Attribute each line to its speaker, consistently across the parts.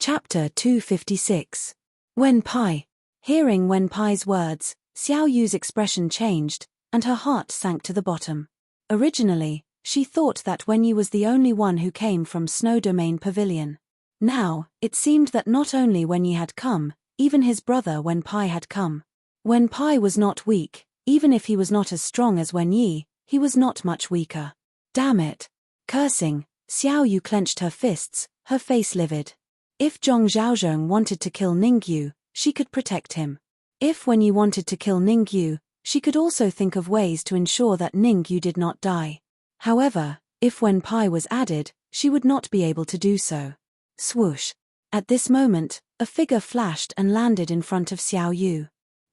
Speaker 1: Chapter 256. Wen Pai. Hearing Wen Pai's words, Xiao Yu's expression changed, and her heart sank to the bottom. Originally, she thought that Wen Yi was the only one who came from Snow Domain Pavilion. Now, it seemed that not only Wen Yi had come, even his brother Wen Pai had come. Wen Pai was not weak, even if he was not as strong as Wen Yi, he was not much weaker. Damn it! Cursing, Xiao Yu clenched her fists, her face livid. If Zhong Zhaozhong wanted to kill Ningyu, she could protect him. If Wen Yi wanted to kill Ningyu, she could also think of ways to ensure that Ningyu did not die. However, if Wen Pai was added, she would not be able to do so. Swoosh! At this moment, a figure flashed and landed in front of Xiao Yu.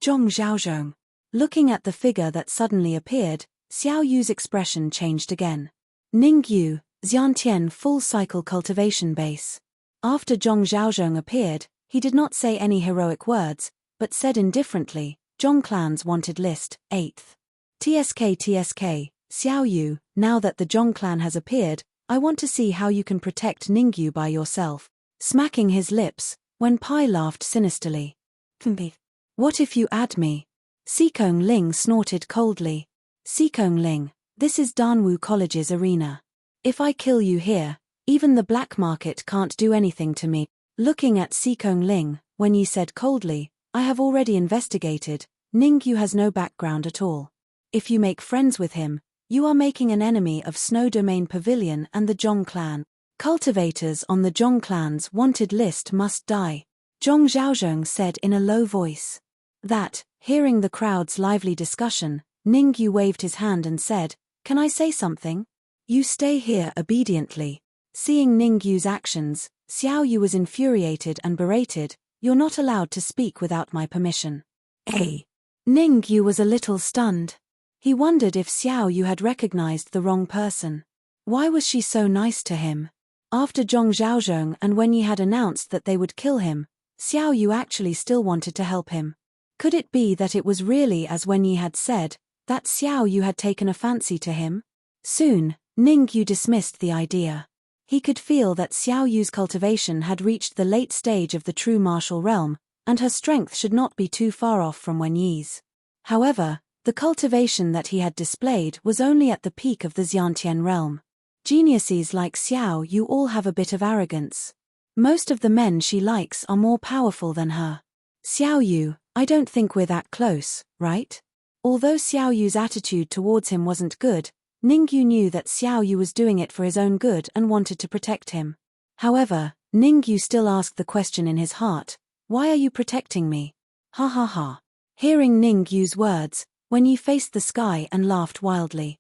Speaker 1: Zhong Zhaozhong. Looking at the figure that suddenly appeared, Xiao Yu's expression changed again. Ningyu, Xiantian full cycle cultivation base. After Zhong Zhaozhong appeared, he did not say any heroic words, but said indifferently, Zhong Clan's wanted list, 8th. TSK, Xiao Yu, now that the Zhong Clan has appeared, I want to see how you can protect Ningyu by yourself. Smacking his lips, Wen Pai laughed sinisterly. What if you add me? Xikong Ling snorted coldly. Xikong Ling, this is Danwu College's arena. If I kill you here, even the black market can't do anything to me. Looking at Xikong Ling, Wen Yi said coldly, I have already investigated, Ningyu has no background at all. If you make friends with him, you are making an enemy of Snow Domain Pavilion and the Zhong Clan. Cultivators on the Zhong Clan's wanted list must die, Zhong Zhaozhong said in a low voice. Hearing the crowd's lively discussion, Ningyu waved his hand and said, Can I say something? You stay here obediently. Seeing Ningyu's actions, Xiao Yu was infuriated and berated, You're not allowed to speak without my permission. Ningyu was a little stunned. He wondered if Xiao Yu had recognized the wrong person. Why was she so nice to him? After Zhong Zhaozhong and Wen Yi had announced that they would kill him, Xiao Yu actually still wanted to help him. Could it be that it was really as Wen Yi had said, that Xiao Yu had taken a fancy to him? Soon, Ningyu dismissed the idea. He could feel that Xiao Yu's cultivation had reached the late stage of the true martial realm, and her strength should not be too far off from Wen Yi's. However, the cultivation that he had displayed was only at the peak of the Xiantian realm. Geniuses like Xiao Yu all have a bit of arrogance. Most of the men she likes are more powerful than her. Xiao Yu, I don't think we're that close, right? Although Xiao Yu's attitude towards him wasn't good, Ningyu knew that Xiao Yu was doing it for his own good and wanted to protect him. However, Ningyu still asked the question in his heart, Why are you protecting me? Ha ha ha. Hearing Ningyu's words, Wen Yi faced the sky and laughed wildly.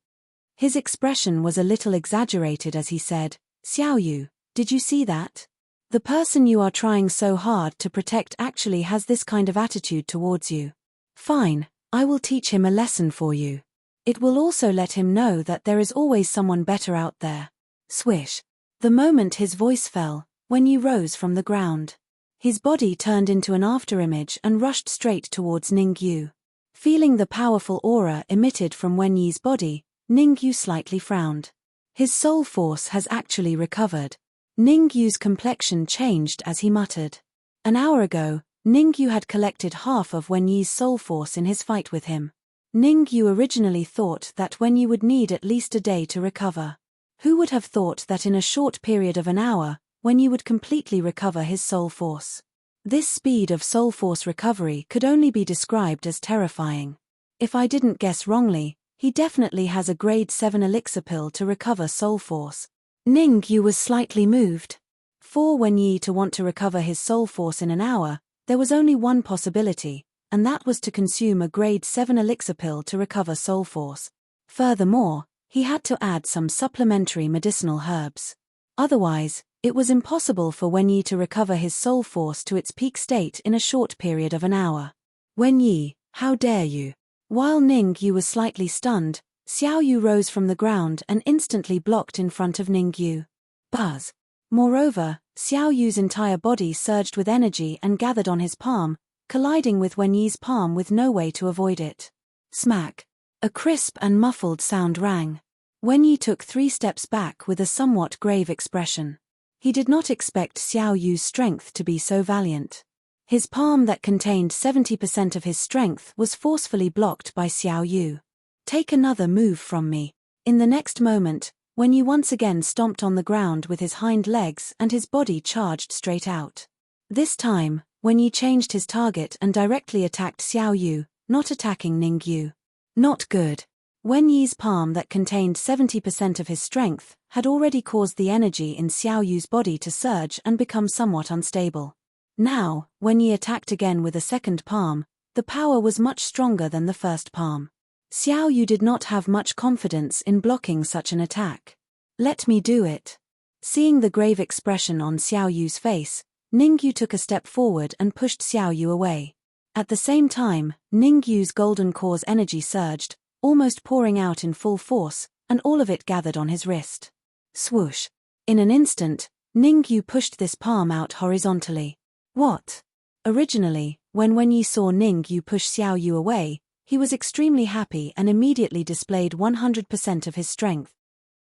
Speaker 1: His expression was a little exaggerated as he said, Xiao Yu, did you see that? The person you are trying so hard to protect actually has this kind of attitude towards you. Fine, I will teach him a lesson for you. It will also let him know that there is always someone better out there. Swish. The moment his voice fell, Wen Yi rose from the ground. His body turned into an afterimage and rushed straight towards Ningyu. Feeling the powerful aura emitted from Wen Yi's body, Ningyu slightly frowned. His soul force has actually recovered. Ningyu's complexion changed as he muttered. An hour ago, Ningyu had collected half of Wen Yi's soul force in his fight with him. Ningyu originally thought that Wen Yi would need at least a day to recover. Who would have thought that in a short period of an hour, Wen Yi would completely recover his soul force? This speed of soul force recovery could only be described as terrifying. If I didn't guess wrongly, he definitely has a grade 7 elixir pill to recover soul force. Ningyu was slightly moved. For Wen Yi to want to recover his soul force in an hour, there was only one possibility, and that was to consume a grade 7 elixir pill to recover soul force. Furthermore, he had to add some supplementary medicinal herbs. Otherwise, it was impossible for Wen Yi to recover his soul force to its peak state in a short period of an hour. Wen Yi, how dare you? While Ningyu was slightly stunned, Xiao Yu rose from the ground and instantly blocked in front of Ningyu. Buzz. Moreover, Xiao Yu's entire body surged with energy and gathered on his palm, colliding with Wen Yi's palm with no way to avoid it. Smack. A crisp and muffled sound rang. Wen Yi took 3 steps back with a somewhat grave expression. He did not expect Xiao Yu's strength to be so valiant. His palm that contained 70% of his strength was forcefully blocked by Xiao Yu. "Take another move from me." In the next moment, Wen Yi once again stomped on the ground with his hind legs and his body charged straight out. This time, Wen Yi changed his target and directly attacked Xiao Yu, not attacking Ning Yu. Not good. Wen Yi's palm that contained 70% of his strength had already caused the energy in Xiao Yu's body to surge and become somewhat unstable. Now, Wen Yi attacked again with a second palm. The power was much stronger than the first palm. Xiao Yu did not have much confidence in blocking such an attack. "Let me do it." Seeing the grave expression on Xiao Yu's face, Ning Yu took a step forward and pushed Xiao Yu away. At the same time, Ning Yu's golden cause energy surged, almost pouring out in full force, and all of it gathered on his wrist. Swoosh! In an instant, Ning Yu pushed this palm out horizontally. What? Originally, when Wen Yi saw Ning Yu push Xiao Yu away, he was extremely happy and immediately displayed 100% of his strength.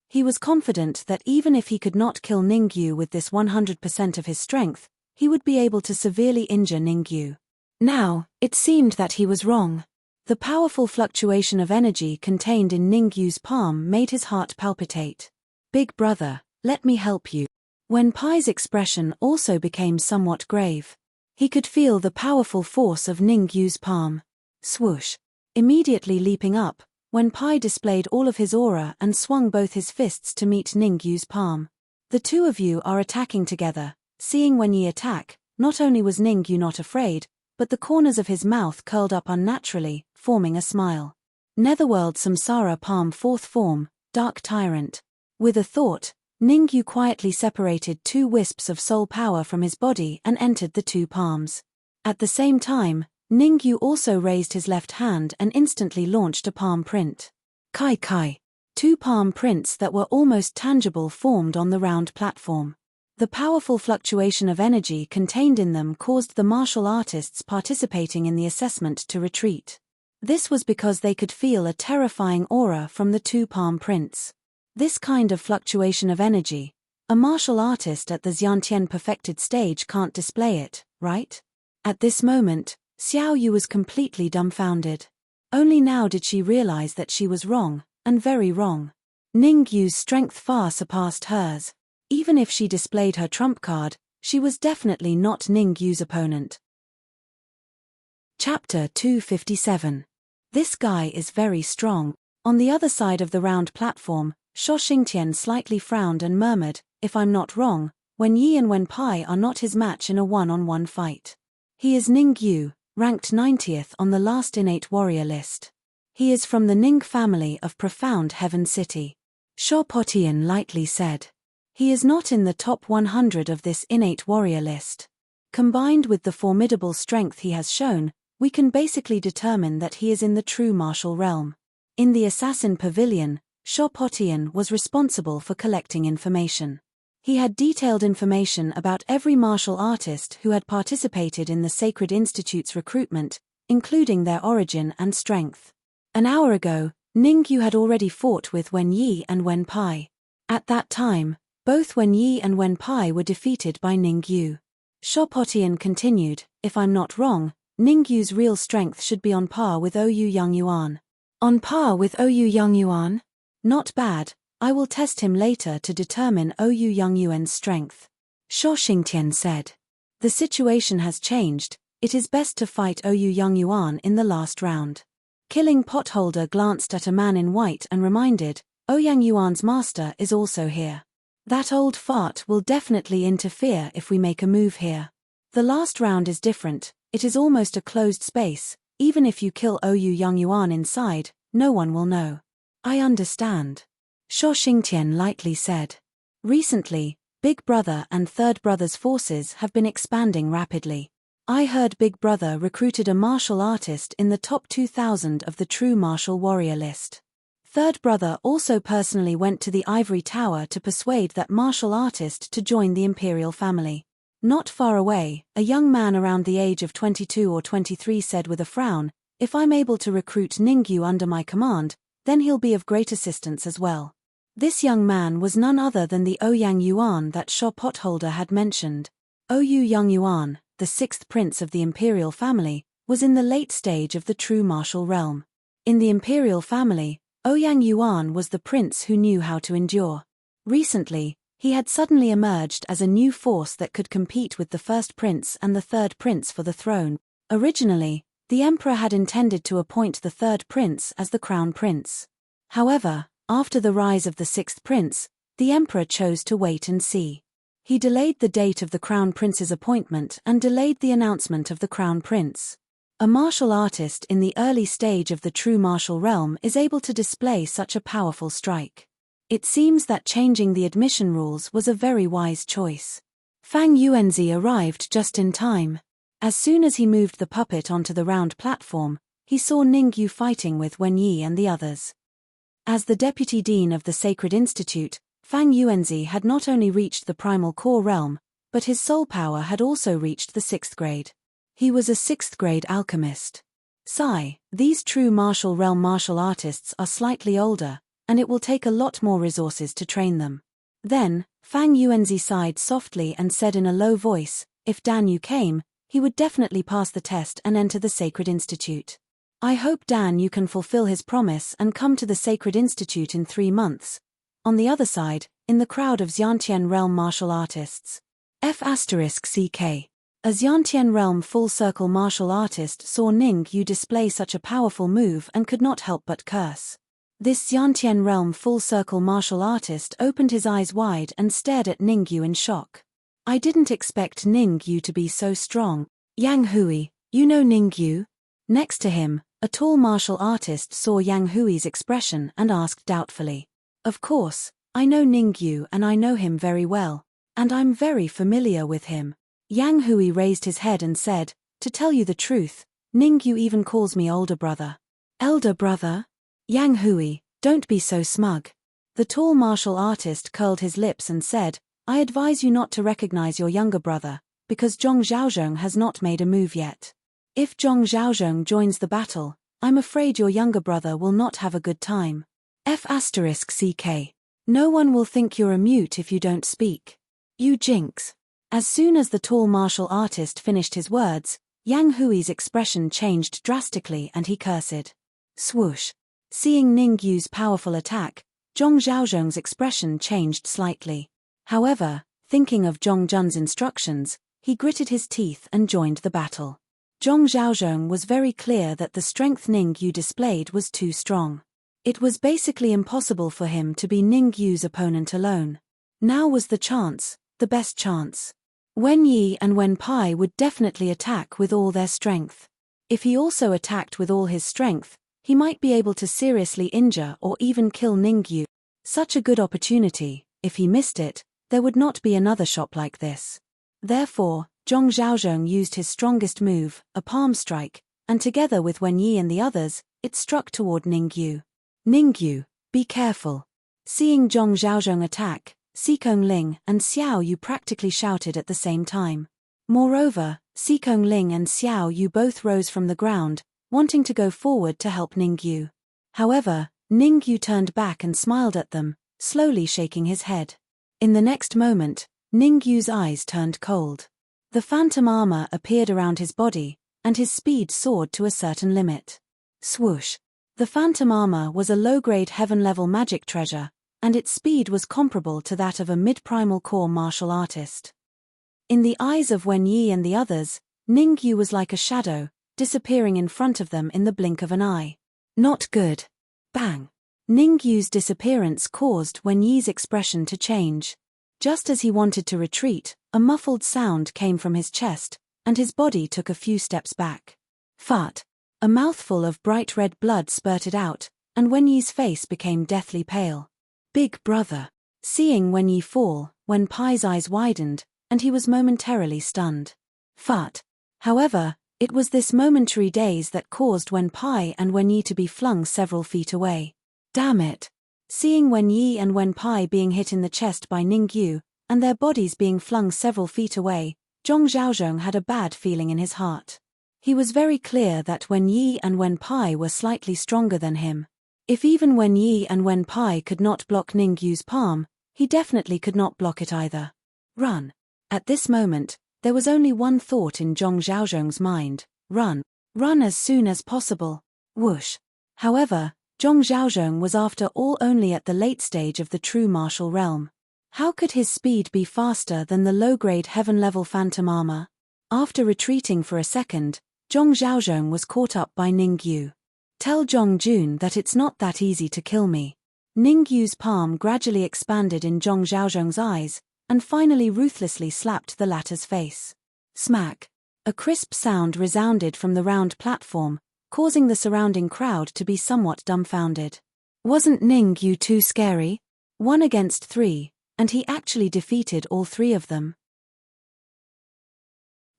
Speaker 1: He was confident that even if he could not kill Ning Yu with this 100% of his strength, he would be able to severely injure Ning Yu. Now, it seemed that he was wrong. The powerful fluctuation of energy contained in Ning Yu's palm made his heart palpitate. "Big brother, let me help you." Wen Pai's expression also became somewhat grave. He could feel the powerful force of Ning Yu's palm. Swoosh! Immediately leaping up, Wen Pai displayed all of his aura and swung both his fists to meet Ning Yu's palm. "The two of you are attacking together." Seeing Wen Yi attack, not only was Ning Yu not afraid, but the corners of his mouth curled up unnaturally, forming a smile. Netherworld Samsara Palm Fourth Form, Dark Tyrant. With a thought, Ning Yu quietly separated 2 wisps of soul power from his body and entered the 2 palms. At the same time, Ning Yu also raised his left hand and instantly launched a palm print. Kai Kai. 2 palm prints that were almost tangible formed on the round platform. The powerful fluctuation of energy contained in them caused the martial artists participating in the assessment to retreat. This was because they could feel a terrifying aura from the 2 palm prints. This kind of fluctuation of energy, a martial artist at the Xiantian perfected stage can't display it, right? At this moment, Xiao Yu was completely dumbfounded. Only now did she realize that she was wrong, and very wrong. Ning Yu's strength far surpassed hers. Even if she displayed her trump card, she was definitely not Ning Yu's opponent. Chapter 257. This guy is very strong. On the other side of the round platform, Sho Xingtian slightly frowned and murmured, "If I'm not wrong, Wen Yi and Wen Pai are not his match in a one-on-one fight. He is Ning Yu, ranked 90th on the last innate warrior list. He is from the Ning family of Profound Heaven City." Sho Potian lightly said. "He is not in the top 100 of this innate warrior list. Combined with the formidable strength he has shown, we can basically determine that he is in the true martial realm." In the Assassin Pavilion, Sho Potian was responsible for collecting information. He had detailed information about every martial artist who had participated in the Sacred Institute's recruitment, including their origin and strength. An hour ago, Ning Yu had already fought with Wen Yi and Wen Pai. At that time, both Wen Yi and Wen Pai were defeated by Ning Yu. Sho Potian continued, "If I'm not wrong, Ning Yu's real strength should be on par with Oyu Yang Yuan." "On par with Oyu Yang Yuan? Not bad. I will test him later to determine Oyu Yang Yuan's strength." Sho Xingtian said. "The situation has changed. It is best to fight Oyu Yang Yuan in the last round." Killing Potholder glanced at a man in white and reminded, "Ouyang Yuan's master is also here. That old fart will definitely interfere if we make a move here. The last round is different, it is almost a closed space, even if you kill Oyu Yang Yuan inside, no one will know." "I understand," Sho Xingtian lightly said. "Recently, Big Brother and Third Brother's forces have been expanding rapidly. I heard Big Brother recruited a martial artist in the top 2,000 of the true martial warrior list. Third Brother also personally went to the Ivory Tower to persuade that martial artist to join the imperial family. Not far away, a young man around the age of 22 or 23 said with a frown, "If I'm able to recruit Ning Yu under my command, then he'll be of great assistance as well." This young man was none other than the Ouyang Yuan that Sha Potholder had mentioned. Ouyang Yuan, the sixth prince of the imperial family, was in the late stage of the true martial realm. In the imperial family, Ouyang Yuan was the prince who knew how to endure. Recently, he had suddenly emerged as a new force that could compete with the first prince and the third prince for the throne. Originally, the emperor had intended to appoint the third prince as the crown prince. However, after the rise of the sixth prince, the emperor chose to wait and see. He delayed the date of the crown prince's appointment and delayed the announcement of the crown prince. A martial artist in the early stage of the true martial realm is able to display such a powerful strike. It seems that changing the admission rules was a very wise choice. Fang Yuanzi arrived just in time. As soon as he moved the puppet onto the round platform, he saw Ningyu fighting with Wen Yi and the others. As the deputy dean of the Sacred Institute, Fang Yuanzi had not only reached the primal core realm, but his soul power had also reached the 6th grade. He was a 6th grade alchemist. These true martial realm martial artists are slightly older, and it will take a lot more resources to train them. Then, Fang Yuanzi sighed softly and said in a low voice, if Dan Yu came, he would definitely pass the test and enter the Sacred Institute. I hope Dan Yu can fulfill his promise and come to the Sacred Institute in 3 months. On the other side, in the crowd of Xiantian realm martial artists. F***CK. A Xiantian realm full-circle martial artist saw Ningyu display such a powerful move and could not help but curse. This Xiantian realm full-circle martial artist opened his eyes wide and stared at Ningyu in shock. I didn't expect Ningyu to be so strong. Yang Hui, you know Ningyu? Next to him, a tall martial artist saw Yang Hui's expression and asked doubtfully. Of course, I know Ningyu and I know him very well. And I'm very familiar with him. Yang Hui raised his head and said, to tell you the truth, Ningyu even calls me older brother. Elder brother? Yang Hui, don't be so smug. The tall martial artist curled his lips and said, I advise you not to recognize your younger brother, because Zhong Zhaozhong has not made a move yet. If Zhong Zhaozhong joins the battle, I'm afraid your younger brother will not have a good time. F***CK. No one will think you're a mute if you don't speak. You jinx. As soon as the tall martial artist finished his words, Yang Hui's expression changed drastically and he cursed. Swoosh. Seeing Ningyu's powerful attack, Zhong Zhaozhong's expression changed slightly. However, thinking of Zhong Jun's instructions, he gritted his teeth and joined the battle. Zhong Zhaozhong was very clear that the strength Ningyu displayed was too strong. It was basically impossible for him to be Ningyu's opponent alone. Now was the chance, the best chance. Wen Yi and Wen Pai would definitely attack with all their strength. If he also attacked with all his strength, he might be able to seriously injure or even kill Ningyu. Such a good opportunity, if he missed it, there would not be another shot like this. Therefore, Zhong Zhaozhong used his strongest move, a palm strike, and together with Wen Yi and the others, it struck toward Ningyu. Ningyu, be careful. Seeing Zhong Zhaozhong attack, Xikong Ling and Xiao Yu practically shouted at the same time. Moreover, Xikong Ling and Xiao Yu both rose from the ground, wanting to go forward to help Ningyu. However, Ningyu turned back and smiled at them, slowly shaking his head. In the next moment, Ningyu's eyes turned cold. The phantom armor appeared around his body, and his speed soared to a certain limit. Swoosh. The phantom armor was a low-grade heaven-level magic treasure, and its speed was comparable to that of a mid-primal core martial artist. In the eyes of Wen Yi and the others, Ningyu was like a shadow, disappearing in front of them in the blink of an eye. Not good. Bang. Ningyu's disappearance caused Wen Yi's expression to change. Just as he wanted to retreat, a muffled sound came from his chest, and his body took a few steps back. Fart. A mouthful of bright red blood spurted out, and Wen Yi's face became deathly pale. Big brother. Seeing Wen Yi fall, Wen Pai's eyes widened, and he was momentarily stunned. Fart. However, it was this momentary daze that caused Wen Pai and Wen Yi to be flung several feet away. Damn it. Seeing Wen Yi and Wen Pai being hit in the chest by Ningyu, and their bodies being flung several feet away, Zhong Zhaozhong had a bad feeling in his heart. He was very clear that Wen Yi and Wen Pai were slightly stronger than him. If even Wen Yi and Wen Pai could not block Ningyu's palm, he definitely could not block it either. Run. At this moment, there was only one thought in Zhong Zhaozhong's mind: run. Run as soon as possible. Whoosh. However, Zhong Zhaozhong was after all only at the late stage of the true martial realm. How could his speed be faster than the low-grade heaven-level phantom armor? After retreating for a second, Zhong Zhaozhong was caught up by Ningyu. Tell Zhong Jun that it's not that easy to kill me. Ningyu's palm gradually expanded in Zhong Zhaozhong's eyes, and finally ruthlessly slapped the latter's face. Smack. A crisp sound resounded from the round platform, causing the surrounding crowd to be somewhat dumbfounded. Wasn't Ningyu too scary? 1 against 3, and he actually defeated all 3 of them.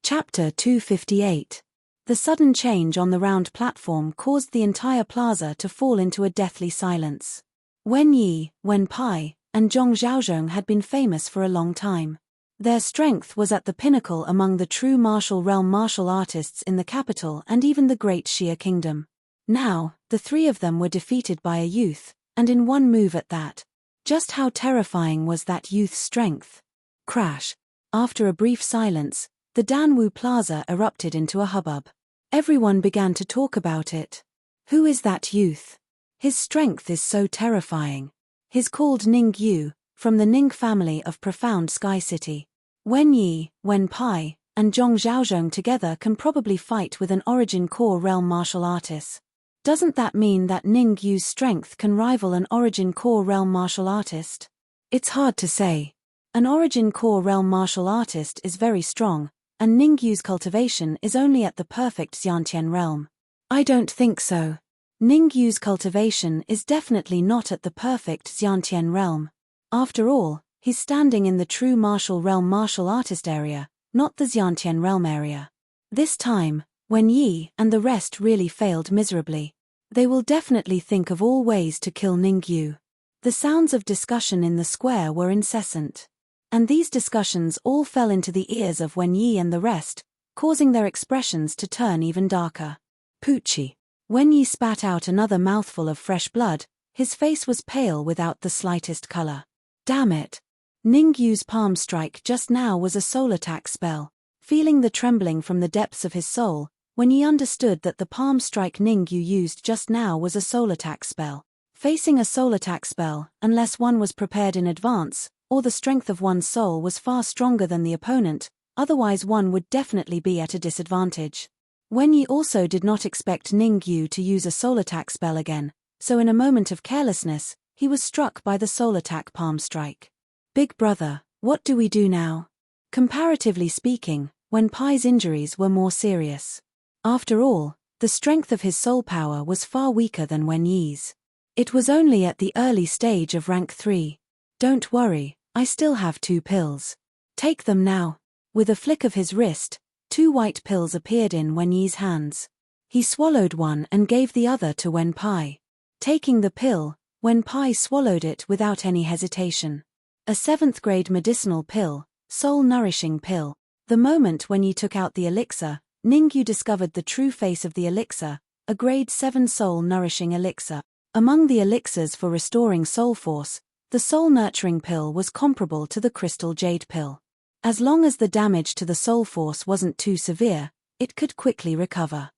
Speaker 1: Chapter 258. The sudden change on the round platform caused the entire plaza to fall into a deathly silence. Wen Yi, Wen Pai, and Zhong Zhaozhong had been famous for a long time. Their strength was at the pinnacle among the true martial realm martial artists in the capital and even the great Xia kingdom. Now, the 3 of them were defeated by a youth, and in one move at that. Just how terrifying was that youth's strength? Crash. After a brief silence, the Danwu Plaza erupted into a hubbub. Everyone began to talk about it. Who is that youth? His strength is so terrifying. He's called Ningyu, from the Ning family of profound Sky City. Wen Yi, Wen Pai, and Zhong Zhaozhong together can probably fight with an Origin Core realm martial artist. Doesn't that mean that Ningyu's strength can rival an Origin Core realm martial artist? It's hard to say. An Origin Core realm martial artist is very strong, and Ningyu's cultivation is only at the perfect Xiantian realm. I don't think so. Ningyu's cultivation is definitely not at the perfect Xiantian realm. After all, he's standing in the true martial realm martial artist area, not the Xiantian realm area. This time, Wen Yi and the rest really failed miserably. They will definitely think of all ways to kill Ningyu. The sounds of discussion in the square were incessant. And these discussions all fell into the ears of Wen Yi and the rest, causing their expressions to turn even darker. Poochie. Wen Yi spat out another mouthful of fresh blood. His face was pale without the slightest color. Damn it. Ningyu's palm strike just now was a soul attack spell. Feeling the trembling from the depths of his soul, Wen Yi understood that the palm strike Ningyu used just now was a soul attack spell. Facing a soul attack spell, unless one was prepared in advance, or the strength of one's soul was far stronger than the opponent, otherwise one would definitely be at a disadvantage. Wen Yi also did not expect Ningyu to use a soul attack spell again, so in a moment of carelessness, he was struck by the soul attack palm strike. Big brother, what do we do now? Comparatively speaking, Wen Pai's injuries were more serious. After all, the strength of his soul power was far weaker than Wen Yi's. It was only at the early stage of rank 3. Don't worry, I still have 2 pills. Take them now. With a flick of his wrist, 2 white pills appeared in Wen Yi's hands. He swallowed one and gave the other to Wen Pai. Taking the pill, Wen Pai swallowed it without any hesitation. A 7th grade medicinal pill, soul nourishing pill. The moment Wen Yi took out the elixir, Ningyu discovered the true face of the elixir, a grade 7 soul nourishing elixir. Among the elixirs for restoring soul force, the soul nurturing pill was comparable to the crystal jade pill. As long as the damage to the soul force wasn't too severe, it could quickly recover.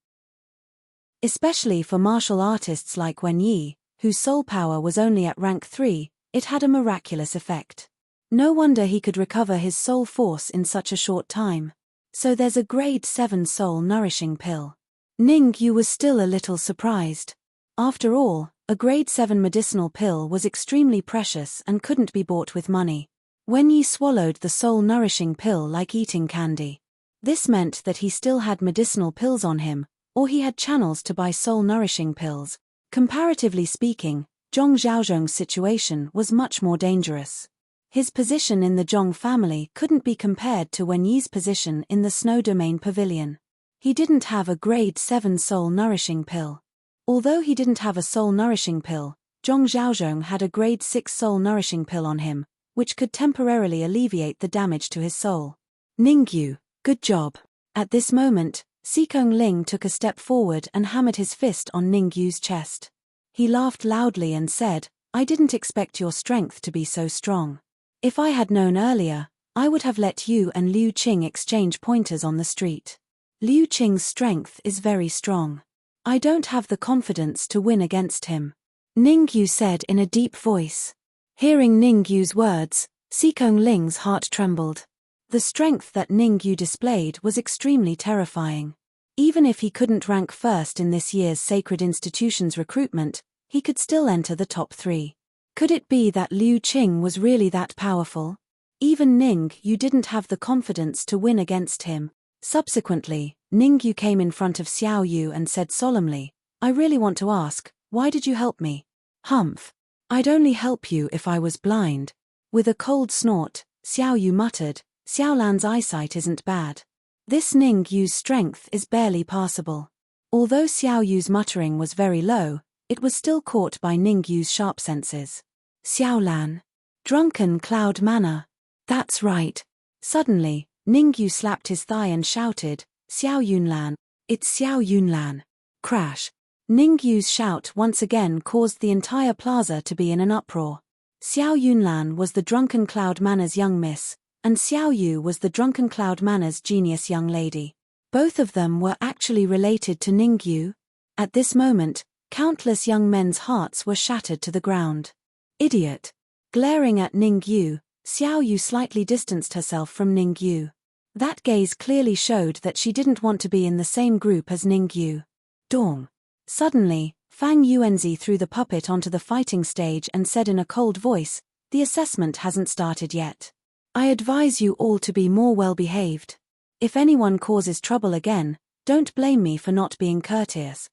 Speaker 1: Especially for martial artists like Wen Yi, whose soul power was only at rank 3, it had a miraculous effect. No wonder he could recover his soul force in such a short time. So there's a grade 7 soul nourishing pill. Ningyu was still a little surprised. After all, a grade 7 medicinal pill was extremely precious and couldn't be bought with money. Wen Yi swallowed the soul nourishing pill like eating candy. This meant that he still had medicinal pills on him, or he had channels to buy soul nourishing pills. Comparatively speaking, Zhong Zhaozhong's situation was much more dangerous. His position in the Zhong family couldn't be compared to Wen Yi's position in the Snow Domain Pavilion. He didn't have a grade 7 soul nourishing pill. Although he didn't have a soul nourishing pill, Zhong Zhaozhong had a grade 6 soul nourishing pill on him, which could temporarily alleviate the damage to his soul. Ningyu, good job. At this moment, Xikong Ling took a step forward and hammered his fist on Ningyu's chest. He laughed loudly and said, "I didn't expect your strength to be so strong. If I had known earlier, I would have let you and Liu Qing exchange pointers on the street. Liu Qing's strength is very strong. I don't have the confidence to win against him," Ningyu said in a deep voice. Hearing Ningyu's words, Xikong Ling's heart trembled. The strength that Ningyu displayed was extremely terrifying. Even if he couldn't rank first in this year's Sacred Institutions recruitment, he could still enter the top 3. Could it be that Liu Qing was really that powerful? Even Ningyu didn't have the confidence to win against him. Subsequently, Ningyu came in front of Xiao Yu and said solemnly, "I really want to ask, why did you help me?" "Humph. I'd only help you if I was blind." With a cold snort, Xiao Yu muttered, "Xiaolan's eyesight isn't bad. This Ningyu's strength is barely passable." Although Xiao Yu's muttering was very low, it was still caught by Ningyu's sharp senses. "Xiaolan. Drunken Cloud Manor. That's right." Suddenly, Ningyu slapped his thigh and shouted, "Xiao Yunlan. It's Xiao Yunlan." Crash. Ningyu's shout once again caused the entire plaza to be in an uproar. Xiao Yunlan was the Drunken Cloud Manor's young miss, and Xiao Yu was the Drunken Cloud Manor's genius young lady. Both of them were actually related to Ningyu. At this moment, countless young men's hearts were shattered to the ground. "Idiot." Glaring at Ningyu, Xiao Yu slightly distanced herself from Ningyu. That gaze clearly showed that she didn't want to be in the same group as Ningyu. Dong. Suddenly, Fang Yuanzi threw the puppet onto the fighting stage and said in a cold voice, "The assessment hasn't started yet. I advise you all to be more well-behaved. If anyone causes trouble again, don't blame me for not being courteous."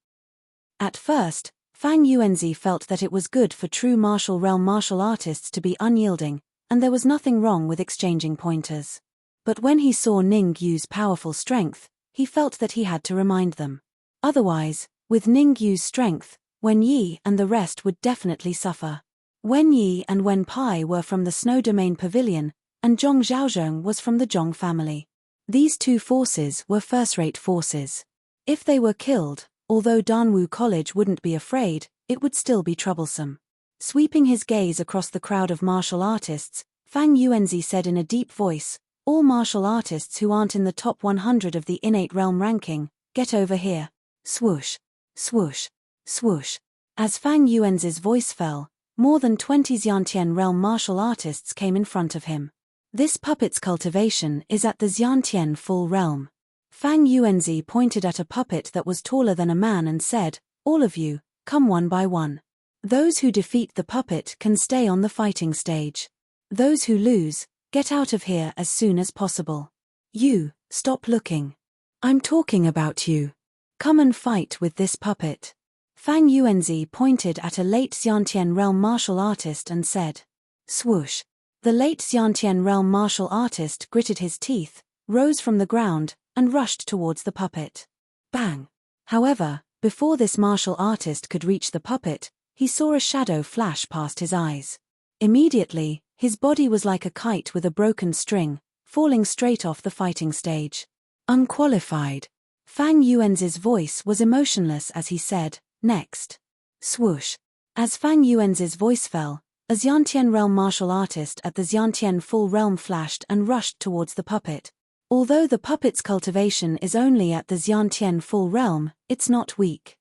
Speaker 1: At first, Fang Yuanzi felt that it was good for true martial realm martial artists to be unyielding, and there was nothing wrong with exchanging pointers. But when he saw Ningyu's powerful strength, he felt that he had to remind them. Otherwise, with Ningyu's strength, Wen Yi and the rest would definitely suffer. Wen Yi and Wen Pai were from the Snow Domain Pavilion, and Zhong Zhaozhong was from the Zhong family. These two forces were first-rate forces. If they were killed, although Danwu College wouldn't be afraid, it would still be troublesome. Sweeping his gaze across the crowd of martial artists, Fang Yuanzi said in a deep voice, "All martial artists who aren't in the top 100 of the innate realm ranking, get over here." Swoosh. Swoosh. Swoosh. As Fang Yuanzi's voice fell, more than 20 Xiantian realm martial artists came in front of him. This puppet's cultivation is at the Xiantian full realm. Fang Yuanzi pointed at a puppet that was taller than a man and said, "All of you, come one by one. Those who defeat the puppet can stay on the fighting stage. Those who lose, get out of here as soon as possible. You, stop looking. I'm talking about you. Come and fight with this puppet." Fang Yuanzi pointed at a late Xiantian realm martial artist and said, "Swoosh." The late Xiantian realm martial artist gritted his teeth, rose from the ground, and rushed towards the puppet. Bang! However, before this martial artist could reach the puppet, he saw a shadow flash past his eyes. Immediately, his body was like a kite with a broken string, falling straight off the fighting stage. Unqualified. Fang Yuanzi's voice was emotionless as he said, "Next." Swoosh. As Fang Yuanzi's voice fell, a Xiantian realm martial artist at the Xiantian full realm flashed and rushed towards the puppet. Although the puppet's cultivation is only at the Xiantian full realm, it's not weak.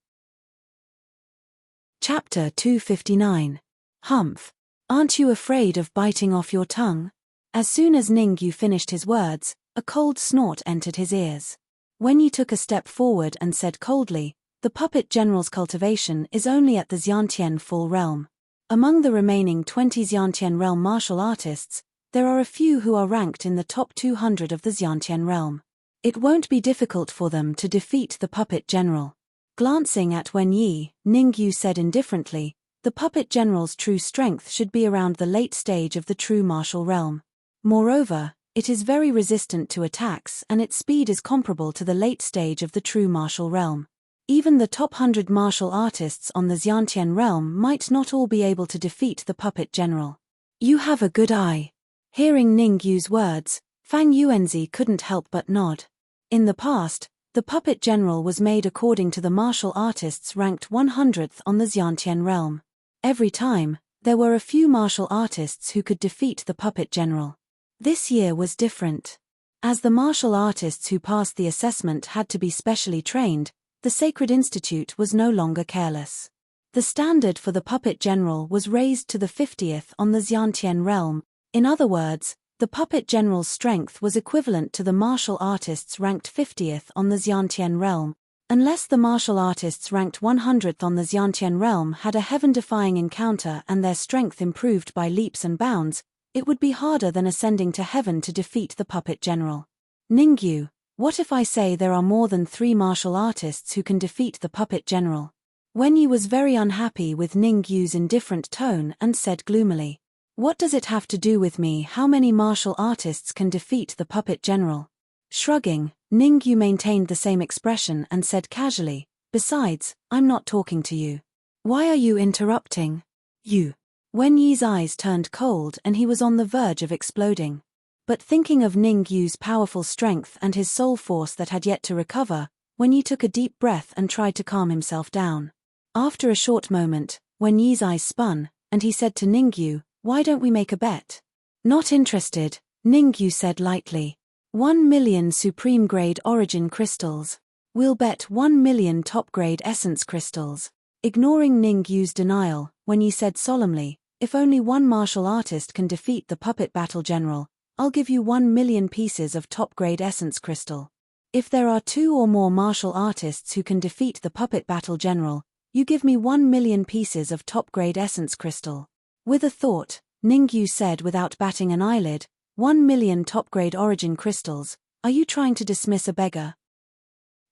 Speaker 1: Chapter 259. Humph. Aren't you afraid of biting off your tongue? As soon as Ningyu finished his words, a cold snort entered his ears. Wen Yi took a step forward and said coldly, "The puppet general's cultivation is only at the Xiantian full realm. Among the remaining 20 Xiantian realm martial artists, there are a few who are ranked in the top 200 of the Xiantian realm. It won't be difficult for them to defeat the puppet general." Glancing at Wen Yi, Ningyu said indifferently, "The puppet general's true strength should be around the late stage of the true martial realm. Moreover, it is very resistant to attacks and its speed is comparable to the late stage of the true martial realm. Even the top 100 martial artists on the Xiantian realm might not all be able to defeat the puppet general. You have a good eye." Hearing Ningyu's words, Fang Yuanzi couldn't help but nod. In the past, The puppet general was made according to the martial artists ranked 100th on the Xiantian realm. Every time, there were a few martial artists who could defeat the puppet general. This year was different. As the martial artists who passed the assessment had to be specially trained, the Sacred Institute was no longer careless. The standard for the puppet general was raised to the 50th on the Xiantian realm. In other words, the puppet general's strength was equivalent to the martial artists ranked 50th on the Xiantian realm. Unless the martial artists ranked 100th on the Xiantian realm had a heaven-defying encounter and their strength improved by leaps and bounds, it would be harder than ascending to heaven to defeat the puppet general. Ningyu, what if I say there are more than 3 martial artists who can defeat the puppet general? Wenyi was very unhappy with Ningyu's indifferent tone and said gloomily, "What does it have to do with me how many martial artists can defeat the puppet general?" Shrugging, Ningyu maintained the same expression and said casually, "Besides, I'm not talking to you. Why are you interrupting? You." Wenyi's eyes turned cold and he was on the verge of exploding. But thinking of Ningyu's powerful strength and his soul force that had yet to recover, Wenyi took a deep breath and tried to calm himself down. After a short moment, Wenyi's eyes spun, and he said to Ningyu, "Why don't we make a bet?" "Not interested," Ningyu said lightly. 1 million supreme grade origin crystals. We'll bet 1 million top grade essence crystals. Ignoring Ningyu's denial, Wenyi said solemnly, "If only one martial artist can defeat the puppet battle general, I'll give you 1 million pieces of top grade essence crystal. If there are 2 or more martial artists who can defeat the puppet battle general, you give me 1 million pieces of top grade essence crystal." With a thought, Ningyu said without batting an eyelid, 1 million top-grade origin crystals, are you trying to dismiss a beggar?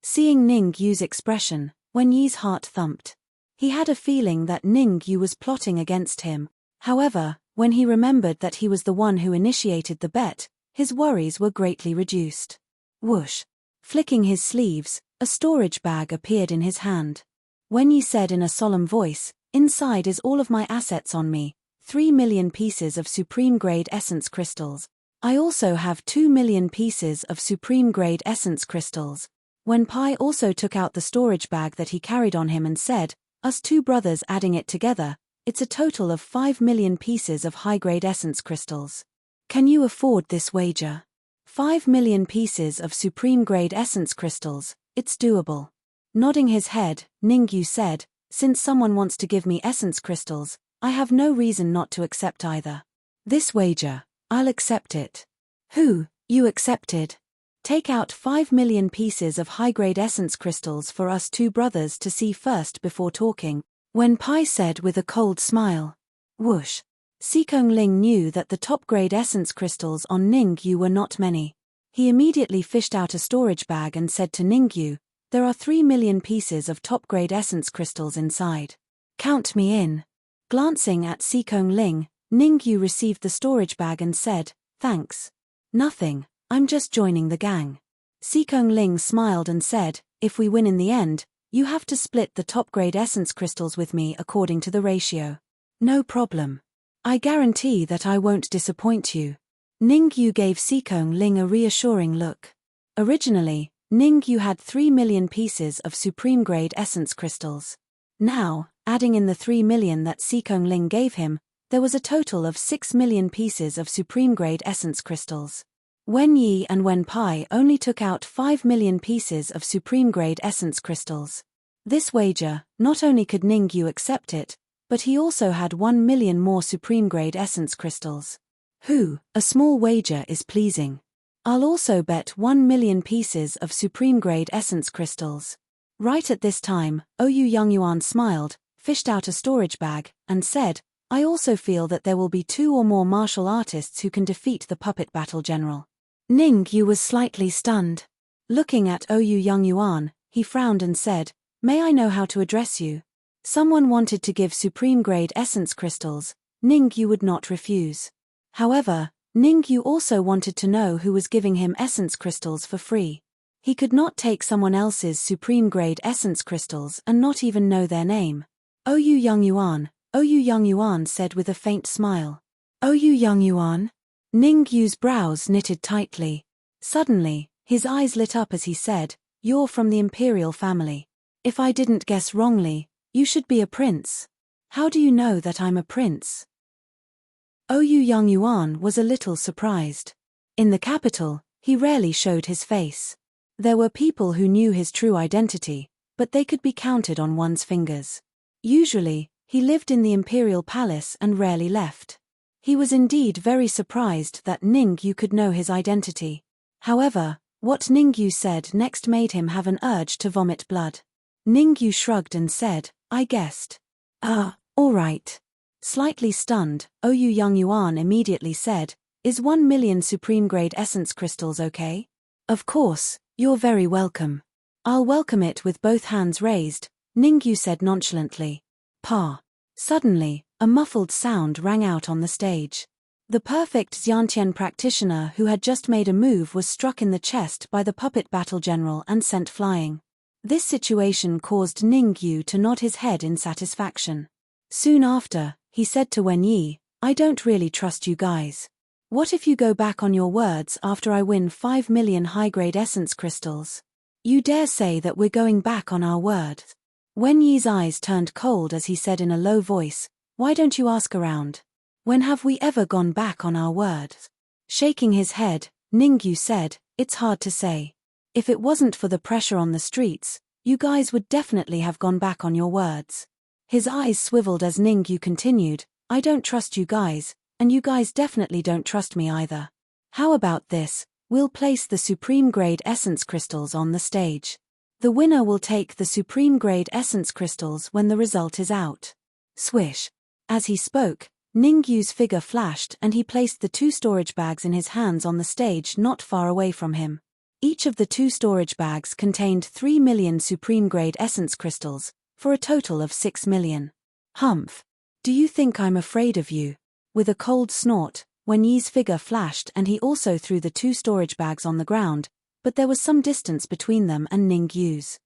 Speaker 1: Seeing Ningyu's expression, Wenyi's heart thumped. He had a feeling that Ningyu was plotting against him. However, when he remembered that he was the one who initiated the bet, his worries were greatly reduced. Whoosh! Flicking his sleeves, a storage bag appeared in his hand. Wenyi said in a solemn voice, "Inside is all of my assets on me. 3 million pieces of supreme-grade essence crystals. I also have 2 million pieces of supreme-grade essence crystals." When Pai also took out the storage bag that he carried on him and said, "Us 2 brothers adding it together, it's a total of 5 million pieces of high-grade essence crystals. Can you afford this wager? 5 million pieces of supreme-grade essence crystals, it's doable." Nodding his head, Ningyu said, "Since someone wants to give me essence crystals, I have no reason not to accept either. This wager, I'll accept it." "Who, you accepted? Take out 5 million pieces of high-grade essence crystals for us 2 brothers to see first before talking," Wen Pai said with a cold smile. Whoosh! Sikong Ling knew that the top-grade essence crystals on Ningyu were not many. He immediately fished out a storage bag and said to Ningyu, "There are 3 million pieces of top-grade essence crystals inside. Count me in." Glancing at Sikong Ling, Ningyu received the storage bag and said, "Thanks. Nothing, I'm just joining the gang." Sikong Ling smiled and said, "If we win in the end, you have to split the top-grade essence crystals with me according to the ratio." "No problem. I guarantee that I won't disappoint you." Ningyu gave Sikong Ling a reassuring look. Originally, Ningyu had 3 million pieces of supreme-grade essence crystals. Now, adding in the 3 million that Sikong Ling gave him, there was a total of 6 million pieces of supreme-grade essence crystals. Wenyi and Wen Pai only took out 5 million pieces of supreme-grade essence crystals. This wager, not only could Ningyu accept it, but he also had 1 million more supreme-grade essence crystals. A small wager is pleasing. I'll also bet 1 million pieces of supreme-grade essence crystals. Right at this time, Oyu Yangyuan smiled, fished out a storage bag, and said, "I also feel that there will be 2 or more martial artists who can defeat the puppet battle general." Ningyu was slightly stunned. Looking at Oyu Yangyuan, he frowned and said, "May I know how to address you?" Someone wanted to give supreme-grade essence crystals, Ningyu would not refuse. However, Ningyu also wanted to know who was giving him essence crystals for free. He could not take someone else's supreme-grade essence crystals and not even know their name. Oyu Yangyuan said with a faint smile. "Oyu Yangyuan?" Ningyu's brows knitted tightly. Suddenly, his eyes lit up as he said, You're from the imperial family. If I didn't guess wrongly, you should be a prince. How do you know that I'm a prince? Ouyang Yuan was a little surprised. In the capital, he rarely showed his face. There were people who knew his true identity, but they could be counted on one's fingers. Usually, he lived in the imperial palace and rarely left. He was indeed very surprised that Ningyu could know his identity. However, what Ningyu said next made him have an urge to vomit blood. Ningyu shrugged and said, I guessed. All right. Slightly stunned, Ouyang Yuan immediately said, Is 1 million supreme grade essence crystals okay? Of course, you're very welcome. I'll welcome it with both hands raised, Ningyu said nonchalantly. Pa. Suddenly, a muffled sound rang out on the stage. The perfect Xiantian practitioner who had just made a move was struck in the chest by the puppet battle general and sent flying. This situation caused Ningyu to nod his head in satisfaction. Soon after, he said to Wen Yi, I don't really trust you guys. What if you go back on your words after I win 5 million high-grade essence crystals? You dare say that we're going back on our word? Wen Yi's eyes turned cold as he said in a low voice, Why don't you ask around? When have we ever gone back on our word? Shaking his head, Ningyu said, It's hard to say. If it wasn't for the pressure on the streets, you guys would definitely have gone back on your words. His eyes swiveled as Ningyu continued, I don't trust you guys, and you guys definitely don't trust me either. How about this? We'll place the supreme grade essence crystals on the stage. The winner will take the supreme grade essence crystals when the result is out. Swish. As he spoke, Ningyu's figure flashed and he placed the 2 storage bags in his hands on the stage not far away from him. Each of the 2 storage bags contained 3 million supreme grade essence crystals, for a total of 6 million. Humph. Do you think I'm afraid of you? With a cold snort, Wen Yi's figure flashed and he also threw the 2 storage bags on the ground, but there was some distance between them and Ningyu's.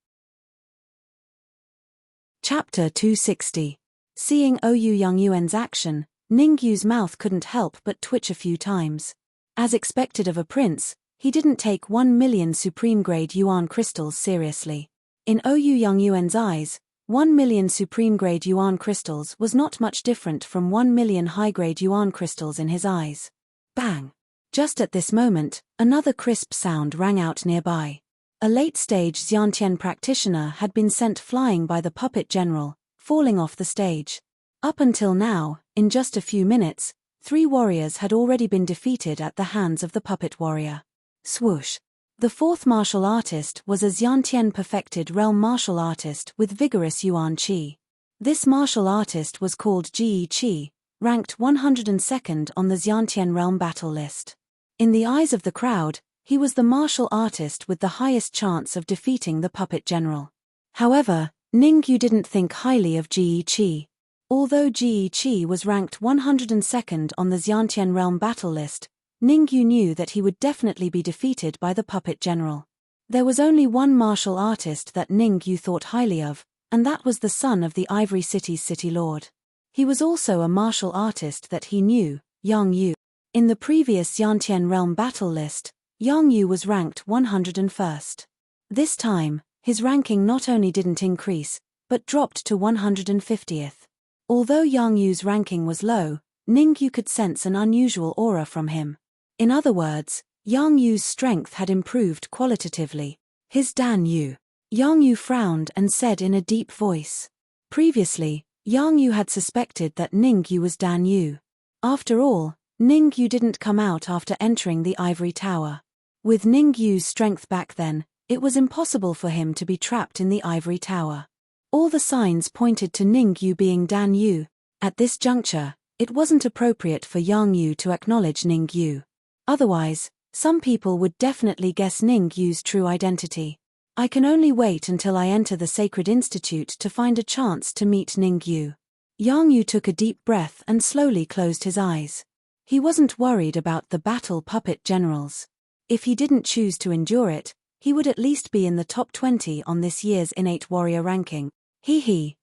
Speaker 1: Chapter 260. Seeing Ouyang Yuan's action, Ningyu's mouth couldn't help but twitch a few times. As expected of a prince, he didn't take 1 million supreme grade yuan crystals seriously. In Ouyang Yuan's eyes, 1 million supreme grade yuan crystals was not much different from 1 million high grade yuan crystals in his eyes. Bang! Just at this moment, another crisp sound rang out nearby. A late-stage Xiantian practitioner had been sent flying by the puppet general, falling off the stage. Up until now, in just a few minutes, 3 warriors had already been defeated at the hands of the puppet warrior. Swoosh! The 4th martial artist was a Xiantian perfected realm martial artist with vigorous yuan qi. This martial artist was called Ji Qi, ranked 102nd on the Xiantian realm battle list. In the eyes of the crowd, he was the martial artist with the highest chance of defeating the puppet general. However, Ningyu didn't think highly of Ji Qi. Although Ji Qi was ranked 102nd on the Xiantian realm battle list, Ningyu knew that he would definitely be defeated by the puppet general. There was only one martial artist that Ningyu thought highly of, and that was the son of the Ivory City's city lord. He was also a martial artist that he knew, Yang Yu. In the previous Xiantian realm battle list, Yang Yu was ranked 101st. This time, his ranking not only didn't increase, but dropped to 150th. Although Yang Yu's ranking was low, Ningyu could sense an unusual aura from him. In other words, Yang Yu's strength had improved qualitatively. His Dan Yu. Yang Yu frowned and said in a deep voice. Previously, Yang Yu had suspected that Ningyu was Dan Yu. After all, Ningyu didn't come out after entering the ivory tower. With Ningyu's strength back then, it was impossible for him to be trapped in the ivory tower. All the signs pointed to Ningyu being Dan Yu. At this juncture, it wasn't appropriate for Yang Yu to acknowledge Ningyu. Otherwise, some people would definitely guess Ningyu's true identity. I can only wait until I enter the Sacred Institute to find a chance to meet Ningyu. Yang Yu took a deep breath and slowly closed his eyes. He wasn't worried about the battle puppet generals. If he didn't choose to endure it, he would at least be in the top 20 on this year's innate warrior ranking. Ji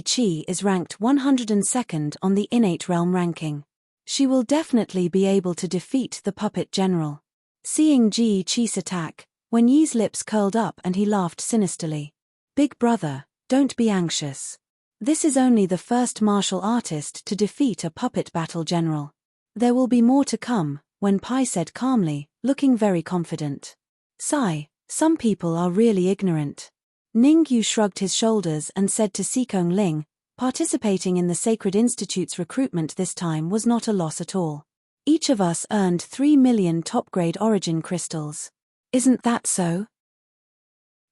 Speaker 1: Qi is ranked 102nd on the innate realm ranking. She will definitely be able to defeat the puppet general. Seeing Ji Qi's attack, Wen Yi's lips curled up and he laughed sinisterly. Big brother, don't be anxious. This is only the first martial artist to defeat a puppet battle general. There will be more to come, Wen Pai said calmly, looking very confident. Sigh, some people are really ignorant. Ning Yu shrugged his shoulders and said to Sikong Ling, participating in the Sacred Institute's recruitment this time was not a loss at all. Each of us earned 3 million top-grade origin crystals. Isn't that so?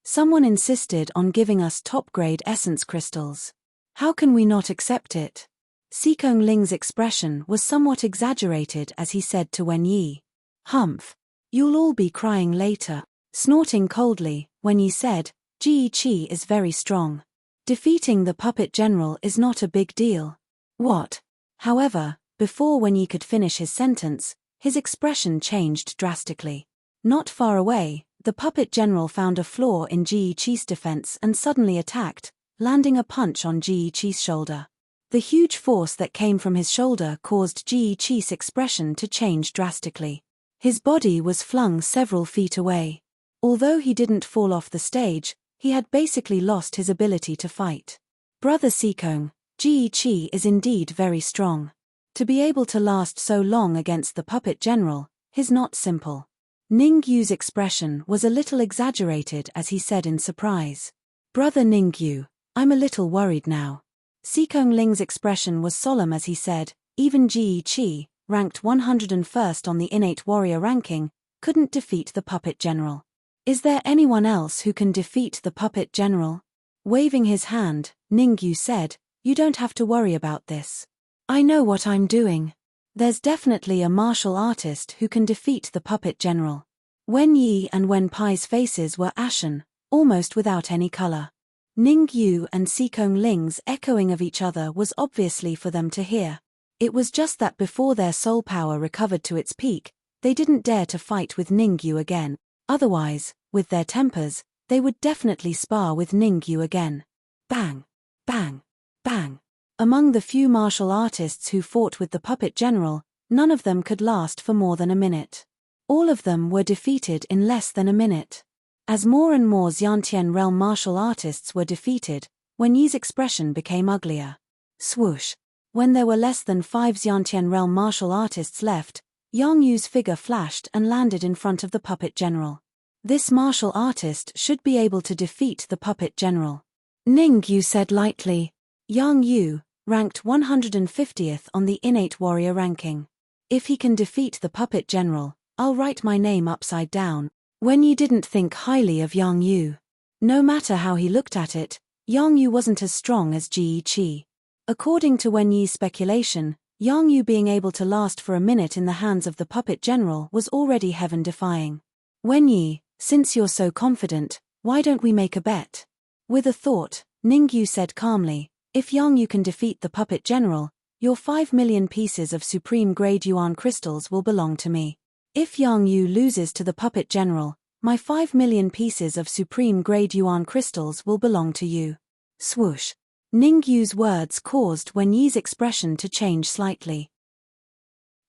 Speaker 1: Someone insisted on giving us top-grade essence crystals. How can we not accept it? Sikong Ling's expression was somewhat exaggerated as he said to Wen Yi. Humph. You'll all be crying later. Snorting coldly, Wen Yi said, Ji Qi is very strong. Defeating the puppet general is not a big deal. What? However, before Wen Yi could finish his sentence, his expression changed drastically. Not far away, the puppet general found a flaw in Ji Qi's defense and suddenly attacked, landing a punch on Ji Qi's shoulder. The huge force that came from his shoulder caused Ji Qi's expression to change drastically. His body was flung several feet away. Although he didn't fall off the stage, he had basically lost his ability to fight. Brother Sikong, Ji Qi is indeed very strong. To be able to last so long against the puppet general is not simple. Ning Yu's expression was a little exaggerated as he said in surprise. Brother Ning Yu, I'm a little worried now. Sikong Ling's expression was solemn as he said, even Ji Qi, ranked 101st on the innate warrior ranking, couldn't defeat the puppet general. Is there anyone else who can defeat the puppet general? Waving his hand, Ning Yu said, you don't have to worry about this. I know what I'm doing. There's definitely a martial artist who can defeat the puppet general. Wen Yi and Wen Pai's faces were ashen, almost without any color. Ning Yu and Sikong Ling's echoing of each other was obviously for them to hear. It was just that before their soul power recovered to its peak, they didn't dare to fight with Ning Yu again. Otherwise, with their tempers, they would definitely spar with Ning Yu again. Bang! Bang! Bang! Among the few martial artists who fought with the puppet general, none of them could last for more than a minute. All of them were defeated in less than a minute. As more and more Xiantian realm martial artists were defeated, Wen Yi's expression became uglier. Swoosh! When there were less than 5 Xiantian realm martial artists left, Yang Yu's figure flashed and landed in front of the puppet general. This martial artist should be able to defeat the puppet general. Ning Yu said lightly. Yang Yu, ranked 150th on the innate warrior ranking. If he can defeat the puppet general, I'll write my name upside down. Wen Yi didn't think highly of Yang Yu. No matter how he looked at it, Yang Yu wasn't as strong as Ji Qi. According to Wen Yi's speculation, Yang Yu being able to last for a minute in the hands of the puppet general was already heaven-defying. Wen Yi, since you're so confident, why don't we make a bet? With a thought, Ning Yu said calmly, if Yang Yu can defeat the puppet general, your 5 million pieces of supreme-grade yuan crystals will belong to me. If Yang Yu loses to the puppet general, my 5 million pieces of supreme-grade yuan crystals will belong to you. Swoosh! Ning Yu's words caused Wen Yi's expression to change slightly.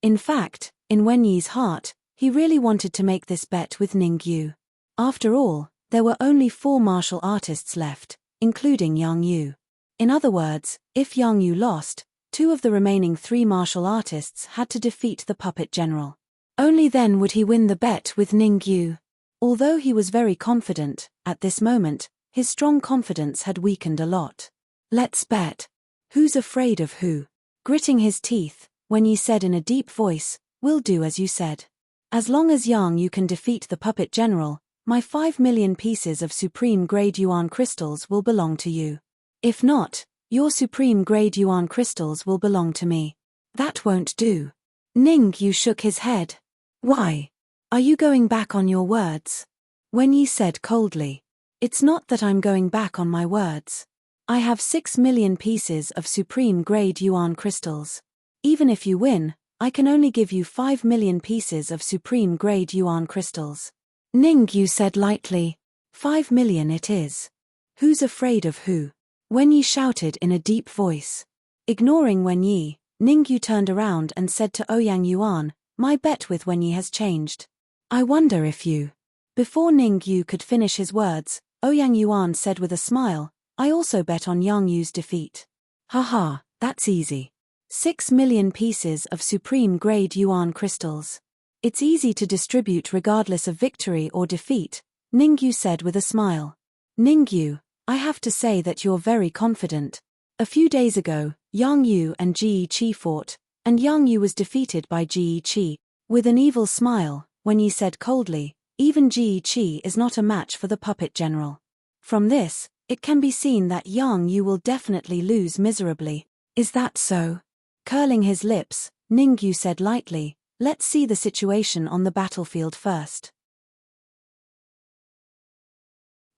Speaker 1: In fact, in Wen Yi's heart, he really wanted to make this bet with Ning Yu. After all, there were only 4 martial artists left, including Yang Yu. In other words, if Yang Yu lost, 2 of the remaining 3 martial artists had to defeat the puppet general. Only then would he win the bet with Ning Yu. Although he was very confident, at this moment, his strong confidence had weakened a lot. Let's bet. Who's afraid of who? Gritting his teeth, Wen Yi said in a deep voice, we'll do as you said. As long as Yang Yu can defeat the puppet general, my 5 million pieces of supreme-grade yuan crystals will belong to you. If not, your supreme-grade yuan crystals will belong to me. That won't do. Ning Yu shook his head. Why? Are you going back on your words? Wen Yi said coldly. It's not that I'm going back on my words. I have 6 million pieces of supreme-grade yuan crystals. Even if you win, I can only give you 5 million pieces of supreme-grade yuan crystals. Ning Yu said lightly. 5 million it is. Who's afraid of who? Wen Yi shouted in a deep voice. Ignoring Wen Yi, Ning Yu turned around and said to Ouyang Yuan, my bet with Wen Yi has changed. I wonder if you Before Ning Yu could finish his words, Ouyang Yuan said with a smile, I also bet on Yang Yu's defeat. Haha, that's easy. 6 million pieces of supreme-grade yuan crystals. It's easy to distribute regardless of victory or defeat, Ning Yu said with a smile. Ning Yu, I have to say that you're very confident. A few days ago, Yang Yu and Ji Qi fought, and Yang Yu was defeated by Ji Qi. With an evil smile, Wen Yi said coldly, even Ji Qi is not a match for the puppet general. From this, it can be seen that Yang Yu will definitely lose miserably. Is that so? Curling his lips, Ning Yu said lightly, let's see the situation on the battlefield first.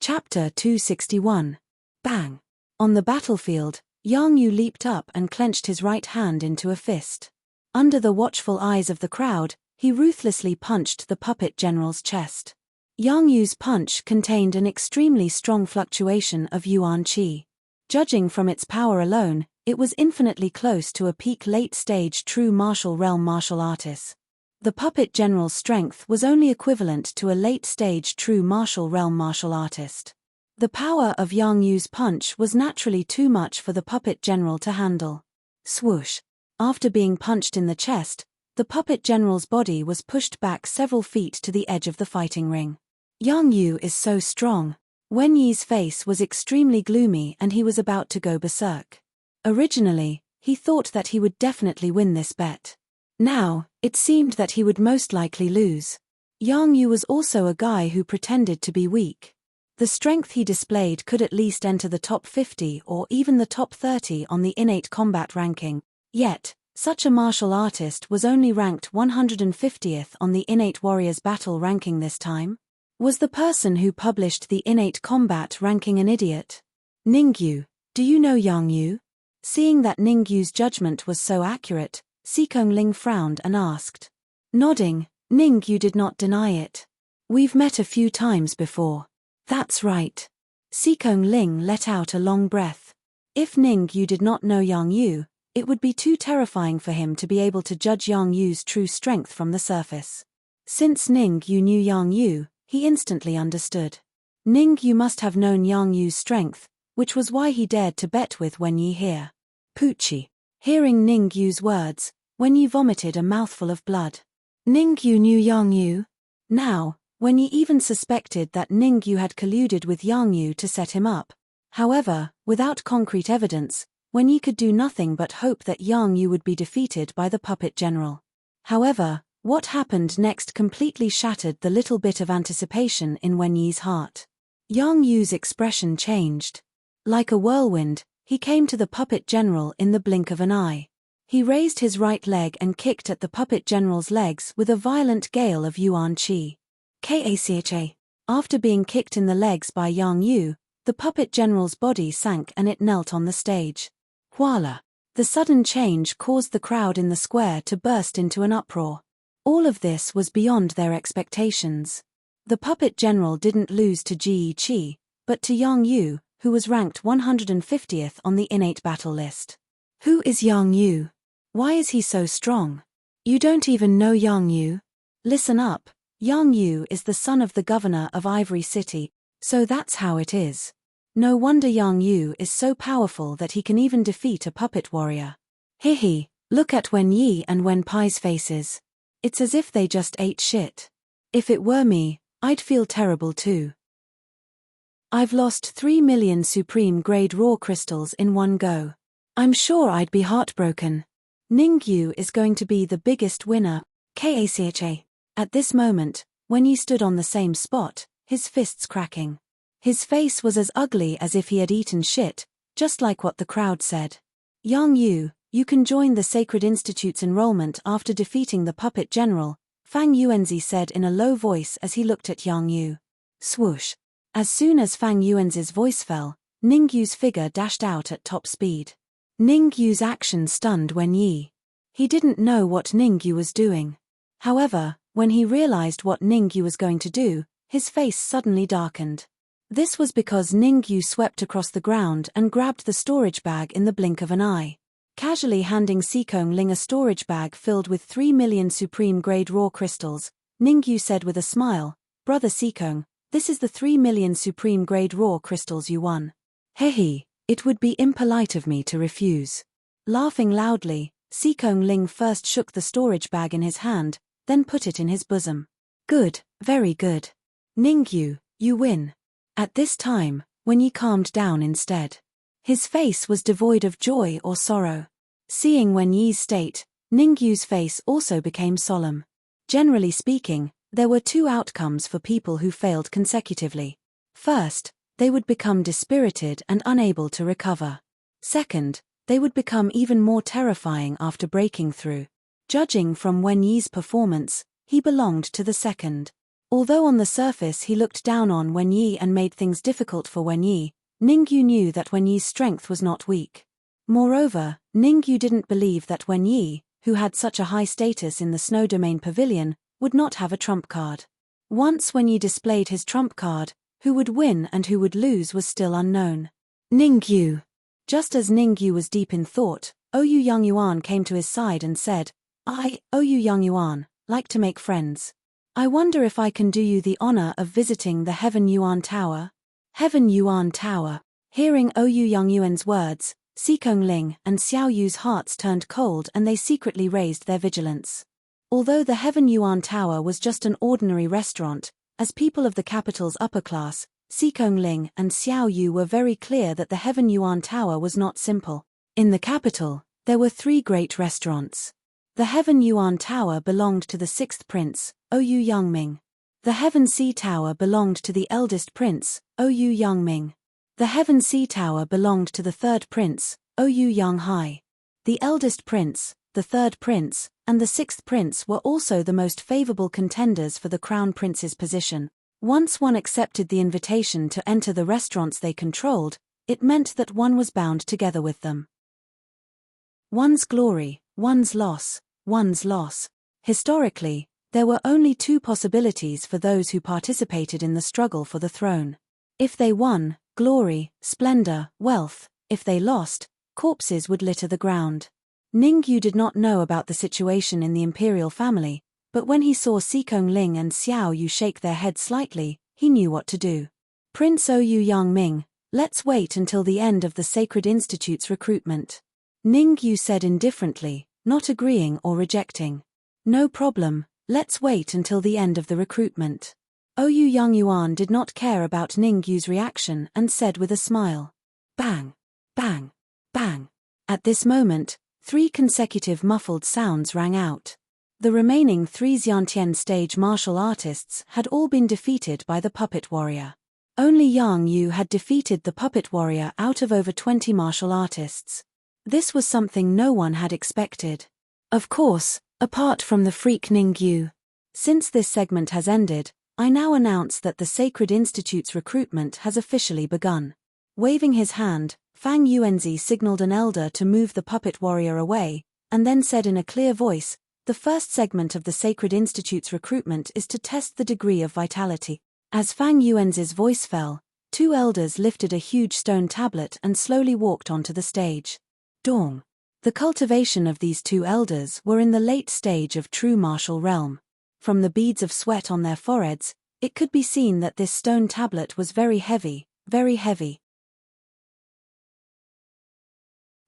Speaker 1: Chapter 261. Bang! On the battlefield, Yang Yu leaped up and clenched his right hand into a fist. Under the watchful eyes of the crowd, he ruthlessly punched the puppet general's chest. Yang Yu's punch contained an extremely strong fluctuation of yuan qi. Judging from its power alone, it was infinitely close to a peak late-stage true martial realm martial artist. The puppet general's strength was only equivalent to a late-stage true martial realm martial artist. The power of Yang Yu's punch was naturally too much for the puppet general to handle. Swoosh! After being punched in the chest, the puppet general's body was pushed back several feet to the edge of the fighting ring. Yang Yu is so strong. Wen Yi's face was extremely gloomy and he was about to go berserk. Originally, he thought that he would definitely win this bet. Now, it seemed that he would most likely lose. Yang Yu was also a guy who pretended to be weak. The strength he displayed could at least enter the top 50 or even the top 30 on the innate combat ranking, yet, such a martial artist was only ranked 150th on the innate warriors battle ranking this time. Was the person who published the innate combat ranking an idiot? Ning Yu, do you know Yang Yu? Seeing that Ning Yu's judgment was so accurate, Xikong Ling frowned and asked. Nodding, Ning Yu did not deny it. We've met a few times before. That's right. Xikong Ling let out a long breath. If Ning Yu did not know Yang Yu, it would be too terrifying for him to be able to judge Yang Yu's true strength from the surface. Since Ning Yu knew Yang Yu, he instantly understood. Ning Yu must have known Yang Yu's strength, which was why he dared to bet with Wen Yi here. Poochie. Hearing Ning Yu's words, Wen Yi vomited a mouthful of blood. Ning Yu knew Yang Yu. Now, Wen Yi even suspected that Ning Yu had colluded with Yang Yu to set him up. However, without concrete evidence, Wen Yi could do nothing but hope that Yang Yu would be defeated by the puppet general. However, what happened next completely shattered the little bit of anticipation in Wen Yi's heart. Yang Yu's expression changed. Like a whirlwind, he came to the puppet general in the blink of an eye. He raised his right leg and kicked at the puppet general's legs with a violent gale of yuan qi. Kacha. After being kicked in the legs by Yang Yu, the puppet general's body sank and it knelt on the stage. Voila! The sudden change caused the crowd in the square to burst into an uproar. All of this was beyond their expectations. The puppet general didn't lose to Ji Qi, but to Yang Yu, who was ranked 150th on the innate battle list. Who is Yang Yu? Why is he so strong? You don't even know Yang Yu? Listen up, Yang Yu is the son of the governor of Ivory City, so that's how it is. No wonder Yang Yu is so powerful that he can even defeat a puppet warrior. Hihi, look at Wen Yi and Wen Pai's faces. It's as if they just ate shit. If it were me, I'd feel terrible too. I've lost 3 million supreme-grade raw crystals in one go. I'm sure I'd be heartbroken. Ning Yu is going to be the biggest winner. Kacha. At this moment, when he stood on the same spot, his fists cracking. His face was as ugly as if he had eaten shit, just like what the crowd said. Yang Yu, you can join the Sacred Institute's enrollment after defeating the puppet general, Fang Yuanzi said in a low voice as he looked at Yang Yu. Swoosh. As soon as Fang Yuanzi's voice fell, Ning Yu's figure dashed out at top speed. Ning Yu's action stunned Wen Yi. He didn't know what Ning Yu was doing. However, when he realized what Ning Yu was going to do, his face suddenly darkened. This was because Ning Yu swept across the ground and grabbed the storage bag in the blink of an eye. Casually handing Xikong Ling a storage bag filled with 3 million supreme-grade raw crystals, Ning Yu said with a smile, Brother Sikong, this is the 3 million supreme grade raw crystals you won. Hehe, it would be impolite of me to refuse. Laughing loudly, Sikong Ling first shook the storage bag in his hand, then put it in his bosom. Good, very good. Ningyu, you win. At this time, Wen Yi calmed down instead. His face was devoid of joy or sorrow. Seeing Wen Yi's state, Ningyu's face also became solemn. Generally speaking, there were two outcomes for people who failed consecutively. First, they would become dispirited and unable to recover. Second, they would become even more terrifying after breaking through. Judging from Wen Yi's performance, he belonged to the second. Although on the surface he looked down on Wen Yi and made things difficult for Wen Yi, Ningyu knew that Wen Yi's strength was not weak. Moreover, Ningyu didn't believe that Wen Yi, who had such a high status in the Snow Domain Pavilion, would not have a trump card. Once Wen Yi displayed his trump card, who would win and who would lose was still unknown. Ningyu. Just as Ningyu was deep in thought, Oyu Yang Yuan came to his side and said, I, Oyu Yang Yuan, like to make friends. I wonder if I can do you the honor of visiting the Heaven Yuan Tower? Heaven Yuan Tower. Hearing Oyu Yang Yuan's words, Sikong Ling and Xiao Yu's hearts turned cold and they secretly raised their vigilance. Although the Heaven Yuan Tower was just an ordinary restaurant, as people of the capital's upper class, Sikong Ling and Xiao Yu were very clear that the Heaven Yuan Tower was not simple. In the capital, there were 3 great restaurants. The Heaven Yuan Tower belonged to the 6th prince, Oyu Yangming. The Heaven Sea Tower belonged to the eldest prince, Oyu Yangming. The Heaven Sea Tower belonged to the 3rd prince, Oyu Yanghai. The eldest prince, the 3rd prince, and the 6th prince were also the most favorable contenders for the crown prince's position. Once one accepted the invitation to enter the restaurants they controlled, it meant that one was bound together with them. One's glory, one's loss, one's loss. Historically, there were only 2 possibilities for those who participated in the struggle for the throne. If they won, glory, splendor, wealth; if they lost, corpses would litter the ground. Ningyu did not know about the situation in the imperial family, but when he saw Sikong Ling and Xiao Yu shake their heads slightly, he knew what to do. Prince Oyu Yangming, let's wait until the end of the Sacred Institute's recruitment. Ningyu said indifferently, not agreeing or rejecting. No problem, let's wait until the end of the recruitment. Oyu Yang Yuan did not care about Ningyu's reaction and said with a smile. Bang! Bang! Bang! At this moment, 3 consecutive muffled sounds rang out. The remaining 3 Xiantian stage martial artists had all been defeated by the puppet warrior. Only Yang Yu had defeated the puppet warrior out of over 20 martial artists. This was something no one had expected. Of course, apart from the freak Ningyu. Since this segment has ended, I now announce that the Sacred Institute's recruitment has officially begun. Waving his hand, Fang Yuanzi signaled an elder to move the puppet warrior away, and then said in a clear voice, the first segment of the Sacred Institute's recruitment is to test the degree of vitality. As Fang Yuanzi's voice fell, 2 elders lifted a huge stone tablet and slowly walked onto the stage. Dong. The cultivation of these 2 elders were in the late stage of true martial realm. From the beads of sweat on their foreheads, it could be seen that this stone tablet was very heavy, very heavy.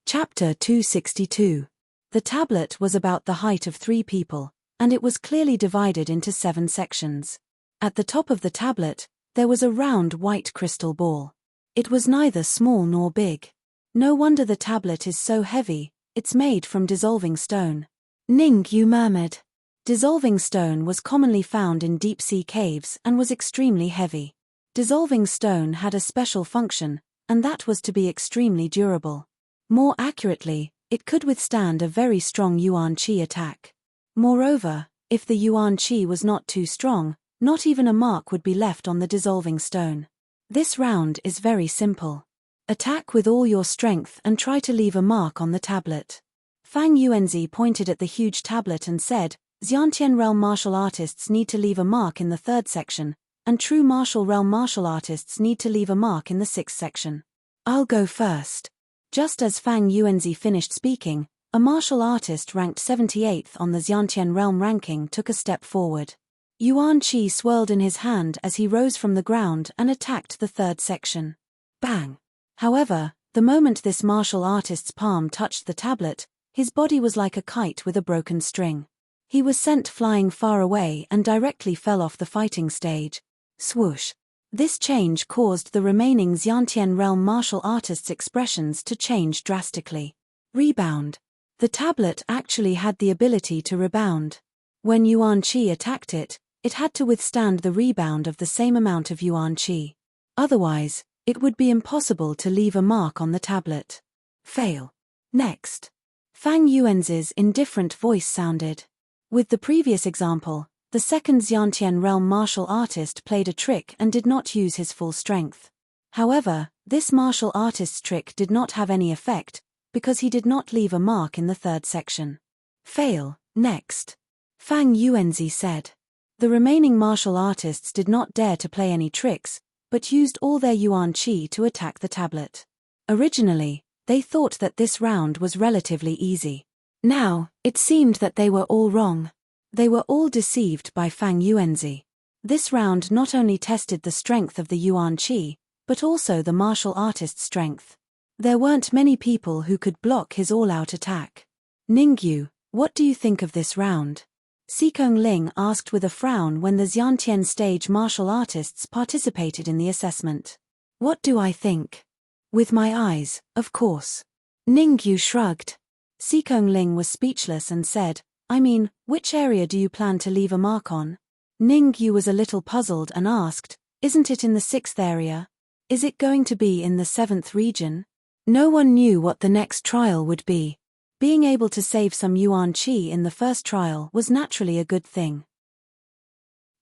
Speaker 1: Chapter 262. The tablet was about the height of 3 people, and it was clearly divided into 7 sections. At the top of the tablet, there was a round white crystal ball. It was neither small nor big. No wonder the tablet is so heavy, it's made from dissolving stone. Ningyu murmured. Dissolving stone was commonly found in deep-sea caves and was extremely heavy. Dissolving stone had a special function, and that was to be extremely durable. More accurately, it could withstand a very strong Yuan Qi attack. Moreover, if the Yuan Qi was not too strong, not even a mark would be left on the dissolving stone. This round is very simple. Attack with all your strength and try to leave a mark on the tablet. Fang Yuanzi pointed at the huge tablet and said, Xiantian realm martial artists need to leave a mark in the 3rd section, and true martial realm martial artists need to leave a mark in the 6th section. I'll go first. Just as Fang Yuanzi finished speaking, a martial artist ranked 78th on the Xiantian realm ranking took a step forward. Yuan Qi swirled in his hand as he rose from the ground and attacked the third section. Bang! However, the moment this martial artist's palm touched the tablet, his body was like a kite with a broken string. He was sent flying far away and directly fell off the fighting stage. Swoosh! This change caused the remaining Xiantian realm martial artist's expressions to change drastically. Rebound. The tablet actually had the ability to rebound. When Yuan Qi attacked it, it had to withstand the rebound of the same amount of Yuan Qi. Otherwise, it would be impossible to leave a mark on the tablet. Fail. Next. Fang Yuan's indifferent voice sounded. With the previous example, the second Xiantian realm martial artist played a trick and did not use his full strength. However, this martial artist's trick did not have any effect, because he did not leave a mark in the third section. Fail. Next. Fang Yuanzi said. The remaining martial artists did not dare to play any tricks, but used all their Yuan Qi to attack the tablet. Originally, they thought that this round was relatively easy. Now, it seemed that they were all wrong. They were all deceived by Fang Yuanzi. This round not only tested the strength of the Yuan Qi, but also the martial artist's strength. There weren't many people who could block his all-out attack. Ningyu, what do you think of this round? Xikong Ling asked with a frown when the Xiantian stage martial artists participated in the assessment. What do I think? With my eyes, of course. Ningyu shrugged. Xikong Ling was speechless and said, I mean, which area do you plan to leave a mark on? Ningyu was a little puzzled and asked, isn't it in the 6th area? Is it going to be in the 7th region? No one knew what the next trial would be. Being able to save some Yuan Qi in the first trial was naturally a good thing.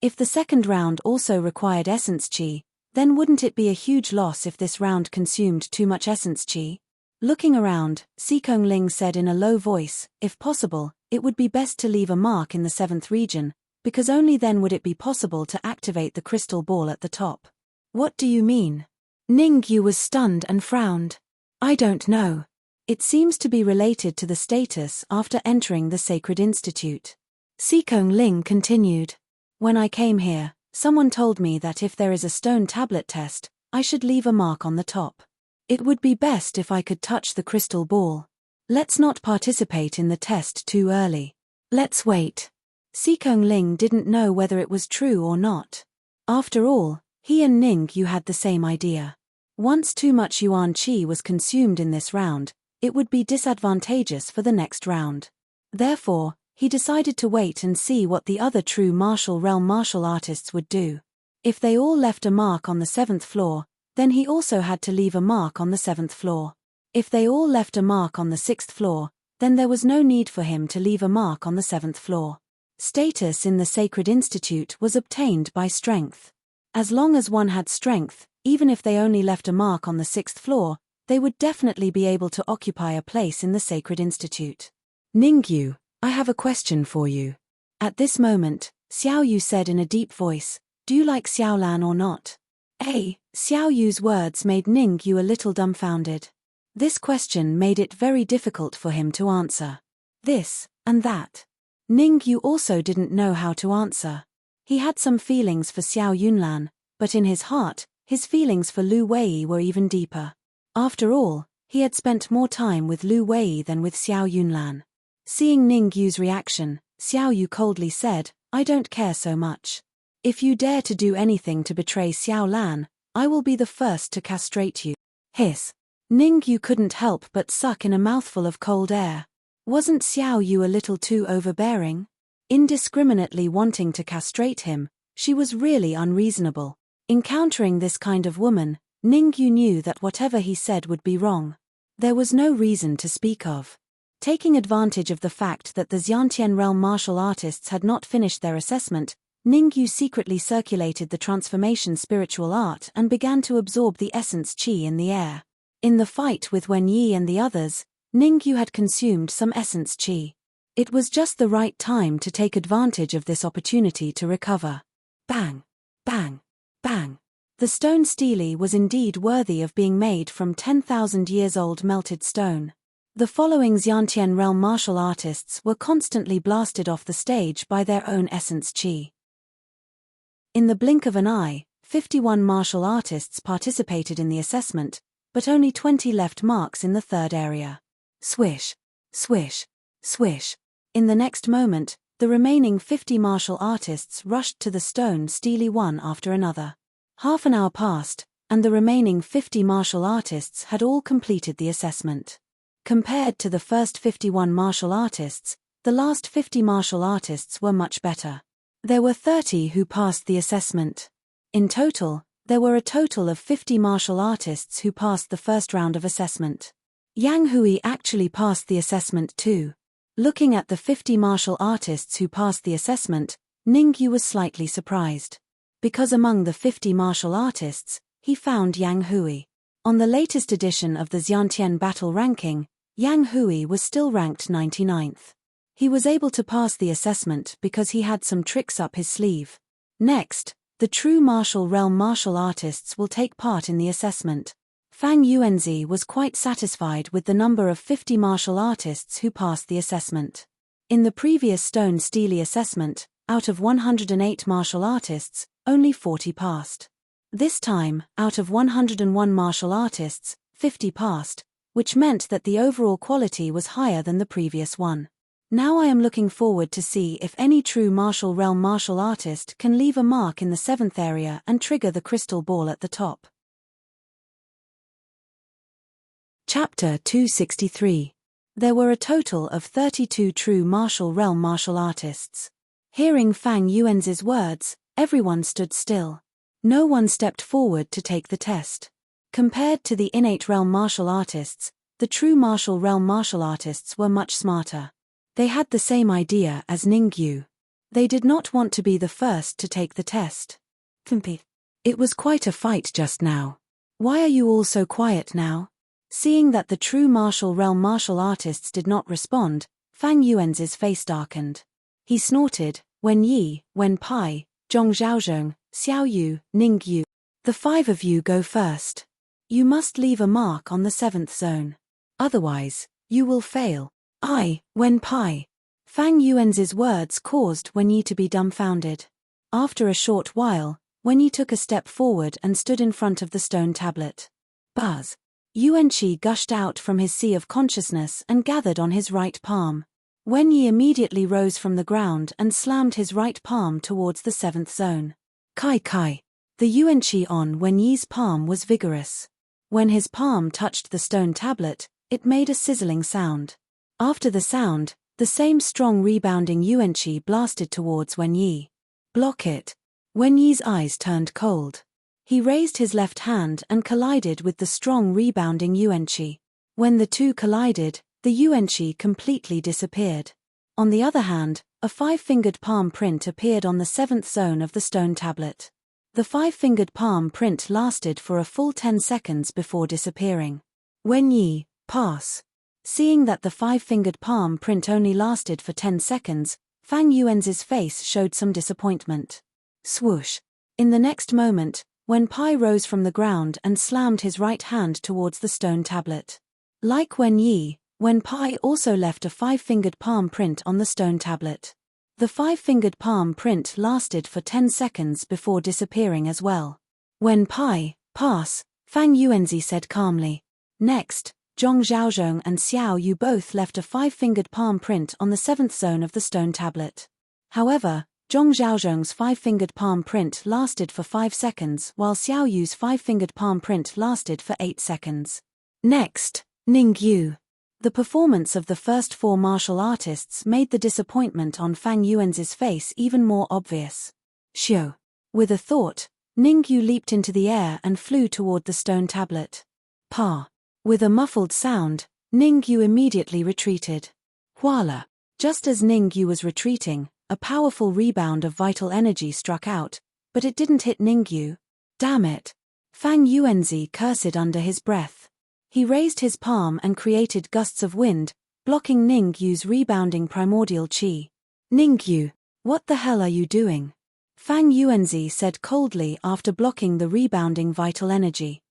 Speaker 1: If the second round also required essence Qi, then wouldn't it be a huge loss if this round consumed too much essence Qi? Looking around, Xikong Ling said in a low voice, if possible, it would be best to leave a mark in the 7th region, because only then would it be possible to activate the crystal ball at the top. What do you mean? Ningyu was stunned and frowned. I don't know. It seems to be related to the status after entering the Sacred Institute. Xikong Ling continued. When I came here, someone told me that if there is a stone tablet test, I should leave a mark on the top. It would be best if I could touch the crystal ball. Let's not participate in the test too early. Let's wait. Xikong Ling didn't know whether it was true or not. After all, he and Ningyu had the same idea. Once too much Yuan Qi was consumed in this round, it would be disadvantageous for the next round. Therefore, he decided to wait and see what the other true martial realm martial artists would do. If they all left a mark on the 7th floor, then he also had to leave a mark on the 7th floor. If they all left a mark on the 6th floor, then there was no need for him to leave a mark on the 7th floor. Status in the Sacred Institute was obtained by strength. As long as one had strength, even if they only left a mark on the 6th floor, they would definitely be able to occupy a place in the Sacred Institute. Ningyu, I have a question for you. At this moment, Xiao Yu said in a deep voice, do you like Xiaolan or not? Xiao Yu's words made Ningyu a little dumbfounded. This question made it very difficult for him to answer. This, and that. Ningyu also didn't know how to answer. He had some feelings for Xiao Yunlan, but in his heart, his feelings for Lu Wei were even deeper. After all, he had spent more time with Lu Wei than with Xiao Yunlan. Seeing Ningyu's reaction, Xiao Yu coldly said, I don't care so much. If you dare to do anything to betray Xiao Lan, I will be the first to castrate you. Hiss. Ningyu couldn't help but suck in a mouthful of cold air. Wasn't Xiao Yu a little too overbearing? Indiscriminately wanting to castrate him, she was really unreasonable. Encountering this kind of woman, Ningyu knew that whatever he said would be wrong. There was no reason to speak of. Taking advantage of the fact that the Xiantian realm martial artists had not finished their assessment, Ningyu secretly circulated the transformation spiritual art and began to absorb the essence qi in the air. In the fight with Wen Yi and the others, Ningyu had consumed some essence qi. It was just the right time to take advantage of this opportunity to recover. Bang! Bang! Bang! The stone stele was indeed worthy of being made from 10,000 years old melted stone. The following Xiantian realm martial artists were constantly blasted off the stage by their own essence qi. In the blink of an eye, 51 martial artists participated in the assessment, but only 20 left marks in the third area. Swish, swish, swish. In the next moment, the remaining 50 martial artists rushed to the stone steely one after another. Half an hour passed, and the remaining 50 martial artists had all completed the assessment. Compared to the first 51 martial artists, the last 50 martial artists were much better. There were 30 who passed the assessment. In total, there were a total of 50 martial artists who passed the first round of assessment. Yang Hui actually passed the assessment too. Looking at the 50 martial artists who passed the assessment, Ningyu was slightly surprised. Because among the 50 martial artists, he found Yang Hui. On the latest edition of the Xiantian Battle Ranking, Yang Hui was still ranked 99th. He was able to pass the assessment because he had some tricks up his sleeve. Next, the true martial realm martial artists will take part in the assessment. Fang Yuanzi was quite satisfied with the number of 50 martial artists who passed the assessment. In the previous Stone Steely assessment, out of 108 martial artists, only 40 passed. This time, out of 101 martial artists, 50 passed, which meant that the overall quality was higher than the previous one. Now I am looking forward to see if any true martial realm martial artist can leave a mark in the 7th area and trigger the crystal ball at the top. Chapter 263. There were a total of 32 true martial realm martial artists. Hearing Fang Yuanzi's words, everyone stood still. No one stepped forward to take the test. Compared to the innate realm martial artists, the true martial realm martial artists were much smarter. They had the same idea as Ningyu. They did not want to be the first to take the test. It was quite a fight just now. Why are you all so quiet now? Seeing that the true martial realm martial artists did not respond, Fang Yuanzi's face darkened. He snorted, Wen Yi, Wen Pai, Zhong Zhaozhong, Xiao Yu, Ningyu. The 5 of you go first. You must leave a mark on the 7th zone. Otherwise, you will fail. Wen Pai. Fang Yuanzi's words caused Wen Yi to be dumbfounded. After a short while, Wen Yi took a step forward and stood in front of the stone tablet. Buzz. Yuan Qi gushed out from his sea of consciousness and gathered on his right palm. Wen Yi immediately rose from the ground and slammed his right palm towards the 7th zone. Kai. The Yuan Qi on Wen Yi's palm was vigorous. When his palm touched the stone tablet, it made a sizzling sound. After the sound, the same strong rebounding Yuan Qi blasted towards Wen Yi. Block it. Wen Yi's eyes turned cold. He raised his left hand and collided with the strong rebounding Yuan Qi. When the two collided, the Yuan Qi completely disappeared. On the other hand, a 5-fingered palm print appeared on the 7th zone of the stone tablet. The 5-fingered palm print lasted for a full 10 seconds before disappearing. Wen Yi, pass. Seeing that the 5-fingered palm print only lasted for 10 seconds, Fang Yuanzi's face showed some disappointment. Swoosh. In the next moment, Wen Pai rose from the ground and slammed his right hand towards the stone tablet. Like Wen Yi, Wen Pai also left a 5-fingered palm print on the stone tablet. The 5-fingered palm print lasted for 10 seconds before disappearing as well. Wen Pai, pass, Fang Yuanzi said calmly. Next, Zhong Zhaozhong and Xiao Yu both left a 5-fingered palm print on the 7th zone of the stone tablet. However, Zhong Zhaozhong's 5-fingered palm print lasted for 5 seconds while Xiao Yu's 5-fingered palm print lasted for 8 seconds. Next, Ningyu. The performance of the first 4 martial artists made the disappointment on Fang Yuanzi's face even more obvious. Xiu. With a thought, Ningyu leaped into the air and flew toward the stone tablet. Pa. With a muffled sound, Ningyu immediately retreated. Huala. Just as Ningyu was retreating, a powerful rebound of vital energy struck out, but it didn't hit Ningyu. Damn it. Fang Yuanzi cursed under his breath. He raised his palm and created gusts of wind, blocking Ningyu's rebounding primordial qi. Ningyu, what the hell are you doing? Fang Yuanzi said coldly after blocking the rebounding vital energy.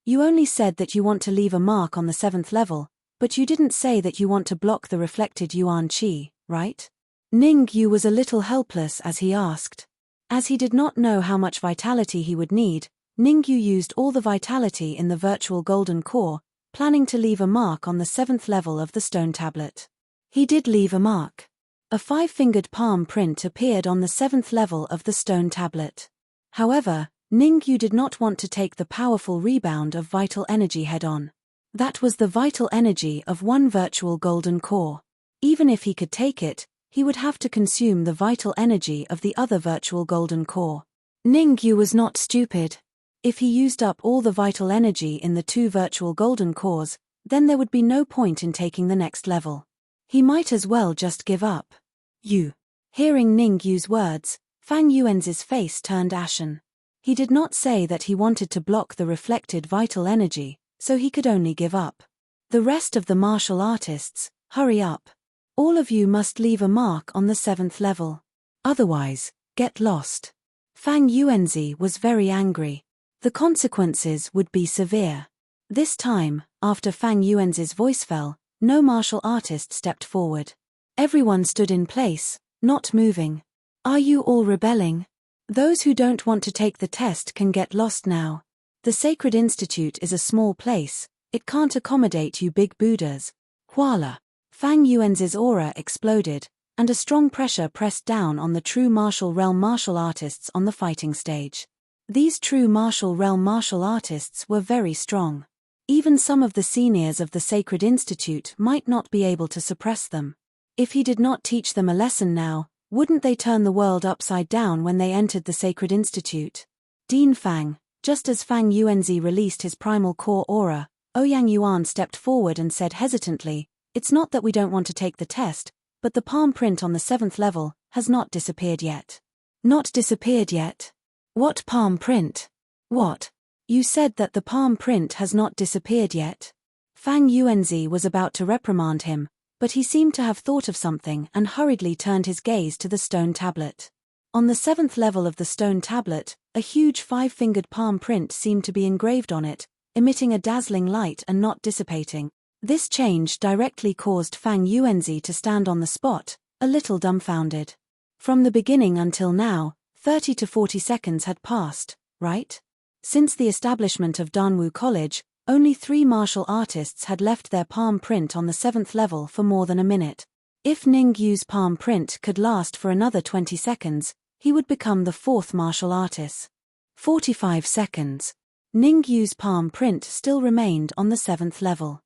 Speaker 1: You only said that you want to leave a mark on the 7th level, but you didn't say that you want to block the reflected Yuan Qi, right? Ning Yu was a little helpless as he asked. As he did not know how much vitality he would need, Ning Yu used all the vitality in the virtual golden core, planning to leave a mark on the 7th level of the stone tablet. He did leave a mark. A 5-fingered palm print appeared on the 7th level of the stone tablet. However, Ning Yu did not want to take the powerful rebound of vital energy head-on. That was the vital energy of one virtual golden core. Even if he could take it, he would have to consume the vital energy of the other virtual golden core. Ning Yu was not stupid. If he used up all the vital energy in the 2 virtual golden cores, then there would be no point in taking the next level. He might as well just give up. Hearing Ning Yu's words, Fang Yuan's face turned ashen. He did not say that he wanted to block the reflected vital energy, so he could only give up. The rest of the martial artists, hurry up. All of you must leave a mark on the 7th level. Otherwise, get lost. Fang Yuanzi was very angry. The consequences would be severe. This time, after Fang Yuanzi's voice fell, no martial artist stepped forward. Everyone stood in place, not moving. Are you all rebelling? Those who don't want to take the test can get lost now. The Sacred Institute is a small place, it can't accommodate you big Buddhas. Voila! Fang Yuan's aura exploded, and a strong pressure pressed down on the true martial realm martial artists on the fighting stage. These true martial realm martial artists were very strong. Even some of the seniors of the Sacred Institute might not be able to suppress them. If he did not teach them a lesson now, wouldn't they turn the world upside down when they entered the Sacred Institute? Dean Fang, just as Fang Yuanzi released his primal core aura, Ouyang Yuan stepped forward and said hesitantly, "It's not that we don't want to take the test, but the palm print on the 7th level has not disappeared yet." Not disappeared yet? What palm print? What? You said that the palm print has not disappeared yet? Fang Yuanzi was about to reprimand him, but he seemed to have thought of something and hurriedly turned his gaze to the stone tablet. On the 7th level of the stone tablet, a huge 5-fingered palm print seemed to be engraved on it, emitting a dazzling light and not dissipating. This change directly caused Fang Yuanzi to stand on the spot, a little dumbfounded. From the beginning until now, 30 to 40 seconds had passed, right? Since the establishment of Danwu College, only 3 martial artists had left their palm print on the 7th level for more than a minute. If Ning Yu's palm print could last for another 20 seconds, he would become the 4th martial artist. 45 seconds. Ning Yu's palm print still remained on the 7th level.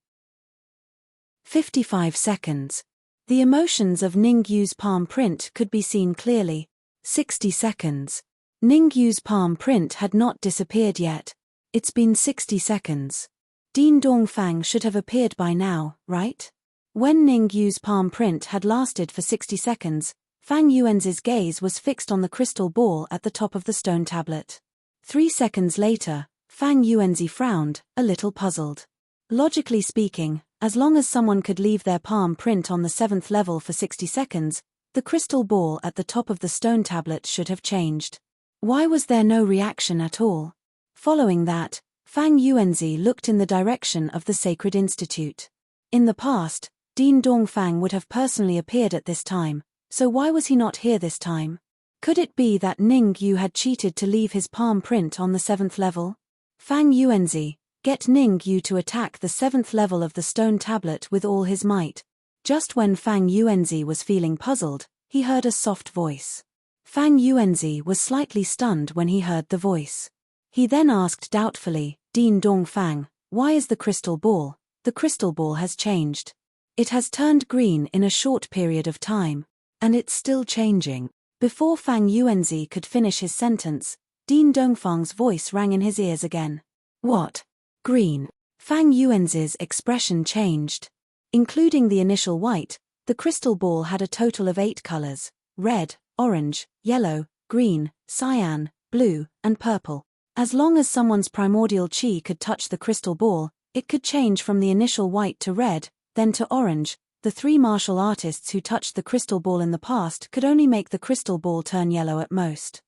Speaker 1: 55 seconds. The emotions of Ning Yu's palm print could be seen clearly. 60 seconds. Ning Yu's palm print had not disappeared yet. It's been 60 seconds. Dean Dongfang should have appeared by now, right? When Ning Yu's palm print had lasted for 60 seconds, Fang Yuan's gaze was fixed on the crystal ball at the top of the stone tablet. 3 seconds later, Fang Yuanzi frowned, a little puzzled. Logically speaking, as long as someone could leave their palm print on the 7th level for 60 seconds, the crystal ball at the top of the stone tablet should have changed. Why was there no reaction at all? Following that, Fang Yuanzi looked in the direction of the Sacred Institute. In the past, Dean Dongfang would have personally appeared at this time, so why was he not here this time? Could it be that Ning Yu had cheated to leave his palm print on the 7th level? Fang Yuanzi, get Ning Yu to attack the 7th level of the stone tablet with all his might. Just when Fang Yuanzi was feeling puzzled, he heard a soft voice. Fang Yuanzi was slightly stunned when he heard the voice. He then asked doubtfully, "Dean Dongfang, why is the crystal ball? The crystal ball has changed. It has turned green in a short period of time, and it's still changing." Before Fang Yuanzi could finish his sentence, Dean Dongfang's voice rang in his ears again. "What? Green?" Fang Yuanzi's expression changed. Including the initial white, the crystal ball had a total of 8 colors: red, orange, yellow, green, cyan, blue, and purple. As long as someone's primordial chi could touch the crystal ball, it could change from the initial white to red, then to orange. The 3 martial artists who touched the crystal ball in the past could only make the crystal ball turn yellow at most.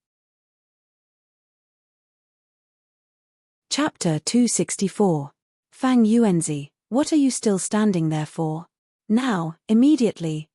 Speaker 1: Chapter 264. Fang Yuanzi, what are you still standing there for? Now, immediately,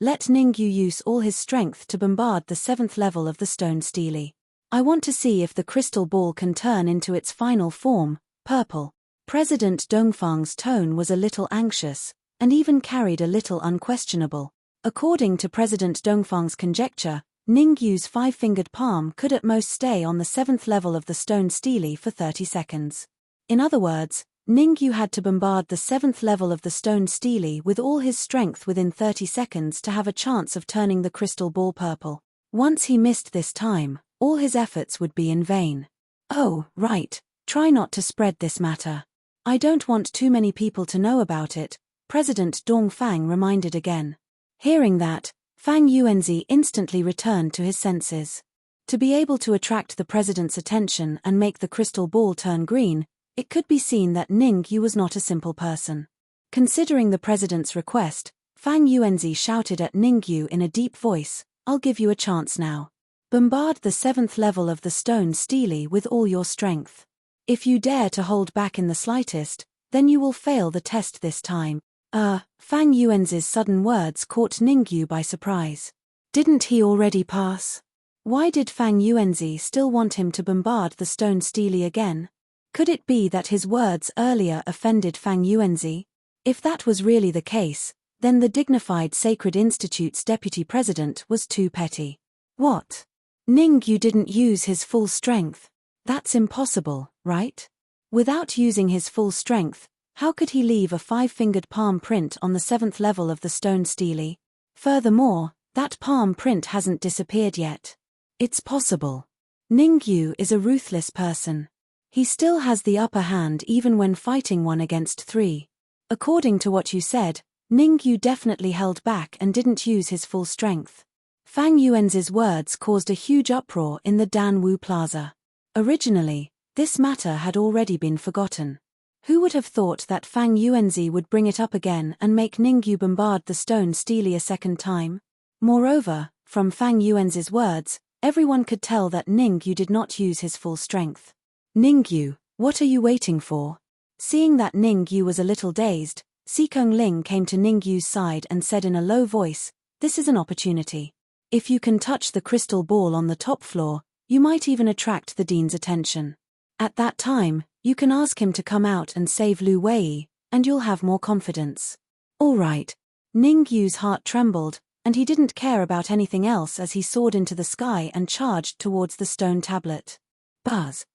Speaker 1: Let Ningyu use all his strength to bombard the 7th level of the stone stele. I want to see if the crystal ball can turn into its final form, purple. President Dongfang's tone was a little anxious, and even carried a little unquestionable. According to President Dongfang's conjecture, Ningyu's 5-fingered palm could at most stay on the 7th level of the stone stele for 30 seconds. In other words, Ningyu had to bombard the 7th level of the stone stele with all his strength within 30 seconds to have a chance of turning the crystal ball purple. Once he missed this time, all his efforts would be in vain. Oh, right, try not to spread this matter. I don't want too many people to know about it, President Dongfang reminded again. Hearing that, Fang Yuanzi instantly returned to his senses. To be able to attract the president's attention and make the crystal ball turn green, it could be seen that Ningyu was not a simple person. Considering the president's request, Fang Yuanzi shouted at Ningyu in a deep voice, "I'll give you a chance now. Bombard the 7th level of the stone stele with all your strength. If you dare to hold back in the slightest, then you will fail the test this time." Fang Yuanzi's sudden words caught Ningyu by surprise. Didn't he already pass? Why did Fang Yuanzi still want him to bombard the stone stele again? Could it be that his words earlier offended Fang Yuanzi? If that was really the case, then the dignified Sacred Institute's deputy president was too petty. What? Ningyu didn't use his full strength? That's impossible, right? Without using his full strength, how could he leave a 5-fingered palm print on the 7th level of the stone stele? Furthermore, that palm print hasn't disappeared yet. It's possible. Ningyu is a ruthless person. He still has the upper hand even when fighting 1 against 3. According to what you said, Ningyu definitely held back and didn't use his full strength. Fang Yuanzi's words caused a huge uproar in the Danwu Plaza. Originally, this matter had already been forgotten. Who would have thought that Fang Yuanzi would bring it up again and make Ningyu bombard the stone stele a second time? Moreover, from Fang Yuanzi's words, everyone could tell that Ningyu did not use his full strength. Ningyu, what are you waiting for? Seeing that Ningyu was a little dazed, Sikong Ling came to Ningyu's side and said in a low voice, "This is an opportunity. If you can touch the crystal ball on the top floor, you might even attract the dean's attention. At that time, you can ask him to come out and save Lu Wei, and you'll have more confidence." All right. Ningyu's heart trembled, and he didn't care about anything else as he soared into the sky and charged towards the stone tablet. Buzz.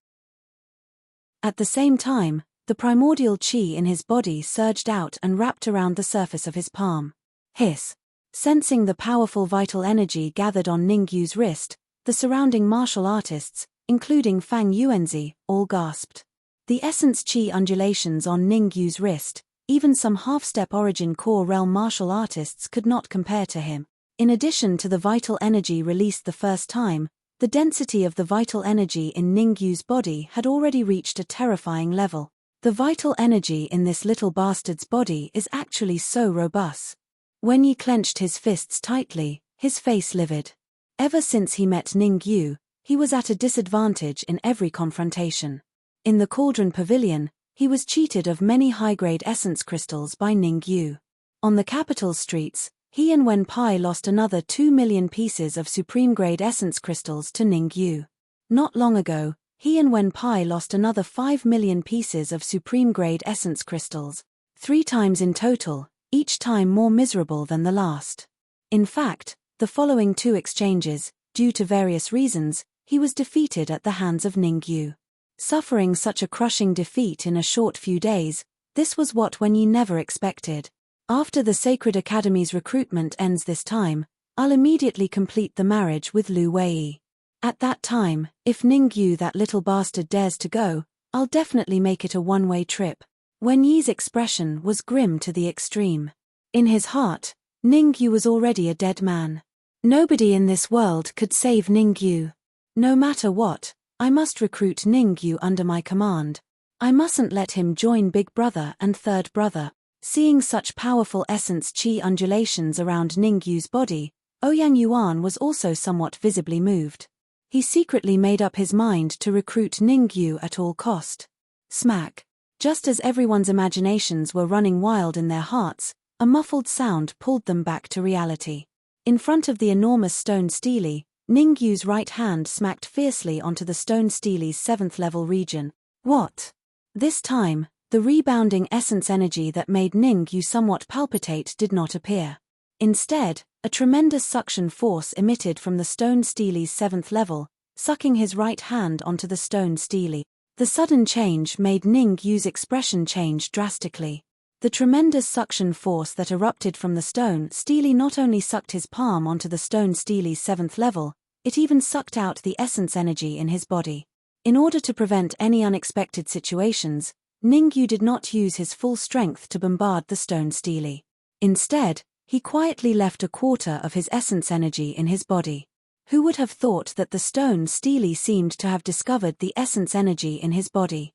Speaker 1: At the same time, the primordial qi in his body surged out and wrapped around the surface of his palm. Hiss. Sensing the powerful vital energy gathered on Ningyu's wrist, the surrounding martial artists, including Fang Yuanzi, all gasped. The essence qi undulations on Ningyu's wrist, even some half-step origin core realm martial artists could not compare to him. In addition to the vital energy released the first time, the density of the vital energy in Ningyu's body had already reached a terrifying level. The vital energy in this little bastard's body is actually so robust. Wen Yi clenched his fists tightly, his face livid. Ever since he met Ningyu, he was at a disadvantage in every confrontation. In the Cauldron Pavilion, he was cheated of many high-grade essence crystals by Ningyu. On the capital streets, he and Wen Pai lost another 2 million pieces of supreme-grade essence crystals to Ningyu. Not long ago, he and Wen Pai lost another 5 million pieces of supreme-grade essence crystals, 3 times in total, each time more miserable than the last. In fact, the following 2 exchanges, due to various reasons, he was defeated at the hands of Ningyu. Suffering such a crushing defeat in a short few days, this was what Wen Yi never expected. After the Sacred Academy's recruitment ends this time, I'll immediately complete the marriage with Lu Wei. At that time, if Ningyu that little bastard dares to go, I'll definitely make it a one-way trip. Wen Yi's expression was grim to the extreme. In his heart, Ningyu was already a dead man. Nobody in this world could save Ningyu. No matter what, I must recruit Ningyu under my command. I mustn't let him join Big Brother and Third Brother. Seeing such powerful essence qi undulations around Ningyu's body, Ouyang Yuan was also somewhat visibly moved. He secretly made up his mind to recruit Ningyu at all cost. Smack. Just as everyone's imaginations were running wild in their hearts, a muffled sound pulled them back to reality. In front of the enormous stone stele, Ningyu's right hand smacked fiercely onto the stone stele's 7th level region. What? This time, the rebounding essence energy that made Ningyu somewhat palpitate did not appear. Instead, a tremendous suction force emitted from the stone stele's 7th level, sucking his right hand onto the stone stele. The sudden change made Ningyu's expression change drastically. The tremendous suction force that erupted from the stone stele not only sucked his palm onto the stone stele's 7th level, it even sucked out the essence energy in his body. In order to prevent any unexpected situations, Ningyu did not use his full strength to bombard the stone stele. Instead, he quietly left a quarter of his essence energy in his body. Who would have thought that the stone stele seemed to have discovered the essence energy in his body?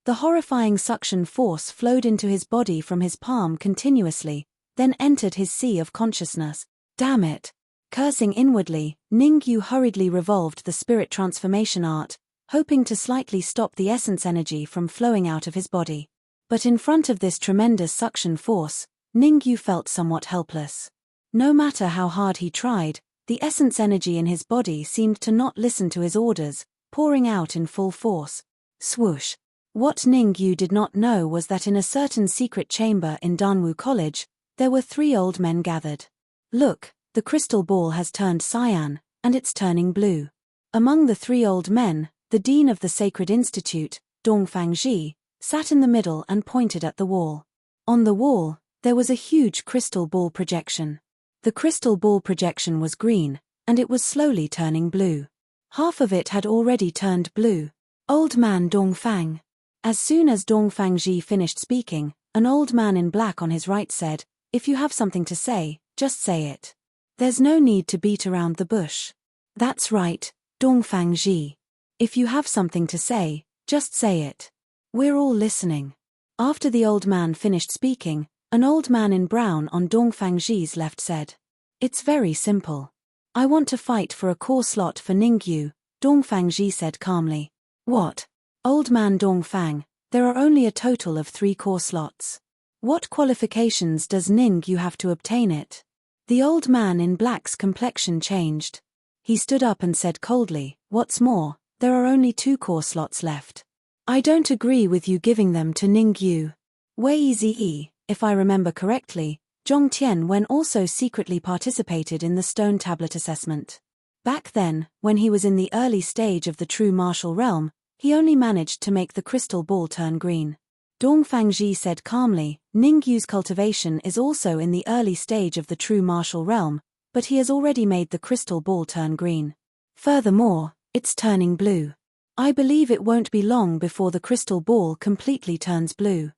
Speaker 1: The horrifying suction force flowed into his body from his palm continuously, then entered his sea of consciousness. Damn it! Cursing inwardly, Ningyu hurriedly revolved the spirit transformation art, hoping to slightly stop the essence energy from flowing out of his body. But in front of this tremendous suction force, Ningyu felt somewhat helpless. No matter how hard he tried, the essence energy in his body seemed to not listen to his orders, pouring out in full force. Swoosh! What Ningyu did not know was that in a certain secret chamber in Danwu College, there were 3 old men gathered. Look, the crystal ball has turned cyan, and it's turning blue. Among the 3 old men, the dean of the Sacred Institute, Dongfangji, sat in the middle and pointed at the wall. On the wall, there was a huge crystal ball projection. The crystal ball projection was green, and it was slowly turning blue. Half of it had already turned blue. Old man Dongfang. As soon as Dongfangji finished speaking, an old man in black on his right said, "If you have something to say, just say it. There's no need to beat around the bush." "That's right, Dongfangji. If you have something to say, just say it. We're all listening." After the old man finished speaking, an old man in brown on Dongfangji's left said, "It's very simple. I want to fight for a core slot for Ningyu," Dongfangji said calmly. "What? Old man Dongfang, there are only a total of 3 core slots. What qualifications does Ningyu have to obtain it?" The old man in black's complexion changed. He stood up and said coldly, "What's more, there are only 2 core slots left. I don't agree with you giving them to Ningyu." Wei Ziyi, if I remember correctly, Zhong Tianwen also secretly participated in the stone tablet assessment. Back then, when he was in the early stage of the true martial realm, he only managed to make the crystal ball turn green. Dongfangji said calmly, "Ningyu's cultivation is also in the early stage of the true martial realm, but he has already made the crystal ball turn green. Furthermore, it's turning blue. I believe it won't be long before the crystal ball completely turns blue."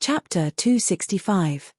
Speaker 1: Chapter 265.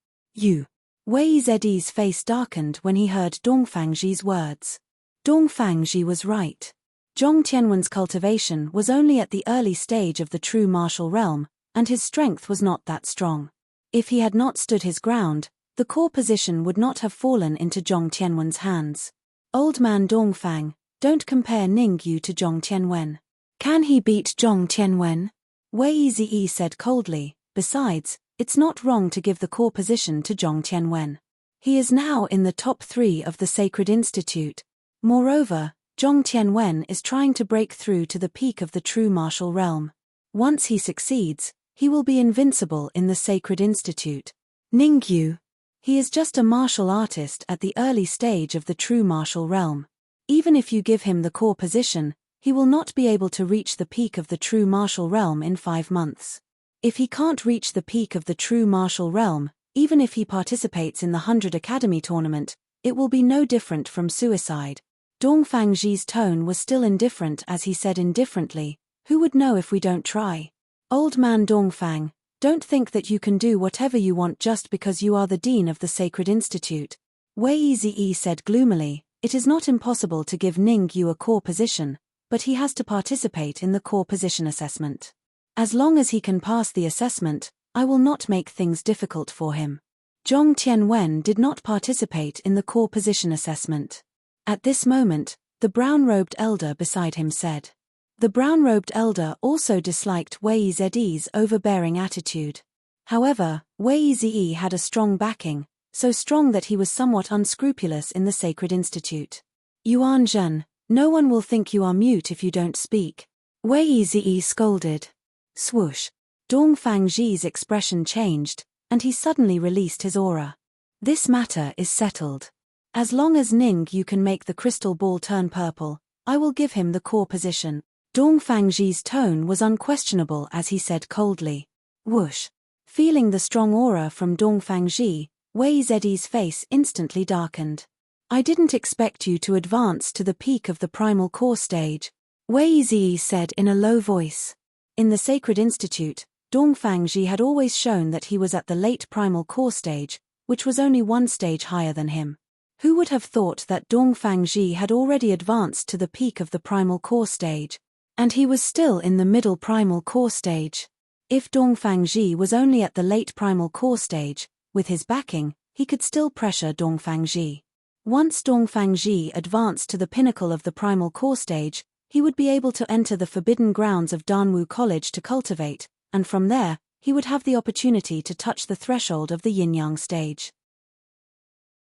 Speaker 1: Wei Ziyi's face darkened when he heard Dongfangji's words. Dongfangji was right. Zhong Tianwen's cultivation was only at the early stage of the true martial realm, and his strength was not that strong. If he had not stood his ground, the core position would not have fallen into Zhong Tianwen's hands. "Old man Dongfang, don't compare Ningyu to Zhong Tianwen. Can he beat Zhong Tianwen?" Wei Ziyi said coldly. "Besides, it's not wrong to give the core position to Zhong Tianwen. He is now in the top 3 of the Sacred Institute. Moreover, Zhong Tianwen is trying to break through to the peak of the true martial realm. Once he succeeds, he will be invincible in the Sacred Institute. Ningyu, he is just a martial artist at the early stage of the true martial realm. Even if you give him the core position, he will not be able to reach the peak of the true martial realm in 5 months. If he can't reach the peak of the true martial realm, even if he participates in the 100 Academy tournament, it will be no different from suicide." Dongfangji's tone was still indifferent as he said indifferently, "Who would know if we don't try? Old man Dongfang, don't think that you can do whatever you want just because you are the dean of the Sacred Institute." Wei Ziyi said gloomily, "It is not impossible to give Ningyu a core position, but he has to participate in the core position assessment. As long as he can pass the assessment, I will not make things difficult for him." Zhong Tianwen did not participate in the core position assessment. At this moment, the brown-robed elder beside him said. The brown-robed elder also disliked Wei Ziyi's overbearing attitude. However, Wei Ziyi had a strong backing, so strong that he was somewhat unscrupulous in the Sacred Institute. Yuan Zhen, no one will think you are mute if you don't speak. Wei Ziyi scolded. Swoosh. Dongfang Zhi's expression changed, and he suddenly released his aura. This matter is settled. As long as Ning Yu can make the crystal ball turn purple, I will give him the core position. Dongfang Zhi's tone was unquestionable as he said coldly. Whoosh. Feeling the strong aura from Dongfang Zhi, Wei Ziyi's face instantly darkened. I didn't expect you to advance to the peak of the primal core stage, Wei Ziyi said in a low voice. In the Sacred Institute, Dongfang Zhi had always shown that he was at the late primal core stage, which was only one stage higher than him. Who would have thought that Dongfang Zhi had already advanced to the peak of the primal core stage, and he was still in the middle primal core stage? If Dongfang Zhi was only at the late primal core stage, with his backing, he could still pressure Dongfang Zhi. Once Dongfang Zhi advanced to the pinnacle of the primal core stage, he would be able to enter the forbidden grounds of Danwu College to cultivate, and from there, he would have the opportunity to touch the threshold of the yin-yang stage.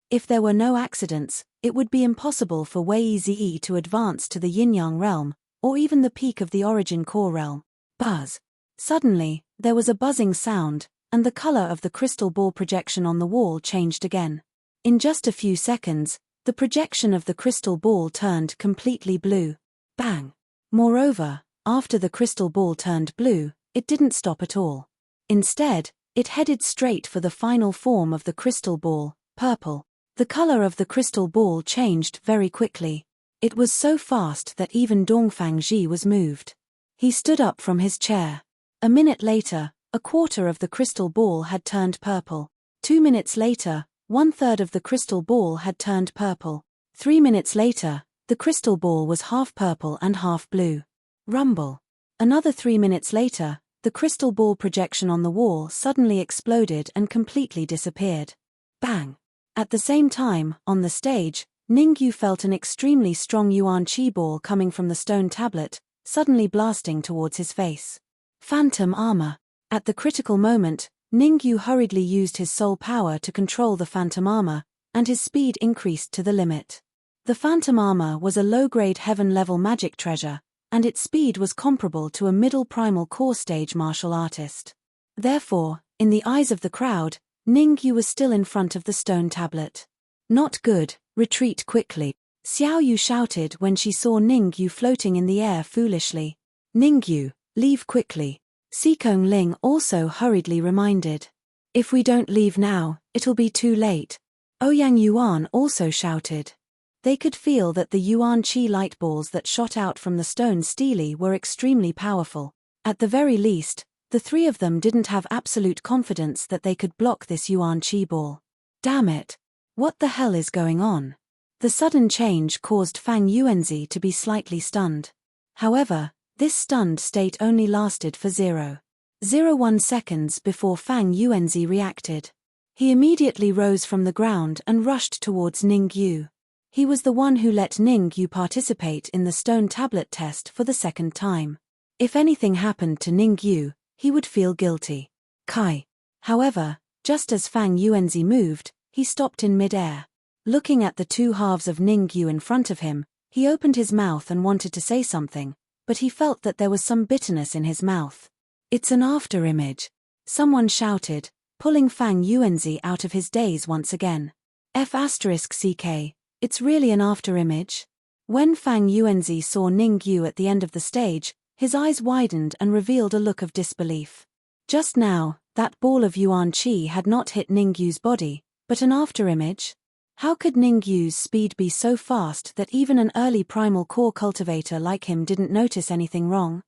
Speaker 1: If there were no accidents, it would be impossible for Wei Ziyi to advance to the yin-yang realm, or even the peak of the origin core realm. Buzz. Suddenly, there was a buzzing sound, and the color of the crystal ball projection on the wall changed again. In just a few seconds, the projection of the crystal ball turned completely blue. Bang! Moreover, after the crystal ball turned blue, it didn't stop at all. Instead, it headed straight for the final form of the crystal ball, purple. The color of the crystal ball changed very quickly. It was so fast that even Dongfang Zhi was moved. He stood up from his chair. A minute later, a quarter of the crystal ball had turned purple. 2 minutes later, 1/3 of the crystal ball had turned purple. 3 minutes later, the crystal ball was half purple and half blue. Rumble. Another 3 minutes later, the crystal ball projection on the wall suddenly exploded and completely disappeared. Bang! At the same time, on the stage, Ning Yu felt an extremely strong yuan qi ball coming from the stone tablet, suddenly blasting towards his face. Phantom armor. At the critical moment, Ning Yu hurriedly used his soul power to control the phantom armor, and his speed increased to the limit. The phantom armor was a low-grade heaven-level magic treasure, and its speed was comparable to a middle primal core stage martial artist. Therefore, in the eyes of the crowd, Ning Yu was still in front of the stone tablet. Not good, retreat quickly, Xiao Yu shouted when she saw Ning Yu floating in the air foolishly. Ning Yu, leave quickly. Xikong Ling also hurriedly reminded. If we don't leave now, it'll be too late. Ouyang Yuan also shouted. They could feel that the yuan qi light balls that shot out from the stone stele were extremely powerful. At the very least, the three of them didn't have absolute confidence that they could block this yuan qi ball. Damn it! What the hell is going on? The sudden change caused Fang Yuanzi to be slightly stunned. However, this stunned state only lasted for 0.01 seconds before Fang Yuanzi reacted. He immediately rose from the ground and rushed towards Ning Yu. He was the one who let Ning Yu participate in the stone tablet test for the second time. If anything happened to Ning Yu, he would feel guilty. Kai. However, just as Fang Yuanzi moved, he stopped in mid-air. Looking at the two halves of Ning Yu in front of him, he opened his mouth and wanted to say something, but he felt that there was some bitterness in his mouth. It's an afterimage, someone shouted, pulling Fang Yuanzi out of his daze once again. F***ck, it's really an afterimage? When Fang Yuanzi saw Ning Yu at the end of the stage, his eyes widened and revealed a look of disbelief. Just now, that ball of yuan qi had not hit Ning Yu's body, but an afterimage? How could Ning Yu's speed be so fast that even an early primal core cultivator like him didn't notice anything wrong?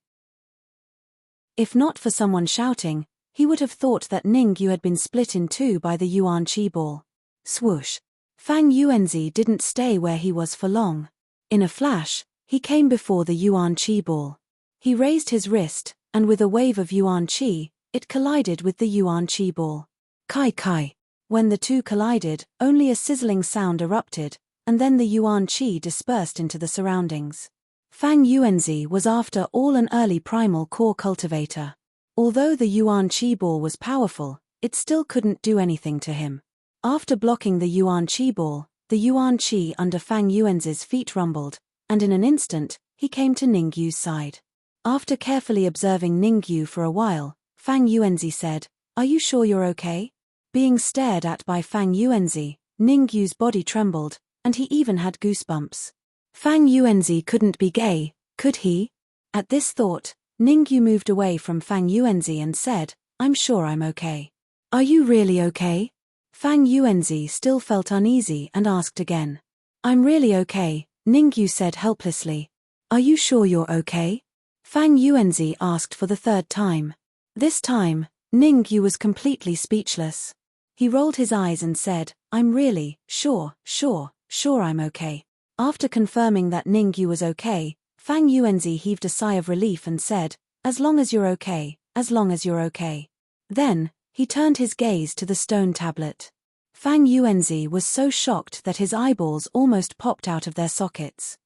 Speaker 1: If not for someone shouting, he would have thought that Ning Yu had been split in two by the yuan qi ball. Swoosh! Fang Yuanzi didn't stay where he was for long. In a flash, he came before the yuan qi ball. He raised his wrist, and with a wave of yuan qi, it collided with the yuan qi ball. Kai kai! When the two collided, only a sizzling sound erupted, and then the yuan qi dispersed into the surroundings. Fang Yuanzi was after all an early primal core cultivator. Although the Yuan Qi ball was powerful, it still couldn't do anything to him. After blocking the Yuan Qi ball, the Yuan Qi under Fang Yuanzi's feet rumbled, and in an instant, he came to Ningyu's side. After carefully observing Ningyu for a while, Fang Yuanzi said, "Are you sure you're okay?" Being stared at by Fang Yuanzi, Ningyu's body trembled, and he even had goosebumps. Fang Yuanzi couldn't be gay, could he? At this thought, Ningyu moved away from Fang Yuanzi and said, "I'm sure I'm okay." "Are you really okay?" Fang Yuanzi still felt uneasy and asked again. "I'm really okay," Ningyu said helplessly. "Are you sure you're okay?" Fang Yuanzi asked for the third time. This time, Ningyu was completely speechless. He rolled his eyes and said, "I'm really, sure I'm okay." After confirming that Ningyu was okay, Fang Yuanzi heaved a sigh of relief and said, "As long as you're okay, as long as you're okay." Then, he turned his gaze to the stone tablet. Fang Yuanzi was so shocked that his eyeballs almost popped out of their sockets.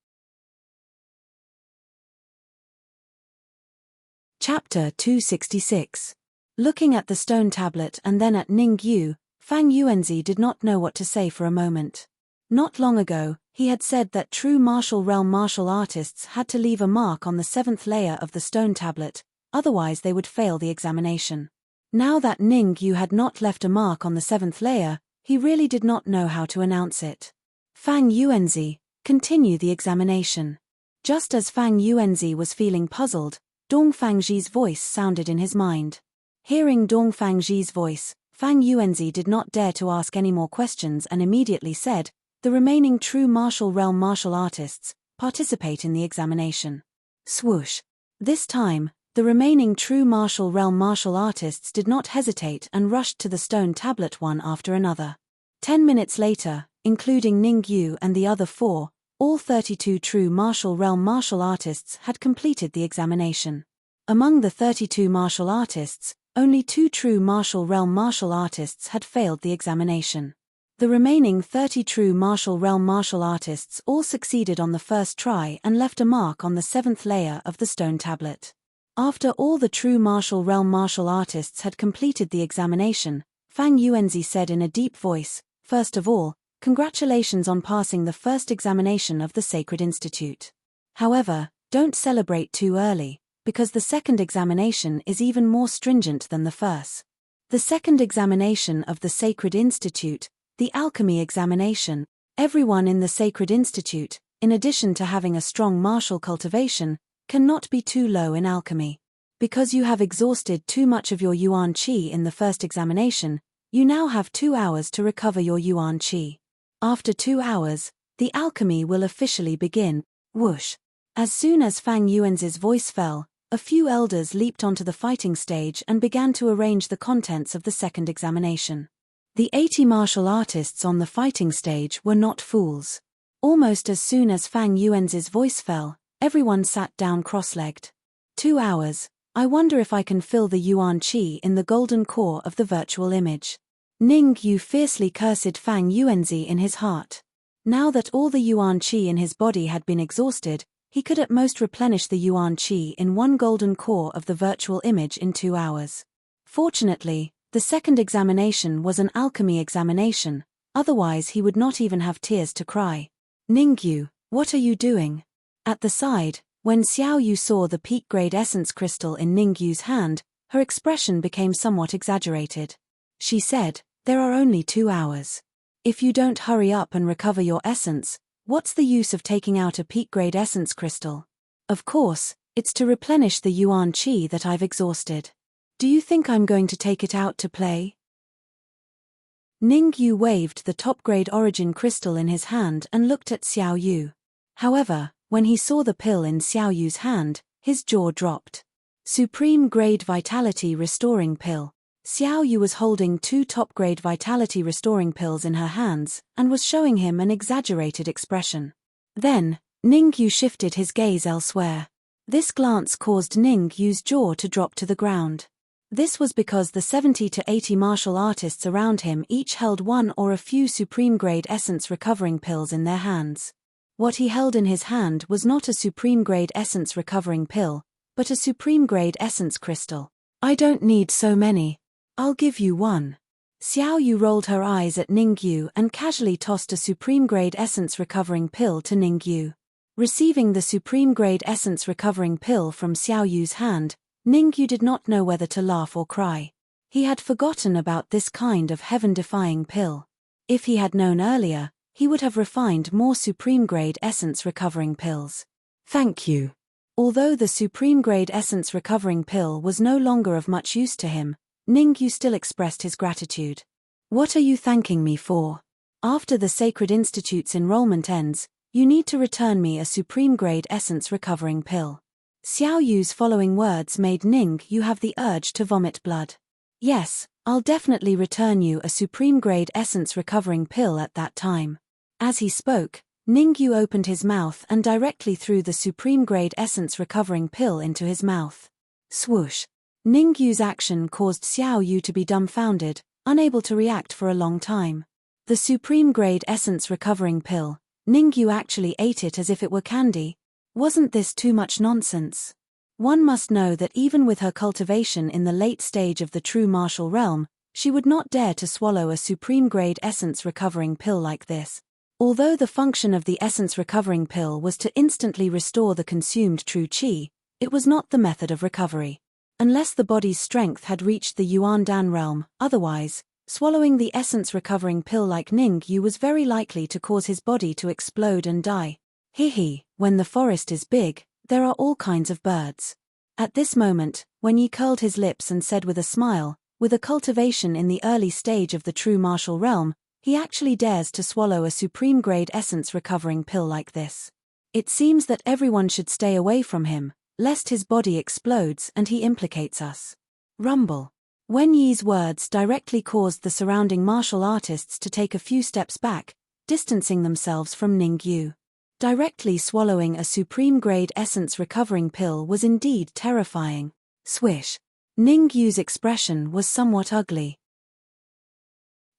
Speaker 1: Chapter 266. Looking at the stone tablet and then at Ningyu, Fang Yuanzi did not know what to say for a moment. Not long ago, he had said that true martial realm martial artists had to leave a mark on the 7th layer of the stone tablet, otherwise they would fail the examination. Now that Ningyu had not left a mark on the 7th layer, he really did not know how to announce it. "Fang Yuanzi, continue the examination." Just as Fang Yuanzi was feeling puzzled, Dong Fangji's voice sounded in his mind. Hearing Dong Fangji's voice, Fang Yuanzi did not dare to ask any more questions and immediately said, "The remaining true martial realm martial artists participate in the examination." Swoosh. This time, the remaining true martial realm martial artists did not hesitate and rushed to the stone tablet one after another. 10 minutes later, including Ningyu and the other 4, all 32 true martial realm martial artists had completed the examination. Among the 32 martial artists, only 2 true martial realm martial artists had failed the examination. The remaining 30 true martial realm martial artists all succeeded on the first try and left a mark on the 7th layer of the stone tablet. After all the true martial realm martial artists had completed the examination, Fang Yuanzi said in a deep voice, "First of all, congratulations on passing the first examination of the Sacred Institute. However, don't celebrate too early, because the second examination is even more stringent than the first. The second examination of the Sacred Institute, the alchemy examination, everyone in the Sacred Institute, in addition to having a strong martial cultivation, cannot be too low in alchemy. Because you have exhausted too much of your Yuan Qi in the first examination, you now have 2 hours to recover your Yuan Qi. After 2 hours, the alchemy will officially begin." Whoosh. As soon as Fang Yuanzi's voice fell, a few elders leaped onto the fighting stage and began to arrange the contents of the second examination. The 80 martial artists on the fighting stage were not fools. Almost as soon as Fang Yuanzi's voice fell, everyone sat down cross-legged. 2 hours. I wonder if I can fill the Yuan Qi in the golden core of the virtual image. Ningyu fiercely cursed Fang Yuanzi in his heart. Now that all the Yuan Qi in his body had been exhausted, he could at most replenish the Yuan Qi in one golden core of the virtual image in 2 hours. Fortunately, the second examination was an alchemy examination, otherwise he would not even have tears to cry. "Ningyu, what are you doing?" At the side, when Xiao Yu saw the peak-grade essence crystal in Ningyu's hand, her expression became somewhat exaggerated. She said, "There are only 2 hours. If you don't hurry up and recover your essence, what's the use of taking out a peak-grade essence crystal? Of course, it's to replenish the Yuan Qi that I've exhausted. Do you think I'm going to take it out to play?" Ningyu waved the top-grade origin crystal in his hand and looked at Xiao Yu. However, when he saw the pill in Xiao Yu's hand, his jaw dropped. Supreme-grade vitality restoring pill. Xiao Yu was holding 2 top-grade vitality restoring pills in her hands and was showing him an exaggerated expression. Then, Ningyu shifted his gaze elsewhere. This glance caused Ningyu's jaw to drop to the ground. This was because the 70 to 80 martial artists around him each held one or a few supreme-grade essence recovering pills in their hands. What he held in his hand was not a supreme-grade essence recovering pill, but a supreme-grade essence crystal. I don't need so many. I'll give you one. Xiao Yu rolled her eyes at Ningyu and casually tossed a Supreme Grade Essence Recovering Pill to Ningyu. Receiving the Supreme Grade Essence Recovering Pill from Xiao Yu's hand, Ningyu did not know whether to laugh or cry. He had forgotten about this kind of heaven-defying pill. If he had known earlier, he would have refined more Supreme Grade Essence Recovering Pills. Thank you. Although the Supreme Grade Essence Recovering Pill was no longer of much use to him, Ningyu still expressed his gratitude. What are you thanking me for? After the Sacred Institute's enrollment ends, you need to return me a Supreme Grade Essence Recovering Pill. Xiao Yu's following words made Ningyu have the urge to vomit blood. Yes, I'll definitely return you a Supreme Grade Essence Recovering Pill at that time. As he spoke, Ningyu opened his mouth and directly threw the Supreme Grade Essence Recovering Pill into his mouth. Swoosh. Ningyu's action caused Xiao Yu to be dumbfounded, unable to react for a long time. The Supreme Grade Essence Recovering Pill, Ningyu actually ate it as if it were candy. Wasn't this too much nonsense? One must know that even with her cultivation in the late stage of the true martial realm, she would not dare to swallow a Supreme Grade Essence Recovering Pill like this. Although the function of the Essence Recovering Pill was to instantly restore the consumed true qi, it was not the method of recovery. Unless the body's strength had reached the Yuan Dan realm, otherwise, swallowing the Essence Recovering Pill like Ningyu was very likely to cause his body to explode and die. Hehe, when the forest is big, there are all kinds of birds. At this moment, Wen Yi curled his lips and said with a smile, with a cultivation in the early stage of the true martial realm, he actually dares to swallow a Supreme Grade Essence Recovering Pill like this. It seems that everyone should stay away from him, lest his body explodes and he implicates us. Rumble. Wen Yi's words directly caused the surrounding martial artists to take a few steps back, distancing themselves from Ningyu. Directly swallowing a Supreme Grade Essence Recovering Pill was indeed terrifying. Swish. Ningyu's expression was somewhat ugly.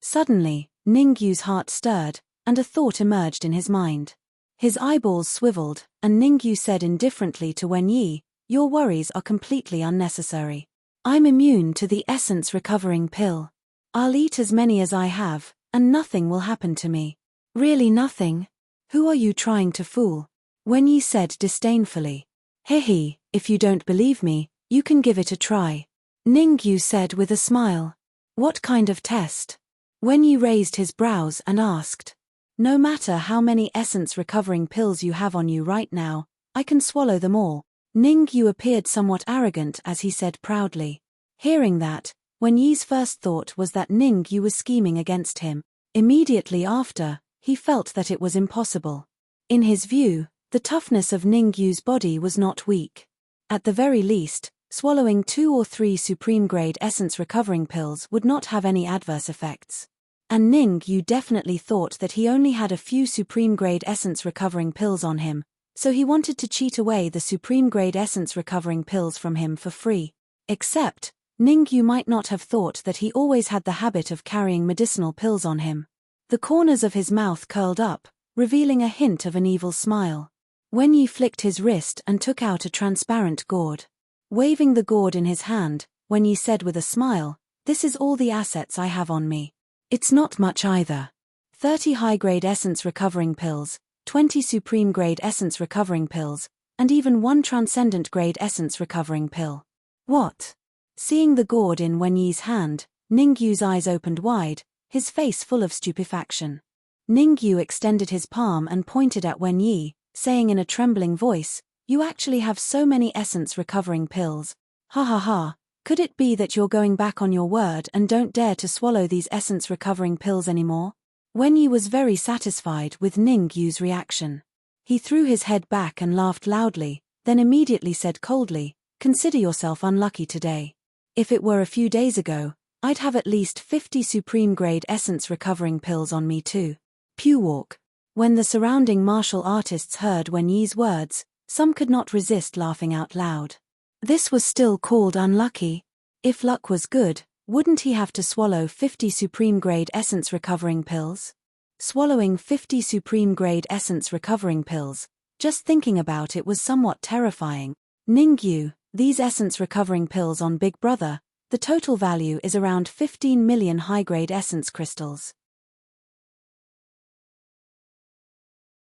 Speaker 1: Suddenly, Ningyu's heart stirred, and a thought emerged in his mind. His eyeballs swiveled, and Ningyu said indifferently to Wen Yi, "Your worries are completely unnecessary. I'm immune to the Essence Recovering Pill. I'll eat as many as I have, and nothing will happen to me." Really nothing? Who are you trying to fool? Wen Yi said disdainfully. Hehe, if you don't believe me, you can give it a try. Ningyu said with a smile. What kind of test? Wen Yi raised his brows and asked. No matter how many Essence Recovering Pills you have on you right now, I can swallow them all. Ningyu appeared somewhat arrogant as he said proudly. Hearing that, Wen Yi's first thought was that Ningyu was scheming against him. Immediately after, he felt that it was impossible. In his view, the toughness of Ningyu's body was not weak. At the very least, swallowing 2 or 3 Supreme Grade Essence Recovering Pills would not have any adverse effects. And Ningyu definitely thought that he only had a few Supreme Grade Essence Recovering Pills on him, so he wanted to cheat away the Supreme Grade Essence Recovering Pills from him for free. Except, Ningyu might not have thought that he always had the habit of carrying medicinal pills on him. The corners of his mouth curled up, revealing a hint of an evil smile. Wen Yi flicked his wrist and took out a transparent gourd. Waving the gourd in his hand, Wen Yi said with a smile, "This is all the assets I have on me. It's not much either. 30 high-grade Essence Recovering Pills, 20 Supreme Grade Essence Recovering Pills, and even 1 Transcendent Grade Essence Recovering Pill." What? Seeing the gourd in Wen Yi's hand, Ningyu's eyes opened wide, his face full of stupefaction. Ningyu extended his palm and pointed at Wen Yi, saying in a trembling voice, "You actually have so many Essence Recovering Pills. Ha ha ha. Could it be that you're going back on your word and don't dare to swallow these Essence Recovering Pills anymore?" Wen Yi was very satisfied with Ningyu's reaction. He threw his head back and laughed loudly, then immediately said coldly, "Consider yourself unlucky today. If it were a few days ago, I'd have at least 50 Supreme Grade Essence Recovering Pills on me too." Pewalk. When the surrounding martial artists heard Wen Yi's words, some could not resist laughing out loud. This was still called unlucky? If luck was good, wouldn't he have to swallow 50 Supreme Grade Essence Recovering Pills? Swallowing 50 Supreme Grade Essence Recovering Pills, just thinking about it was somewhat terrifying. Ningyu, These essence recovering pills on Big Brother, the total value is around 15 million high-grade essence crystals.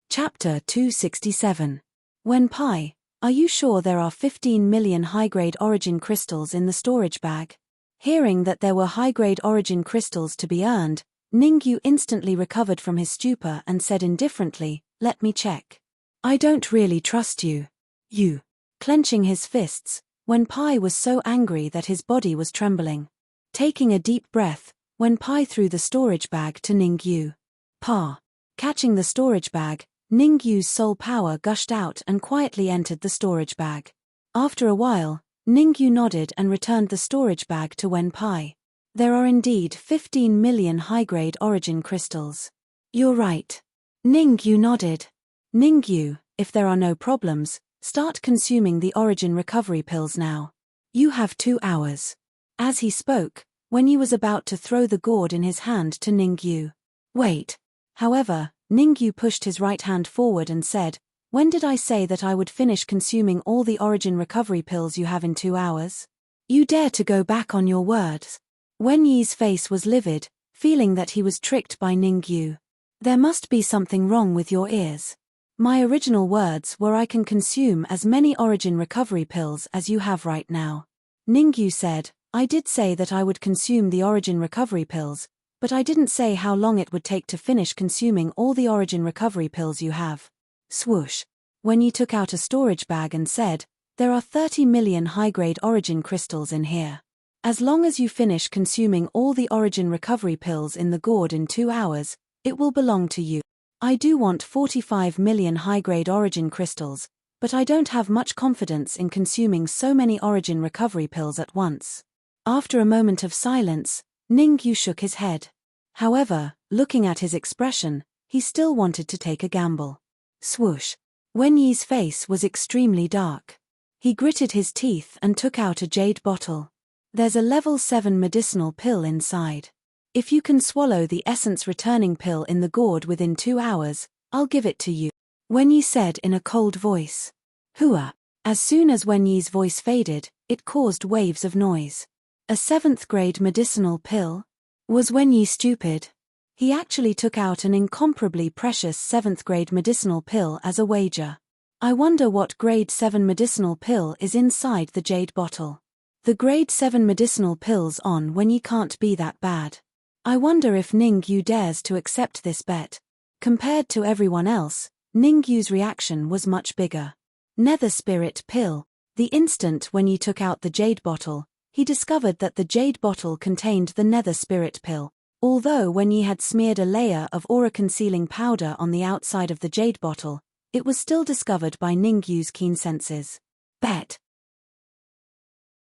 Speaker 1: Chapter 267. When Pi, are you sure there are 15 million high-grade origin crystals in the storage bag? Hearing that there were high-grade origin crystals to be earned, Ningyu instantly recovered from his stupor and said indifferently, "Let me check." "I don't really trust you." You. Clenching his fists, When Pi was so angry that his body was trembling. Taking a deep breath, When Pi threw the storage bag to Ningyu. Pa. Catching the storage bag, Ningyu's soul power gushed out and quietly entered the storage bag. After a while, Ningyu nodded and returned the storage bag to Wen Pai. There are indeed 15 million high-grade origin crystals. You're right. Ningyu nodded. Ningyu, if there are no problems, start consuming the origin recovery pills now. You have 2 hours. As he spoke, Wenyi was about to throw the gourd in his hand to Ningyu. Wait. However, Ningyu pushed his right hand forward and said, "When did I say that I would finish consuming all the origin recovery pills you have in 2 hours? You dare to go back on your words?" Wenyi's face was livid, feeling that he was tricked by Ningyu. There must be something wrong with your ears. My original words were I can consume as many origin recovery pills as you have right now. Ningyu said, I did say that I would consume the origin recovery pills, but I didn't say how long it would take to finish consuming all the origin recovery pills you have. Swoosh. Wenyi took out a storage bag and said, there are 30 million high-grade origin crystals in here. As long as you finish consuming all the origin recovery pills in the gourd in 2 hours, it will belong to you. I do want 45 million high-grade origin crystals, but I don't have much confidence in consuming so many origin recovery pills at once. After a moment of silence, Ningyu shook his head. However, looking at his expression, he still wanted to take a gamble. Swoosh. Wenyi's face was extremely dark. He gritted his teeth and took out a jade bottle. There's a level 7 medicinal pill inside. If you can swallow the essence returning pill in the gourd within 2 hours, I'll give it to you. Wenyi said in a cold voice. Hua. As soon as Wenyi's voice faded, it caused waves of noise. A 7th grade medicinal pill? Was Wenyi stupid? He actually took out an incomparably precious 7th grade medicinal pill as a wager. I wonder what grade 7 medicinal pill is inside the jade bottle. The grade 7 medicinal pills on Wenyi can't be that bad. I wonder if Ningyu dares to accept this bet. Compared to everyone else, Ningyu's reaction was much bigger. Nether spirit pill. The instant Wenyi took out the jade bottle, he discovered that the jade bottle contained the nether spirit pill. Although Wenyi had smeared a layer of aura-concealing powder on the outside of the jade bottle, it was still discovered by Ningyu's keen senses. Bet.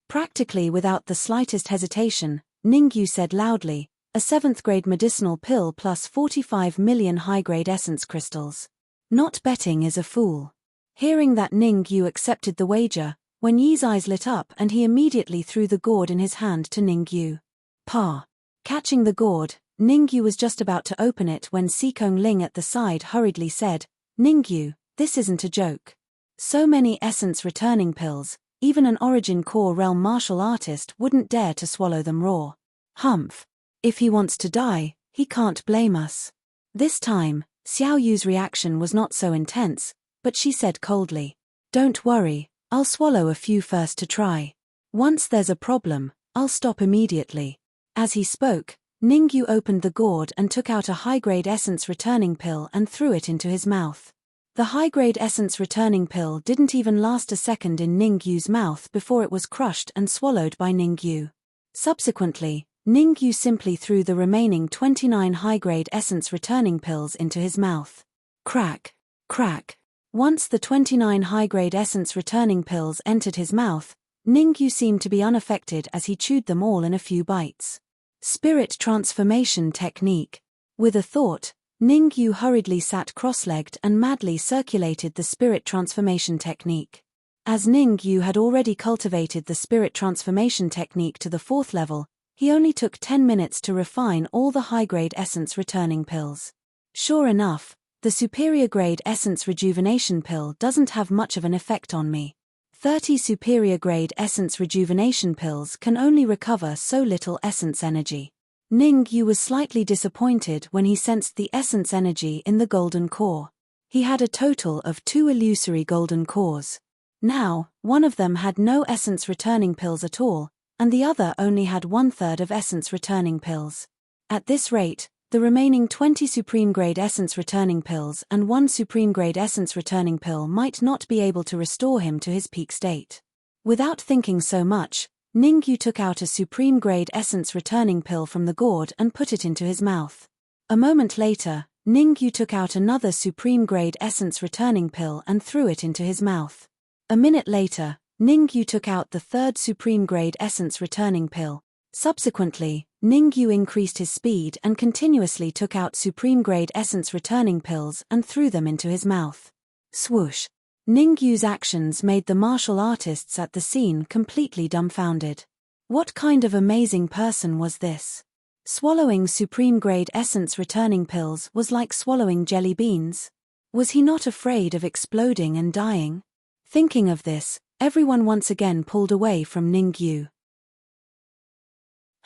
Speaker 1: Practically without the slightest hesitation, Ningyu said loudly, a 7th grade medicinal pill plus 45 million high-grade essence crystals. Not betting is a fool. Hearing that Ningyu accepted the wager, Wenyi's eyes lit up and he immediately threw the gourd in his hand to Ningyu. Pa. Catching the gourd, Ningyu was just about to open it when Sikong Ling at the side hurriedly said, Ningyu, this isn't a joke. So many essence returning pills, even an origin core realm martial artist wouldn't dare to swallow them raw. Humph. If he wants to die, he can't blame us. This time, Xiao Yu's reaction was not so intense, but she said coldly, don't worry, I'll swallow a few first to try. Once there's a problem, I'll stop immediately. As he spoke, Ningyu opened the gourd and took out a high-grade essence returning pill and threw it into his mouth. The high-grade essence returning pill didn't even last a second in Ningyu's mouth before it was crushed and swallowed by Ningyu. Subsequently, Ningyu simply threw the remaining 29 high-grade essence returning pills into his mouth. Crack, crack. Once the 29 high-grade essence returning pills entered his mouth, Ningyu seemed to be unaffected as he chewed them all in a few bites. Spirit transformation technique. With a thought, Ningyu hurriedly sat cross-legged and madly circulated the spirit transformation technique. As Ningyu had already cultivated the spirit transformation technique to the 4th level, he only took 10 minutes to refine all the high-grade essence returning pills. Sure enough, the superior grade essence rejuvenation pill doesn't have much of an effect on me. 30 superior-grade essence rejuvenation pills can only recover so little essence energy. Ningyu was slightly disappointed when he sensed the essence energy in the golden core. He had a total of 2 illusory golden cores. Now, one of them had no essence returning pills at all, and the other only had 1/3 of essence returning pills. At this rate, the remaining 20 supreme-grade essence returning pills and 1 supreme-grade essence returning pill might not be able to restore him to his peak state. Without thinking so much, Ningyu took out a supreme-grade essence returning pill from the gourd and put it into his mouth. A moment later, Ningyu took out another supreme-grade essence returning pill and threw it into his mouth. A minute later, Ningyu took out the 3rd supreme-grade essence returning pill. Subsequently, Ningyu increased his speed and continuously took out supreme-grade essence returning pills and threw them into his mouth. Swoosh! Ningyu's actions made the martial artists at the scene completely dumbfounded. What kind of amazing person was this? Swallowing supreme-grade essence returning pills was like swallowing jelly beans. Was he not afraid of exploding and dying? Thinking of this, everyone once again pulled away from Ningyu.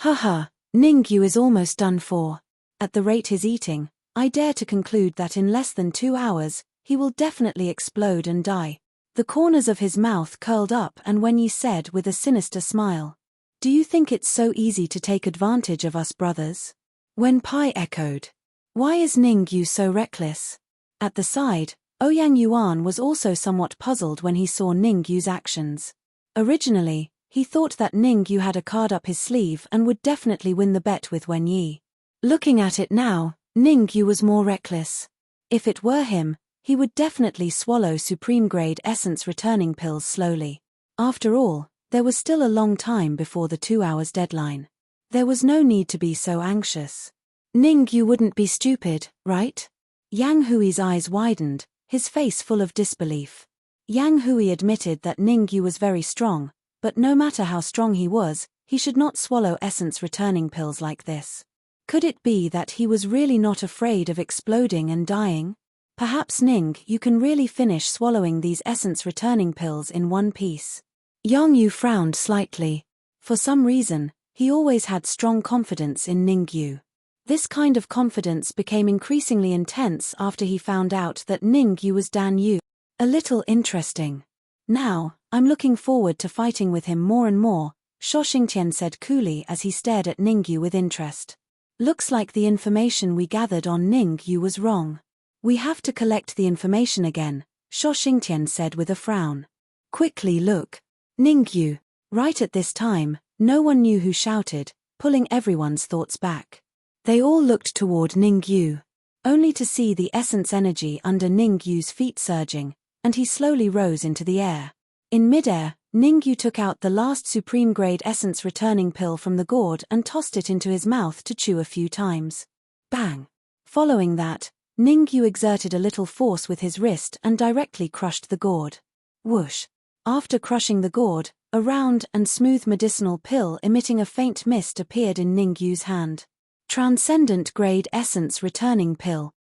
Speaker 1: Haha, Ningyu is almost done for. At the rate he's eating, I dare to conclude that in less than 2 hours, he will definitely explode and die. The corners of his mouth curled up and Wenyi said with a sinister smile. Do you think it's so easy to take advantage of us brothers? Wenpai echoed. Why is Ningyu so reckless? At the side, Ouyang Yuan was also somewhat puzzled when he saw Ningyu's actions. Originally, he thought that Ningyu had a card up his sleeve and would definitely win the bet with Wenyi. Looking at it now, Ningyu was more reckless. If it were him, he would definitely swallow supreme-grade essence returning pills slowly. After all, there was still a long time before the 2 hours deadline. There was no need to be so anxious. Ningyu wouldn't be stupid, right? Yang Hui's eyes widened, his face full of disbelief. Yang Hui admitted that Ningyu was very strong, but no matter how strong he was, he should not swallow essence returning pills like this. Could it be that he was really not afraid of exploding and dying? Perhaps you can really finish swallowing these essence returning pills in one piece. Yang Yu frowned slightly. For some reason, he always had strong confidence in Ningyu. This kind of confidence became increasingly intense after he found out that Ningyu was Dan Yu. A little interesting. Now, I'm looking forward to fighting with him more and more, Shuo Xingtian said coolly as he stared at Ningyu with interest. Looks like the information we gathered on Ningyu was wrong. We have to collect the information again, Shuo Xingtian said with a frown. Quickly look. Ningyu. Right at this time, no one knew who shouted, pulling everyone's thoughts back. They all looked toward Ningyu, only to see the essence energy under Ningyu's feet surging, and he slowly rose into the air. In midair, Ningyu took out the last supreme-grade essence returning pill from the gourd and tossed it into his mouth to chew a few times. Bang! Following that, Ningyu exerted a little force with his wrist and directly crushed the gourd. Whoosh! After crushing the gourd, a round and smooth medicinal pill emitting a faint mist appeared in Ningyu's hand. Transcendent Grade Essence Returning Pill.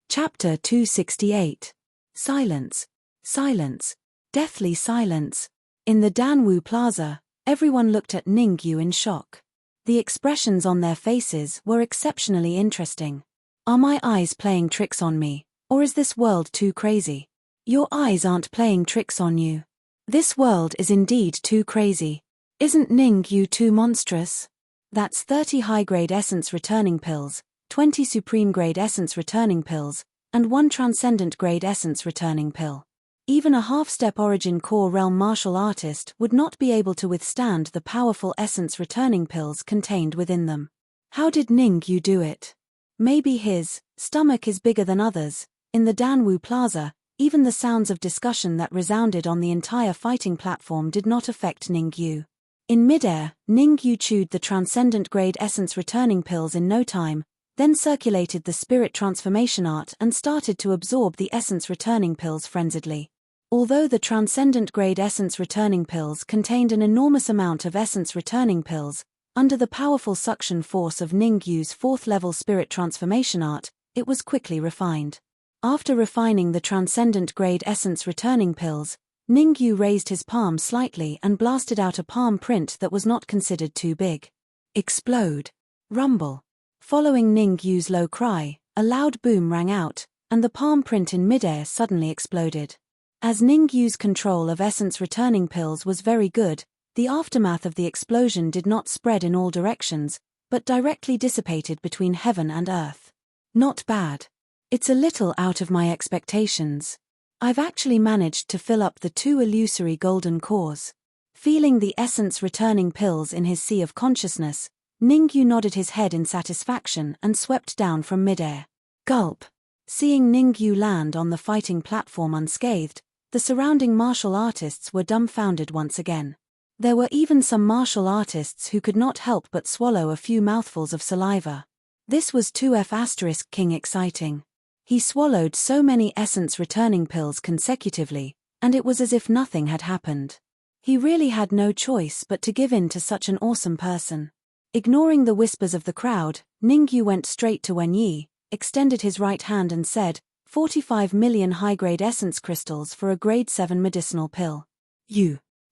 Speaker 1: Chapter 268. Silence. Silence. Deathly silence. In the Danwu Plaza, everyone looked at Ningyu in shock. The expressions on their faces were exceptionally interesting. Are my eyes playing tricks on me, or is this world too crazy? Your eyes aren't playing tricks on you. This world is indeed too crazy. Isn't Ningyu too monstrous? That's 30 high-grade essence returning pills, 20 supreme-grade essence returning pills, and 1 transcendent-grade essence returning pill. Even a half-step origin core realm martial artist would not be able to withstand the powerful essence returning pills contained within them. How did Ningyu do it? Maybe his stomach is bigger than others. In the Danwu Plaza, even the sounds of discussion that resounded on the entire fighting platform did not affect Ningyu. In midair, Ningyu chewed the transcendent-grade essence returning pills in no time, then circulated the spirit transformation art and started to absorb the essence returning pills frenziedly. Although the transcendent-grade essence returning pills contained an enormous amount of essence returning pills, under the powerful suction force of Ningyu's 4th-level spirit transformation art, it was quickly refined. After refining the transcendent grade essence returning pills, Ningyu raised his palm slightly and blasted out a palm print that was not considered too big. Explode. Rumble. Following Ningyu's low cry, a loud boom rang out, and the palm print in midair suddenly exploded. As Ningyu's control of essence returning pills was very good, the aftermath of the explosion did not spread in all directions, but directly dissipated between heaven and earth. Not bad. It's a little out of my expectations. I've actually managed to fill up the 2 illusory golden cores. Feeling the essence returning pills in his sea of consciousness, Ningyu nodded his head in satisfaction and swept down from midair. Gulp. Seeing Ningyu land on the fighting platform unscathed, the surrounding martial artists were dumbfounded once again. There were even some martial artists who could not help but swallow a few mouthfuls of saliva. This was 2F** King exciting. He swallowed so many essence returning pills consecutively, and it was as if nothing had happened. He really had no choice but to give in to such an awesome person. Ignoring the whispers of the crowd, Ningyu went straight to Wen Yi, extended his right hand and said, 45 million high-grade essence crystals for a grade 7 medicinal pill.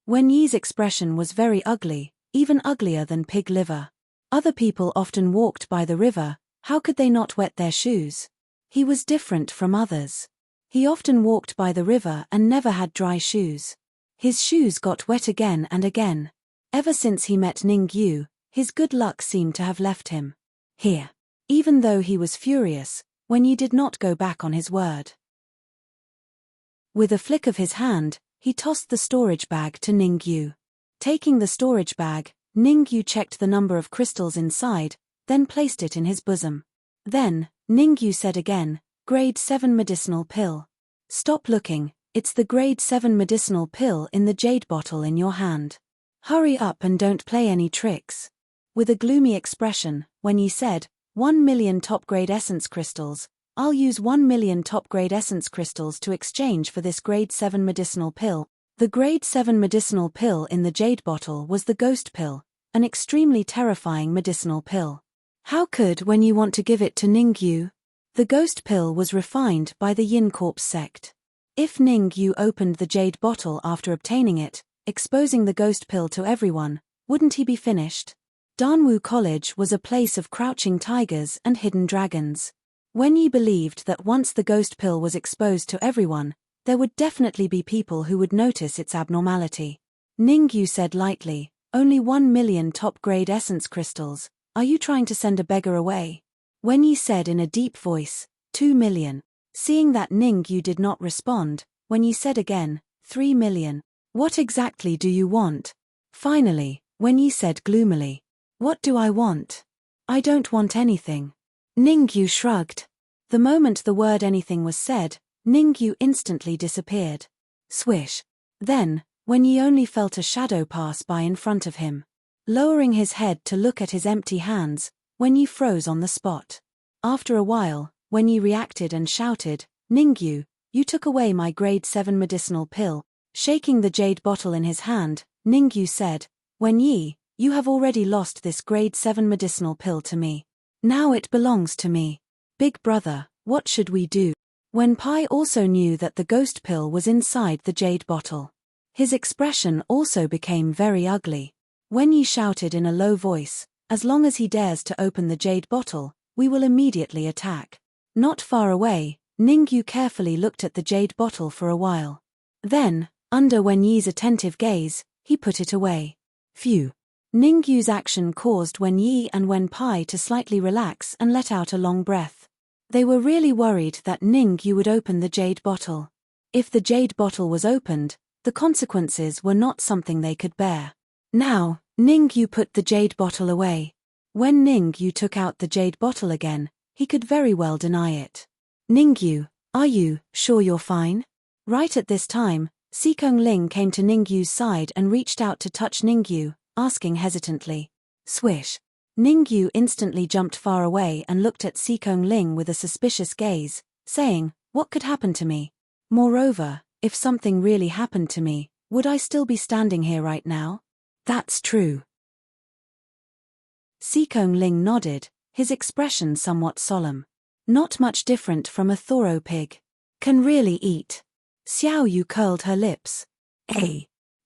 Speaker 1: Wen Yi's expression was very ugly, even uglier than pig liver. Other people often walked by the river, how could they not wet their shoes? He was different from others. He often walked by the river and never had dry shoes. His shoes got wet again and again. Ever since he met Ningyu, his good luck seemed to have left him. Here. Even though he was furious, Wen Yi did not go back on his word. With a flick of his hand, he tossed the storage bag to Ningyu. Taking the storage bag, Ningyu checked the number of crystals inside, then placed it in his bosom. Then, Ningyu said again, grade 7 medicinal pill. Stop looking, it's the grade 7 medicinal pill in the jade bottle in your hand. Hurry up and don't play any tricks. With a gloomy expression, Wen Yi said, 1 million top-grade essence crystals, I'll use 1 million top-grade essence crystals to exchange for this grade 7 medicinal pill. The grade 7 medicinal pill in the jade bottle was the ghost pill, an extremely terrifying medicinal pill. How could Wen Yi want to give it to Ningyu? The ghost pill was refined by the Yin Corpse sect. If Ningyu opened the jade bottle after obtaining it, exposing the ghost pill to everyone, wouldn't he be finished? Danwu College was a place of crouching tigers and hidden dragons. Wen Yi believed that once the ghost pill was exposed to everyone, there would definitely be people who would notice its abnormality. Ningyu said lightly, only 1 million top-grade essence crystals, are you trying to send a beggar away? Wen Yi said in a deep voice, 2 million. Seeing that Ningyu did not respond, Wen Yi said again, 3 million. What exactly do you want? Finally, Wen Yi said gloomily, what do I want? I don't want anything. Ningyu shrugged. The moment the word anything was said, Ningyu instantly disappeared. Swish. Then, Wen Yi only felt a shadow pass by in front of him. Lowering his head to look at his empty hands, Wen Yi froze on the spot. After a while, Wen Yi reacted and shouted, Ningyu, you took away my grade 7 medicinal pill. Shaking the jade bottle in his hand, Ningyu said, Wen Yi, you have already lost this grade 7 medicinal pill to me. Now it belongs to me. Big brother, what should we do? Wen Pai also knew that the ghost pill was inside the jade bottle. His expression also became very ugly. Wen Yi shouted in a low voice, as long as he dares to open the jade bottle, we will immediately attack. Not far away, Ningyu carefully looked at the jade bottle for a while. Then, under Wen Yi's attentive gaze, he put it away. Phew. Ningyu's action caused Wen Yi and Wen Pai to slightly relax and let out a long breath. They were really worried that Ningyu would open the jade bottle. If the jade bottle was opened, the consequences were not something they could bear. Now, Ningyu put the jade bottle away. When Ningyu took out the jade bottle again, he could very well deny it. Ningyu, are you sure you're fine? Right at this time, Sikong Ling came to Ningyu's side and reached out to touch Ningyu, asking hesitantly. Swish. Ningyu instantly jumped far away and looked at Sikong Ling with a suspicious gaze, saying, what could happen to me? Moreover, if something really happened to me, would I still be standing here right now? That's true. Sikong Ling nodded, his expression somewhat solemn. Not much different from a Thoro pig. Can really eat. Xiao Yu curled her lips.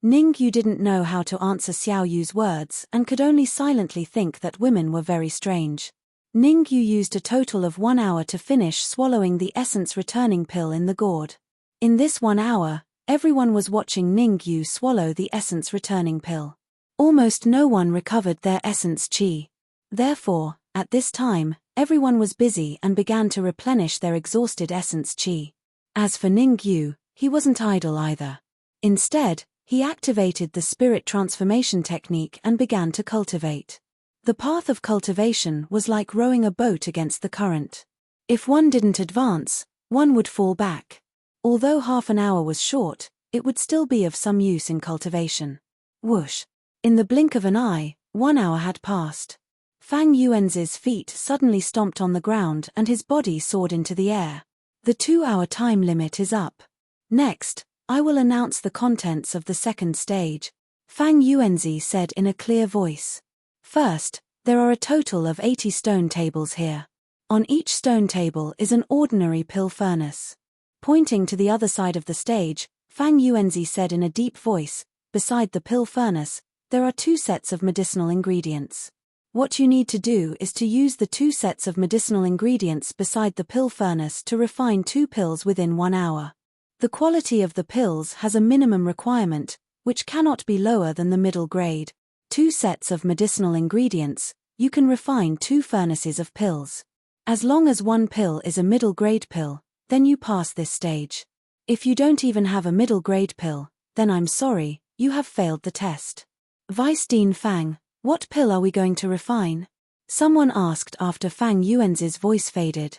Speaker 1: Ning Yu didn't know how to answer Xiao Yu's words and could only silently think that women were very strange. Ning Yu used a total of 1 hour to finish swallowing the essence returning pill in the gourd. In this 1 hour, everyone was watching Ning Yu swallow the essence returning pill. Almost no one recovered their essence chi. Therefore, at this time, everyone was busy and began to replenish their exhausted essence chi. As for Ning Yu, he wasn't idle either. Instead, he activated the spirit transformation technique and began to cultivate. The path of cultivation was like rowing a boat against the current. If one didn't advance, one would fall back. Although half an hour was short, it would still be of some use in cultivation. Whoosh! In the blink of an eye, 1 hour had passed. Fang Yuanzi's feet suddenly stomped on the ground and his body soared into the air. The 2-hour time limit is up. Next, I will announce the contents of the second stage, Fang Yuanzi said in a clear voice. First, there are a total of 80 stone tables here. On each stone table is an ordinary pill furnace. Pointing to the other side of the stage, Fang Yuanzi said in a deep voice, beside the pill furnace, there are 2 sets of medicinal ingredients. What you need to do is to use the 2 sets of medicinal ingredients beside the pill furnace to refine 2 pills within 1 hour. The quality of the pills has a minimum requirement, which cannot be lower than the middle grade. 2 sets of medicinal ingredients, you can refine 2 furnaces of pills. As long as 1 pill is a middle grade pill, then you pass this stage. If you don't even have a middle grade pill, then I'm sorry, you have failed the test. Vice Dean Fang, what pill are we going to refine? Someone asked after Fang Yuanzi's voice faded.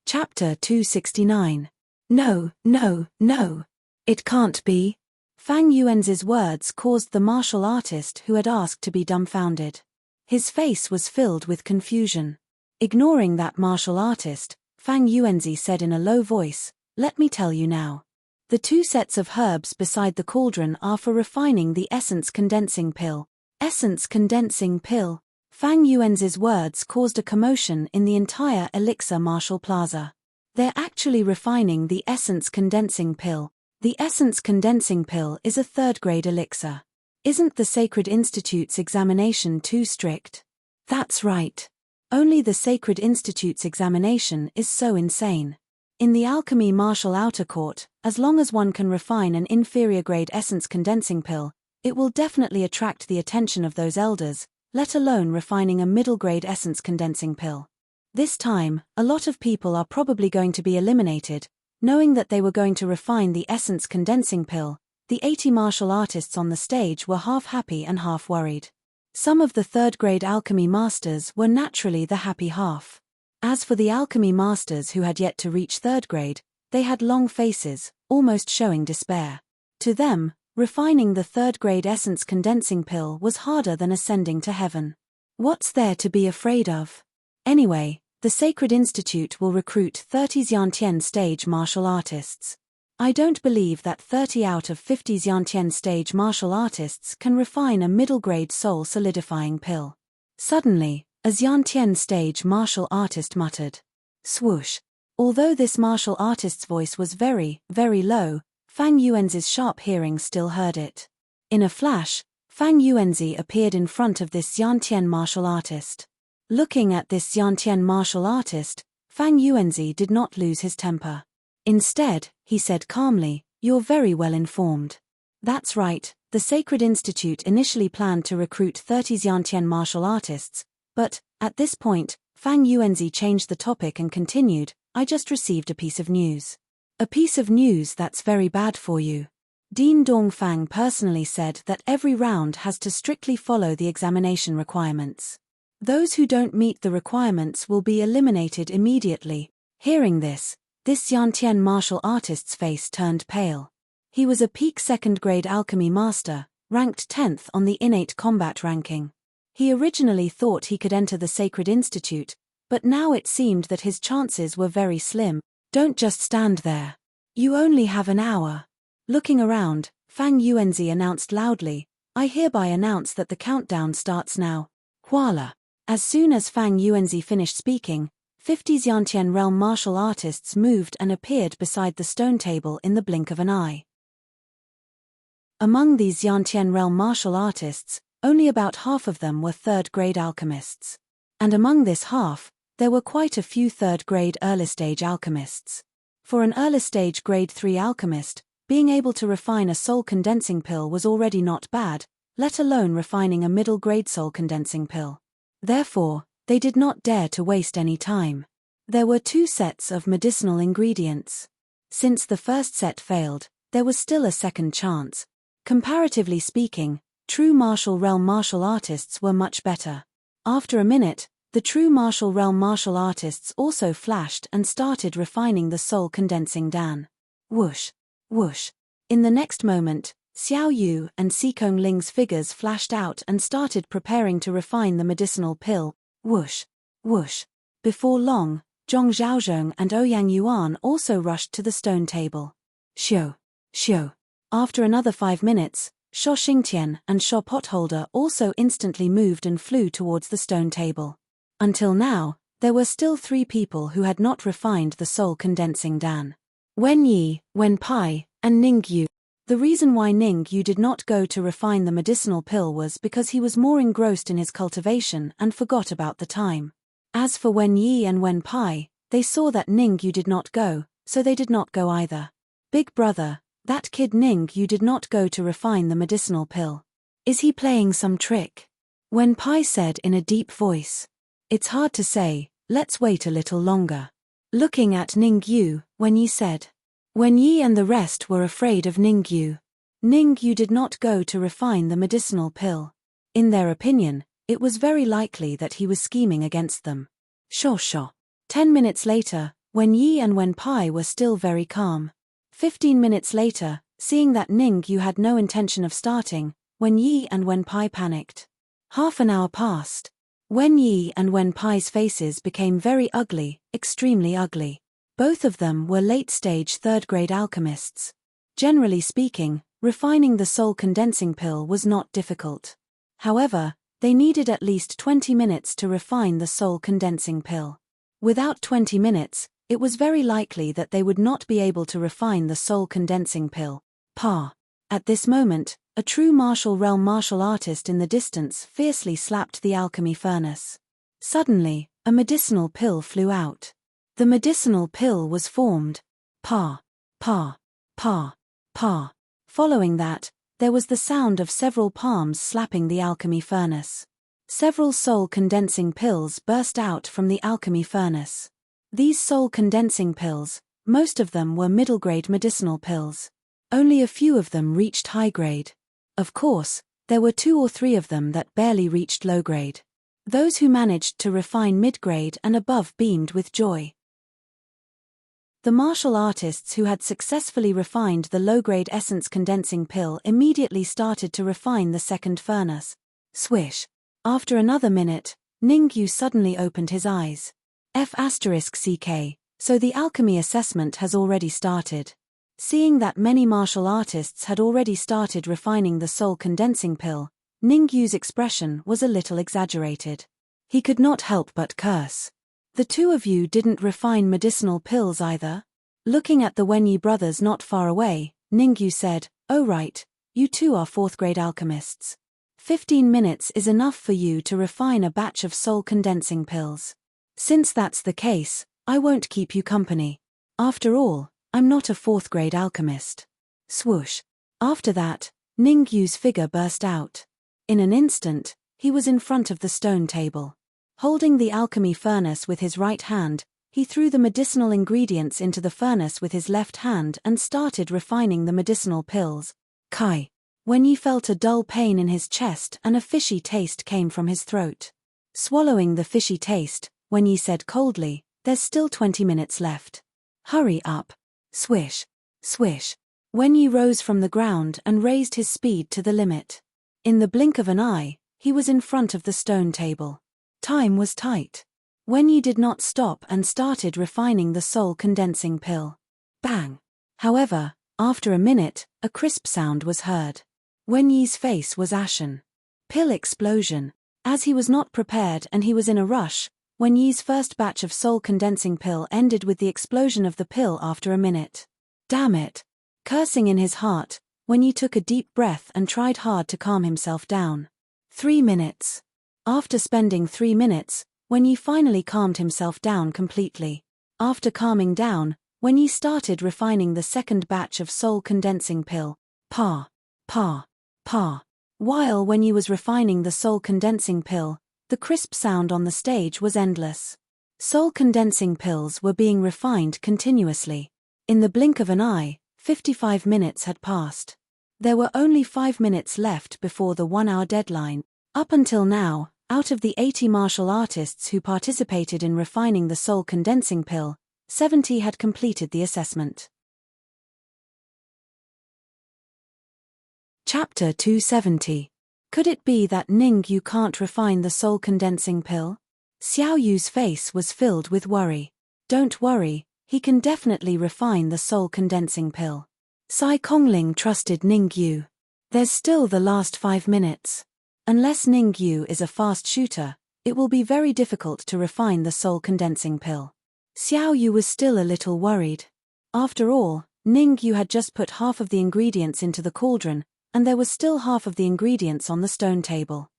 Speaker 1: Chapter 269. No, no, no. It can't be. Fang Yuanzi's words caused the martial artist who had asked to be dumbfounded. His face was filled with confusion. Ignoring that martial artist, Fang Yuanzi said in a low voice, let me tell you now. The 2 sets of herbs beside the cauldron are for refining the essence condensing pill. Essence condensing pill. Fang Yuanzi's words caused a commotion in the entire Elixir Martial Plaza. They're actually refining the essence condensing pill. The essence condensing pill is a 3rd grade elixir. Isn't the Sacred Institute's examination too strict? That's right. Only the Sacred Institute's examination is so insane. In the alchemy martial outer court, as long as one can refine an inferior grade essence condensing pill, it will definitely attract the attention of those elders, let alone refining a middle grade essence condensing pill. This time, a lot of people are probably going to be eliminated. Knowing that they were going to refine the essence condensing pill, the 80 martial artists on the stage were half happy and half worried. Some of the 3rd grade alchemy masters were naturally the happy half. As for the alchemy masters who had yet to reach 3rd grade, they had long faces, almost showing despair. To them, refining the 3rd grade essence condensing pill was harder than ascending to heaven. What's there to be afraid of? Anyway, the Sacred Institute will recruit 30 Xiantian stage martial artists. I don't believe that 30 out of 50 Xiantian stage martial artists can refine a middle grade soul solidifying pill. Suddenly, a Xiantian stage martial artist muttered. Swoosh. Although this martial artist's voice was very, very low, Fang Yuanzi's sharp hearing still heard it. In a flash, Fang Yuanzi appeared in front of this Xiantian martial artist. Looking at this Xiantian martial artist, Fang Yuanzi did not lose his temper. Instead, he said calmly, you're very well informed. That's right, the Sacred Institute initially planned to recruit 30 Xiantian martial artists, but, at this point, Fang Yuanzi changed the topic and continued, I just received a piece of news. A piece of news that's very bad for you. Dean Dongfang personally said that every round has to strictly follow the examination requirements. Those who don't meet the requirements will be eliminated immediately. Hearing this Xiantian martial artist's face turned pale. He was a peak 2nd grade alchemy master, ranked 10th on the innate combat ranking. He originally thought he could enter the Sacred Institute, but now it seemed that his chances were very slim. Don't just stand there. You only have an hour. Looking around, Fang Yuanzi announced loudly, I hereby announce that the countdown starts now. Voila. As soon as Fang Yuanzi finished speaking, 50 Xiantian realm martial artists moved and appeared beside the stone table in the blink of an eye. Among these Xiantian realm martial artists, only about half of them were third-grade alchemists. And among this half, there were quite a few third-grade early-stage alchemists. For an early-stage grade 3 alchemist, being able to refine a soul-condensing pill was already not bad, let alone refining a middle-grade soul-condensing pill. Therefore, they did not dare to waste any time. There were 2 sets of medicinal ingredients. Since the first set failed, there was still a second chance. Comparatively speaking, true martial realm martial artists were much better. After a minute, the true martial realm martial artists also flashed and started refining the soul-condensing dan. Whoosh, whoosh. In the next moment, Xiao Yu and Xikong Ling's figures flashed out and started preparing to refine the medicinal pill. Whoosh, whoosh. Before long, Zhong Zhaozhong and Ouyang Yuan also rushed to the stone table. Xiu, xiu. After another 5 minutes, Sho Xingtian and Sho Potholder also instantly moved and flew towards the stone table. Until now, there were still 3 people who had not refined the soul-condensing dan. Wen Yi, Wen Pai, and Ning Yu. The reason why Ning Yu did not go to refine the medicinal pill was because he was more engrossed in his cultivation and forgot about the time. As for Wen Yi and Wen Pai, they saw that Ning Yu did not go, so they did not go either. Big brother, that kid Ning Yu did not go to refine the medicinal pill. Is he playing some trick? Wen Pai said in a deep voice. It's hard to say, let's wait a little longer. Looking at Ning Yu, Wen Yi said. Wen Yi and the rest were afraid of Ning Yu. Ning Yu did not go to refine the medicinal pill. In their opinion, it was very likely that he was scheming against them. Sure. 10 minutes later, Wen Yi and Wen Pai were still very calm. 15 minutes later, seeing that Ning Yu had no intention of starting, Wen Yi and Wen Pai panicked. Half an hour passed. Wen Yi and Wen Pai's faces became very ugly, extremely ugly. Both of them were late-stage third-grade alchemists. Generally speaking, refining the soul-condensing pill was not difficult. However, they needed at least 20 minutes to refine the soul-condensing pill. Without 20 minutes, it was very likely that they would not be able to refine the soul-condensing pill. At this moment, a true martial realm martial artist in the distance fiercely slapped the alchemy furnace. Suddenly, a medicinal pill flew out. The medicinal pill was formed. Pa. Following that, there was the sound of several palms slapping the alchemy furnace. Several soul-condensing pills burst out from the alchemy furnace. These soul-condensing pills, most of them were middle-grade medicinal pills. Only a few of them reached high-grade. Of course, there were 2 or 3 of them that barely reached low-grade. Those who managed to refine mid-grade and above beamed with joy. The martial artists who had successfully refined the low-grade essence condensing pill immediately started to refine the second furnace. Swish. After another minute, Ning Yu suddenly opened his eyes. F***CK, so the alchemy assessment has already started. Seeing that many martial artists had already started refining the soul-condensing pill, Ning Yu's expression was a little exaggerated. He could not help but curse. The 2 of you didn't refine medicinal pills either? Looking at the Wenyi brothers not far away, Ning Yu said, "Oh right, you 2 are 4th-grade alchemists. 15 minutes is enough for you to refine a batch of soul-condensing pills. Since that's the case, I won't keep you company. After all, I'm not a 4th-grade alchemist." Swoosh. After that, Ning Yu's figure burst out. In an instant, he was in front of the stone table. Holding the alchemy furnace with his right hand, he threw the medicinal ingredients into the furnace with his left hand and started refining the medicinal pills. Kai. When he felt a dull pain in his chest and a fishy taste came from his throat. Swallowing the fishy taste, Wen Yi said coldly, "There's still 20 minutes left. Hurry up." Swish. Swish. Wen Yi rose from the ground and raised his speed to the limit. In the blink of an eye, he was in front of the stone table. Time was tight. Wen Yi did not stop and started refining the soul-condensing pill. Bang! However, after a minute, a crisp sound was heard. Wen Yi's face was ashen. Pill explosion. As he was not prepared and he was in a rush, Wen Yi's first batch of soul condensing pill ended with the explosion of the pill after a minute. Damn it! Cursing in his heart, Wen Yi took a deep breath and tried hard to calm himself down. 3 minutes. After spending 3 minutes, Wen Yi finally calmed himself down completely. After calming down, Wen Yi started refining the second batch of soul condensing pill. Pa. While Wen Yi was refining the soul condensing pill, the crisp sound on the stage was endless. Soul condensing pills were being refined continuously. In the blink of an eye, 55 minutes had passed. There were only 5 minutes left before the 1-hour deadline. Up until now, out of the 80 martial artists who participated in refining the soul condensing pill, 70 had completed the assessment. Chapter 270. Could it be that Ning Yu can't refine the soul condensing pill? Xiao Yu's face was filled with worry. Don't worry, he can definitely refine the soul condensing pill. Sai Kongling trusted Ning Yu. There's still the last 5 minutes. Unless Ning Yu is a fast shooter, it will be very difficult to refine the soul condensing pill. Xiao Yu was still a little worried. After all, Ning Yu had just put half of the ingredients into the cauldron, and there was still half of the ingredients on the stone table.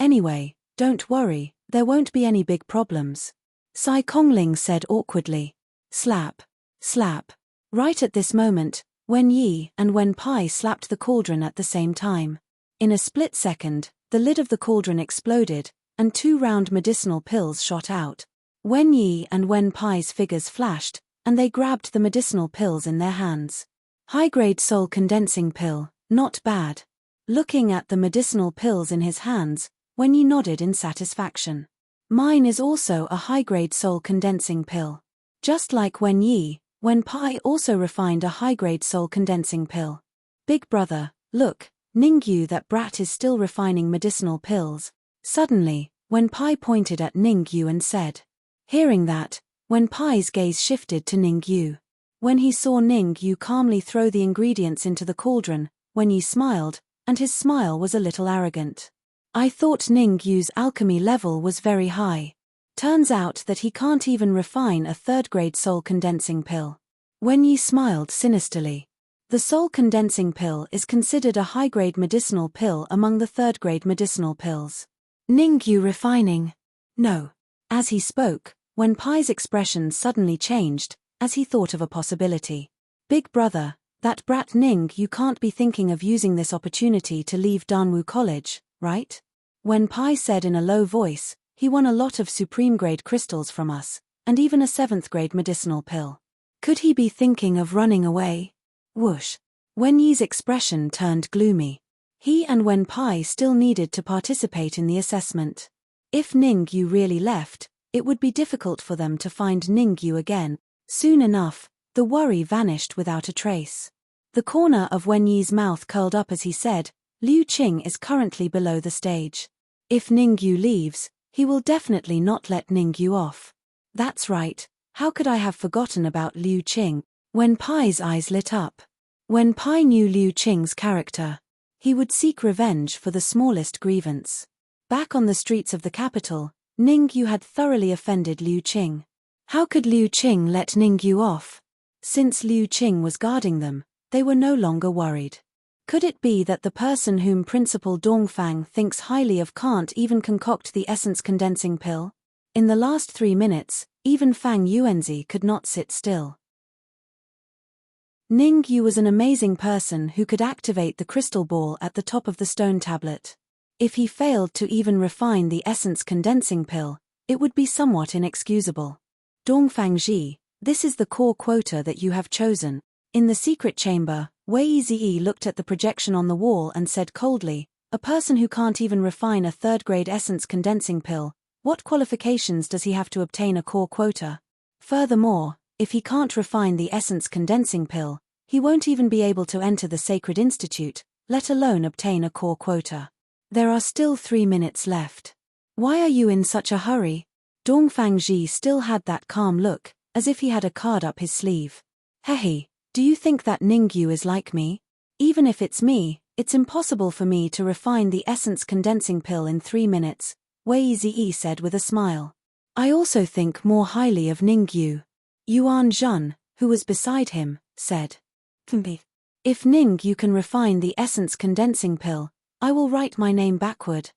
Speaker 1: Anyway, don't worry, there won't be any big problems. Sai Kongling said awkwardly. Slap. Slap. Right at this moment, Wen Yi and Wen Pai slapped the cauldron at the same time. In a split second, the lid of the cauldron exploded, and 2 round medicinal pills shot out. Wen Yi and Wen Pai's figures flashed, and they grabbed the medicinal pills in their hands. High-grade soul condensing pill, not bad. Looking at the medicinal pills in his hands, Wen Yi nodded in satisfaction. Mine is also a high-grade soul condensing pill. Just like Wen Yi, Wen Pai also refined a high-grade soul condensing pill. Big brother, look, Ning Yu, that brat is still refining medicinal pills. Suddenly, Wen Pai pointed at Ning Yu and said. Hearing that, Wen Pai's gaze shifted to Ning Yu. When he saw Ning Yu calmly throw the ingredients into the cauldron, Wen Yi smiled, and his smile was a little arrogant. I thought Ning Yu's alchemy level was very high. Turns out that he can't even refine a third-grade soul condensing pill. Wen Yi smiled sinisterly. The soul condensing pill is considered a high-grade medicinal pill among the third-grade medicinal pills. Ning Yu refining? No. As he spoke, Wen Pai's expression suddenly changed, as he thought of a possibility. Big brother, that brat Ning Yu can't be thinking of using this opportunity to leave Danwu College, right? Wen Pai said in a low voice, he won a lot of supreme-grade crystals from us, and even a 7th-grade medicinal pill. Could he be thinking of running away? Whoosh. Wen Yi's expression turned gloomy. He and Wen Pai still needed to participate in the assessment. If Ning Yu really left, it would be difficult for them to find Ning Yu again. Soon enough, the worry vanished without a trace. The corner of Wen Yi's mouth curled up as he said, Liu Qing is currently below the stage. If Ning Yu leaves, he will definitely not let Ning Yu off. That's right, how could I have forgotten about Liu Qing? Wen Pai's eyes lit up. Wen Pai knew Liu Qing's character. He would seek revenge for the smallest grievance. Back on the streets of the capital, Ning Yu had thoroughly offended Liu Qing. How could Liu Qing let Ning Yu off? Since Liu Qing was guarding them, they were no longer worried. Could it be that the person whom Principal Dongfang thinks highly of can't even concoct the essence condensing pill? In the last 3 minutes, even Fang Yuanzi could not sit still. Ning Yu was an amazing person who could activate the crystal ball at the top of the stone tablet. If he failed to even refine the essence condensing pill, it would be somewhat inexcusable. Dongfang Ji, this is the core quota that you have chosen. In the secret chamber, Wei Ziyi looked at the projection on the wall and said coldly, a person who can't even refine a third-grade essence condensing pill, what qualifications does he have to obtain a core quota? Furthermore, if he can't refine the essence condensing pill, he won't even be able to enter the Sacred Institute, let alone obtain a core quota. There are still 3 minutes left. Why are you in such a hurry? Dongfang Ji still had that calm look, as if he had a card up his sleeve. Hehe, do you think that Ning Yu is like me? Even if it's me, It's impossible for me to refine the essence condensing pill in 3 minutes, Wei Ziyi said with a smile. I also think more highly of Ningyu. Yuan Zhun, who was beside him, said. If Ningyu can refine the essence condensing pill, I will write my name backward.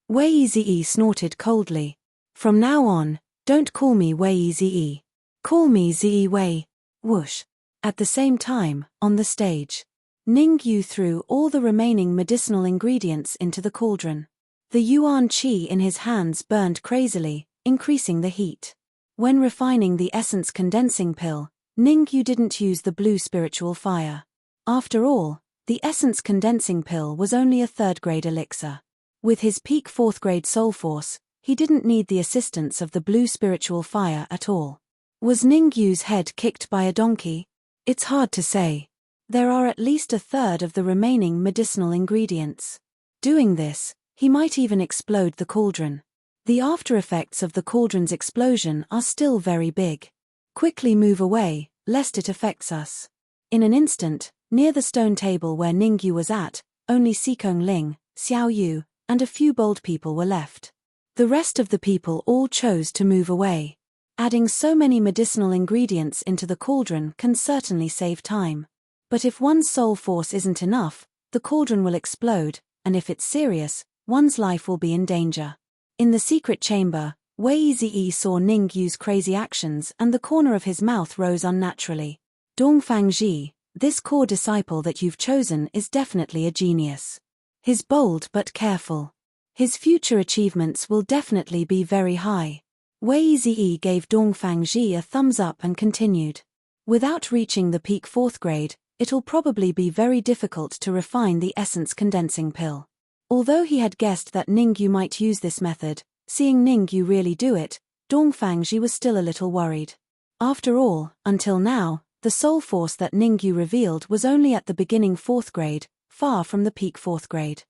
Speaker 1: Wei Ziyi snorted coldly. From now on, don't call me Wei Ziyi. Call me Ziyi Wei. Whoosh. At the same time, on the stage, Ningyu threw all the remaining medicinal ingredients into the cauldron. The yuan qi in his hands burned crazily, increasing the heat. When refining the essence condensing pill, Ningyu didn't use the blue spiritual fire. After all, the essence condensing pill was only a third-grade elixir. With his peak fourth-grade soul force, he didn't need the assistance of the blue spiritual fire at all. Was Ningyu's head kicked by a donkey? It's hard to say. There are at least a third of the remaining medicinal ingredients. Doing this, he might even explode the cauldron. The after-effects of the cauldron's explosion are still very big. Quickly move away, lest it affects us. In an instant, near the stone table where Ningyu was at, only Xikong Ling, Xiao Yu, and a few bold people were left. The rest of the people all chose to move away. Adding so many medicinal ingredients into the cauldron can certainly save time. But if one's soul force isn't enough, the cauldron will explode, and if it's serious, one's life will be in danger. In the secret chamber, Wei Ziyi saw Ningyu's crazy actions and the corner of his mouth rose unnaturally. Dongfang Ji, this core disciple that you've chosen is definitely a genius. He's bold but careful. His future achievements will definitely be very high. Wei Ziyi gave Dongfang Ji a thumbs up and continued. Without reaching the peak fourth grade, it'll probably be very difficult to refine the essence condensing pill. Although he had guessed that Ningyu might use this method, seeing Ningyu really do it, Dongfang Ji was still a little worried. After all, until now, the soul force that Ningyu revealed was only at the beginning fourth grade, far from the peak fourth grade.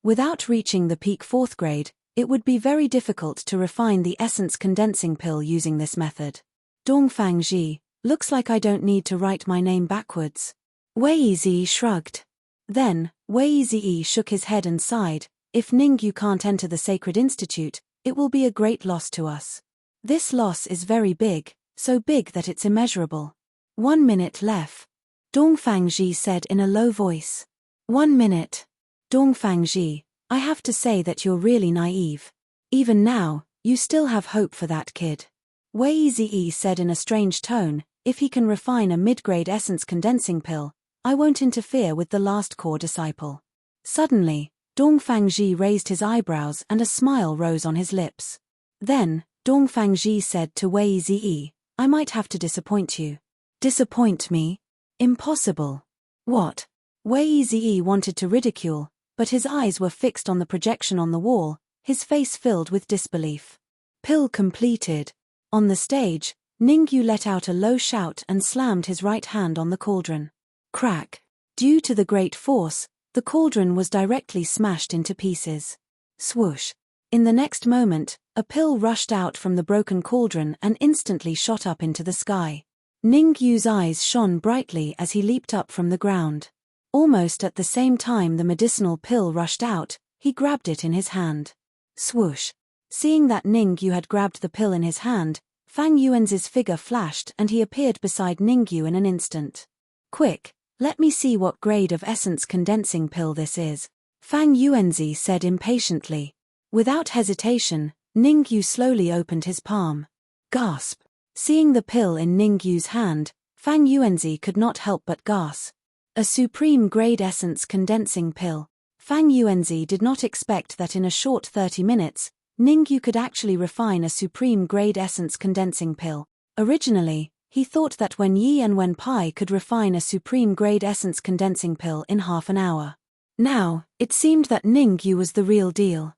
Speaker 1: Without reaching the peak fourth grade, it would be very difficult to refine the essence condensing pill using this method. Dongfang Ji, looks like I don't need to write my name backwards. Wei Ziyi shrugged. Then, Wei Ziyi shook his head and sighed. If Ningyu can't enter the Sacred Institute, it will be a great loss to us. This loss is very big, so big that it's immeasurable. 1 minute left. Dongfang Ji said in a low voice. 1 minute. Dongfang Ji, I have to say that you're really naive. Even now, you still have hope for that kid. Wei Ziyi said in a strange tone, if he can refine a mid-grade essence condensing pill, I won't interfere with the last core disciple. Suddenly, Dongfang Ji raised his eyebrows and a smile rose on his lips. Then, Dongfang Ji said to Wei Ziyi, I might have to disappoint you. Disappoint me? Impossible. What? Wei Ziyi wanted to ridicule, but his eyes were fixed on the projection on the wall, his face filled with disbelief. Pill completed. On the stage, Ningyu let out a low shout and slammed his right hand on the cauldron. Crack. Due to the great force, the cauldron was directly smashed into pieces. Swoosh. In the next moment, a pill rushed out from the broken cauldron and instantly shot up into the sky. Ningyu's eyes shone brightly as he leaped up from the ground. Almost at the same time the medicinal pill rushed out, he grabbed it in his hand. Swoosh. Seeing that Ningyu had grabbed the pill in his hand, Fang Yuanzi's figure flashed and he appeared beside Ningyu in an instant. Quick, let me see what grade of essence condensing pill this is, Fang Yuanzi said impatiently. Without hesitation, Ningyu slowly opened his palm. Gasp. Seeing the pill in Ningyu's hand, Fang Yuanzi could not help but gasp. A supreme grade essence condensing pill. Fang Yuanzi did not expect that in a short 30 minutes, Ningyu could actually refine a supreme grade essence condensing pill. Originally, he thought that Wen Yi and Wen Pai could refine a supreme grade essence condensing pill in half an hour. Now, it seemed that Ningyu was the real deal.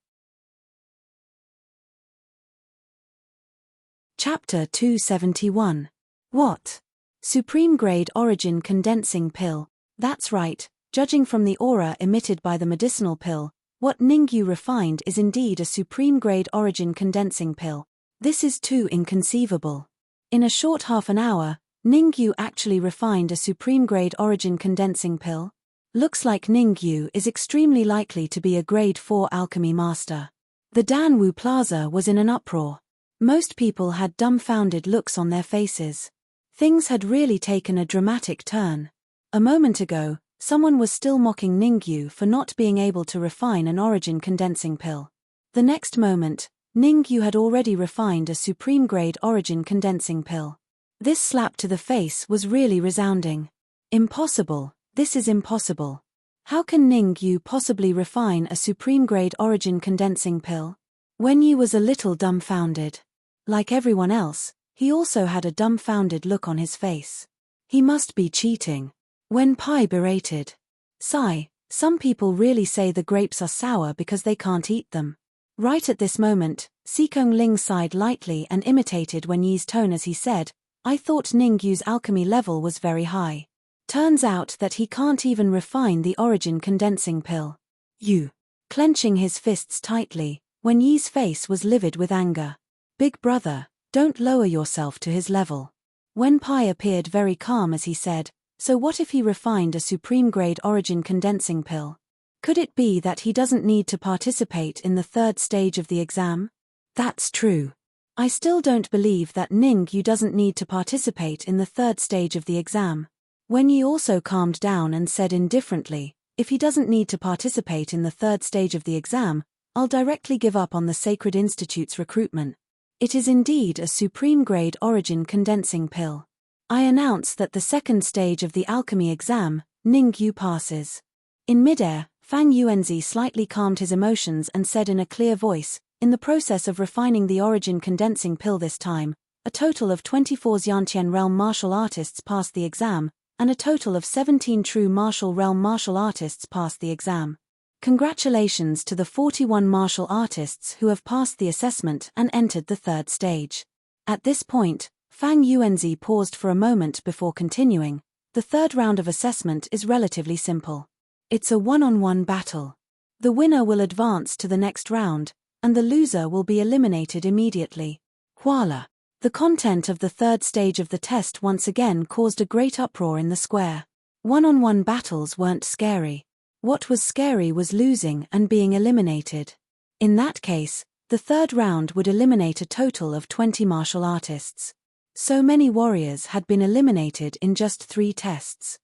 Speaker 1: Chapter 271. What? Supreme grade origin condensing pill. That's right, judging from the aura emitted by the medicinal pill, what Ningyu refined is indeed a supreme grade origin condensing pill. This is too inconceivable. In a short half an hour, Ningyu actually refined a supreme grade origin condensing pill. Looks like Ningyu is extremely likely to be a grade 4 alchemy master. The Danwu Plaza was in an uproar. Most people had dumbfounded looks on their faces. Things had really taken a dramatic turn. A moment ago, someone was still mocking Ningyu for not being able to refine an origin condensing pill. The next moment, Ningyu had already refined a supreme grade origin condensing pill. This slap to the face was really resounding. Impossible, this is impossible. How can Ningyu possibly refine a supreme grade origin condensing pill? Wenyi was a little dumbfounded. Like everyone else, he also had a dumbfounded look on his face. He must be cheating. Wenpai berated. Sigh, some people really say the grapes are sour because they can't eat them. Right at this moment, Sikong Ling sighed lightly and imitated Wenyi's tone as he said, I thought Ningyu's alchemy level was very high. Turns out that he can't even refine the origin condensing pill. You. Clenching his fists tightly, Wenyi's face was livid with anger. Big brother, don't lower yourself to his level. Wenpai appeared very calm as he said, so what if he refined a supreme grade origin condensing pill? Could it be that he doesn't need to participate in the third stage of the exam? That's true. I still don't believe that Ningyu doesn't need to participate in the third stage of the exam. Wenyi also calmed down and said indifferently, if he doesn't need to participate in the third stage of the exam, I'll directly give up on the Sacred Institute's recruitment. It is indeed a supreme grade origin condensing pill. I announce that the second stage of the alchemy exam, Ningyu passes. In midair, Fang Yuanzi slightly calmed his emotions and said in a clear voice, in the process of refining the origin condensing pill this time, a total of 24 Xiantian realm martial artists passed the exam, and a total of 17 true martial realm martial artists passed the exam. Congratulations to the 41 martial artists who have passed the assessment and entered the third stage. At this point, Fang Yuanzi paused for a moment before continuing. The third round of assessment is relatively simple. It's a one-on-one battle. The winner will advance to the next round, and the loser will be eliminated immediately. Voila! The content of the third stage of the test once again caused a great uproar in the square. One-on-one battles weren't scary. What was scary was losing and being eliminated. In that case, the third round would eliminate a total of 20 martial artists. So many warriors had been eliminated in just 3 tests.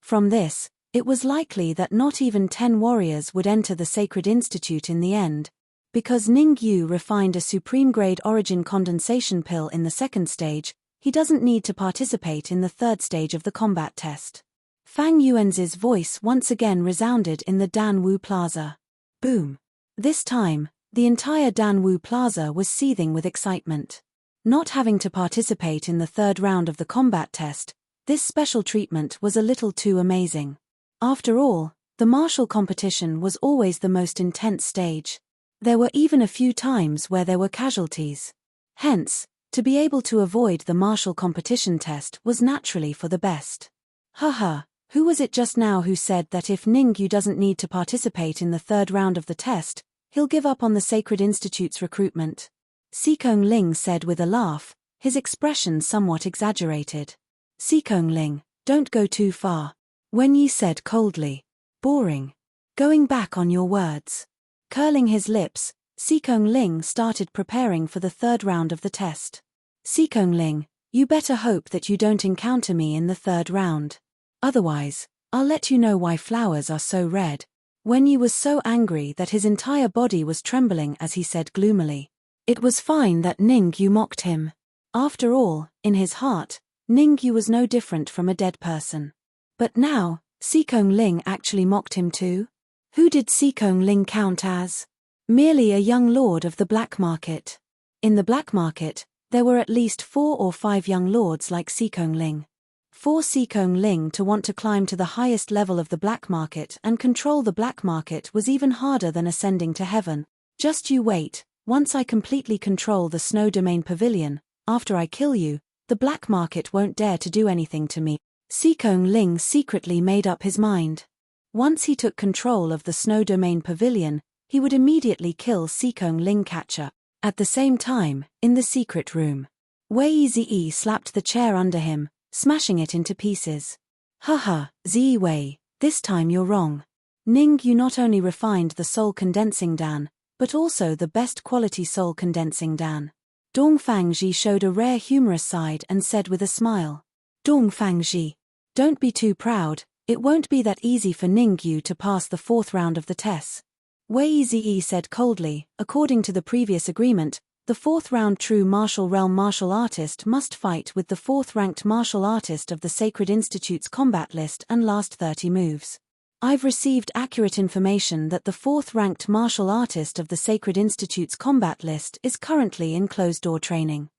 Speaker 1: From this, it was likely that not even 10 warriors would enter the Sacred Institute in the end. Because Ningyu refined a supreme grade origin condensation pill in the second stage, he doesn't need to participate in the third stage of the combat test. Fang Yuanzi's voice once again resounded in the Danwu Plaza. Boom. This time, the entire Danwu Plaza was seething with excitement. Not having to participate in the third round of the combat test, this special treatment was a little too amazing. After all, the martial competition was always the most intense stage. There were even a few times where there were casualties. Hence, to be able to avoid the martial competition test was naturally for the best. Haha. Who was it just now who said that if Ningyu doesn't need to participate in the third round of the test, he'll give up on the Sacred Institute's recruitment? Sikong Ling said with a laugh, his expression somewhat exaggerated. Sikong Ling, don't go too far. Wenyi said coldly. Boring. Going back on your words. Curling his lips, Sikong Ling started preparing for the third round of the test. Sikong Ling, you better hope that you don't encounter me in the third round. Otherwise, I'll let you know why flowers are so red. Wenyi was so angry that his entire body was trembling as he said gloomily. It was fine that Ningyu mocked him. After all, in his heart, Ningyu was no different from a dead person. But now, Sikong Ling actually mocked him too? Who did Sikong Ling count as? Merely a young lord of the black market. In the black market, there were at least 4 or 5 young lords like Sikong Ling. For Sikong Ling to want to climb to the highest level of the black market and control the black market was even harder than ascending to heaven. Just you wait, once I completely control the Snow Domain Pavilion, after I kill you, the black market won't dare to do anything to me. Sikong Ling secretly made up his mind. Once he took control of the Snow Domain Pavilion, he would immediately kill Sikong Ling Catcher. At the same time, in the secret room, Wei Ziyi slapped the chair under him, smashing it into pieces. Haha, Zi Wei, this time you're wrong. Ning Yu not only refined the soul condensing Dan, but also the best quality soul condensing Dan. Dong Fangji showed a rare humorous side and said with a smile. Dong Fangji, don't be too proud, it won't be that easy for Ning Yu to pass the 4th round of the test. Wei Zi said coldly, according to the previous agreement, the 4th round true martial realm martial artist must fight with the 4th ranked martial artist of the Sacred Institute's combat list and last 30 moves. I've received accurate information that the 4th ranked martial artist of the Sacred Institute's combat list is currently in closed-door training.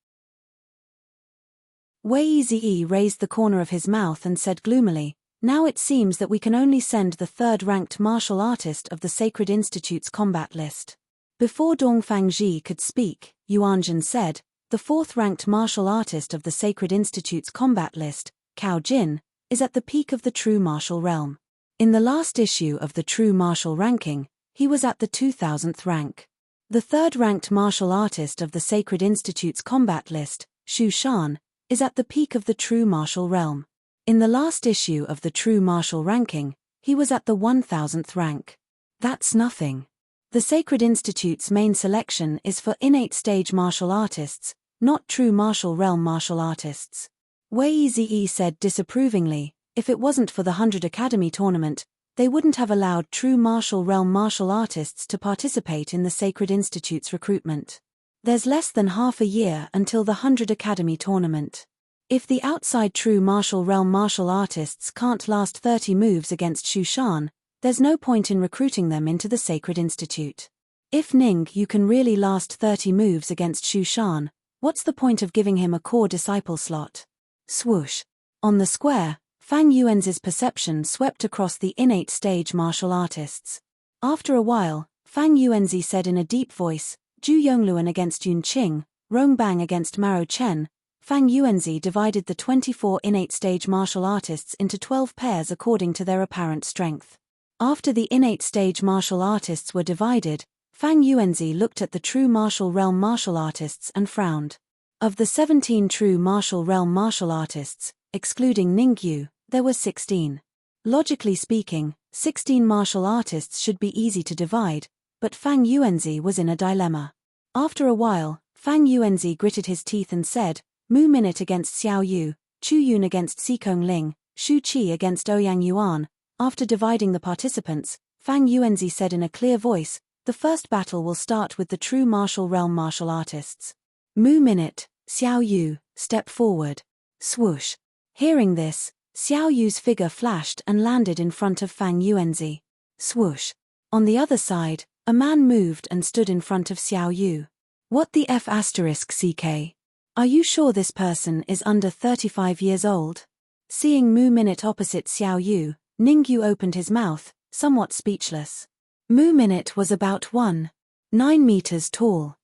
Speaker 1: Wei Zi raised the corner of his mouth and said gloomily, now it seems that we can only send the 3rd ranked martial artist of the Sacred Institute's combat list. Before Dong Fangji could speak, Yuanjun said, the 4th ranked martial artist of the Sacred Institute's combat list, Cao Jin, is at the peak of the true martial realm. In the last issue of the True Martial Ranking, he was at the 2000th rank. The 3rd ranked martial artist of the Sacred Institute's combat list, Xu Shan, is at the peak of the True Martial Realm. In the last issue of the True Martial Ranking, he was at the 1000th rank. That's nothing. The Sacred Institute's main selection is for innate stage martial artists, not true martial realm martial artists. Wei Zi said disapprovingly, if it wasn't for the 100 Academy tournament, they wouldn't have allowed true martial realm martial artists to participate in the Sacred Institute's recruitment. There's less than half a year until the 100 Academy tournament. If the outside true martial realm martial artists can't last 30 moves against Xu Shan, there's no point in recruiting them into the Sacred Institute. If Ning Yu can really last 30 moves against Xu Shan, what's the point of giving him a core disciple slot? Swoosh. On the square, Fang Yuanzi's perception swept across the innate stage martial artists. After a while, Fang Yuanzi said in a deep voice, Zhu Yongluan against Yun Qing, Rong Bang against Maro Chen. Fang Yuanzi divided the 24 innate stage martial artists into 12 pairs according to their apparent strength. After the innate stage martial artists were divided, Fang Yuanzi looked at the true martial realm martial artists and frowned. Of the 17 true martial realm martial artists, excluding Ning Yu, there were 16. Logically speaking, 16 martial artists should be easy to divide, but Fang Yuanzi was in a dilemma. After a while, Fang Yuanzi gritted his teeth and said, Mu Minute against Xiao Yu, Chu Yun against Xikong Ling, Shu Qi against Ouyang Yuan. After dividing the participants, Fang Yuanzi said in a clear voice, the first battle will start with the true martial realm martial artists. Mu Minute, Xiao Yu, step forward. Swoosh. Hearing this, Xiao Yu's figure flashed and landed in front of Fang Yuanzi. Swoosh. On the other side, a man moved and stood in front of Xiao Yu. What the F***CK? Are you sure this person is under 35 years old? Seeing Mu Minute opposite Xiao Yu, Ning Yu opened his mouth, somewhat speechless. Mu Minute was about 1.9 meters tall.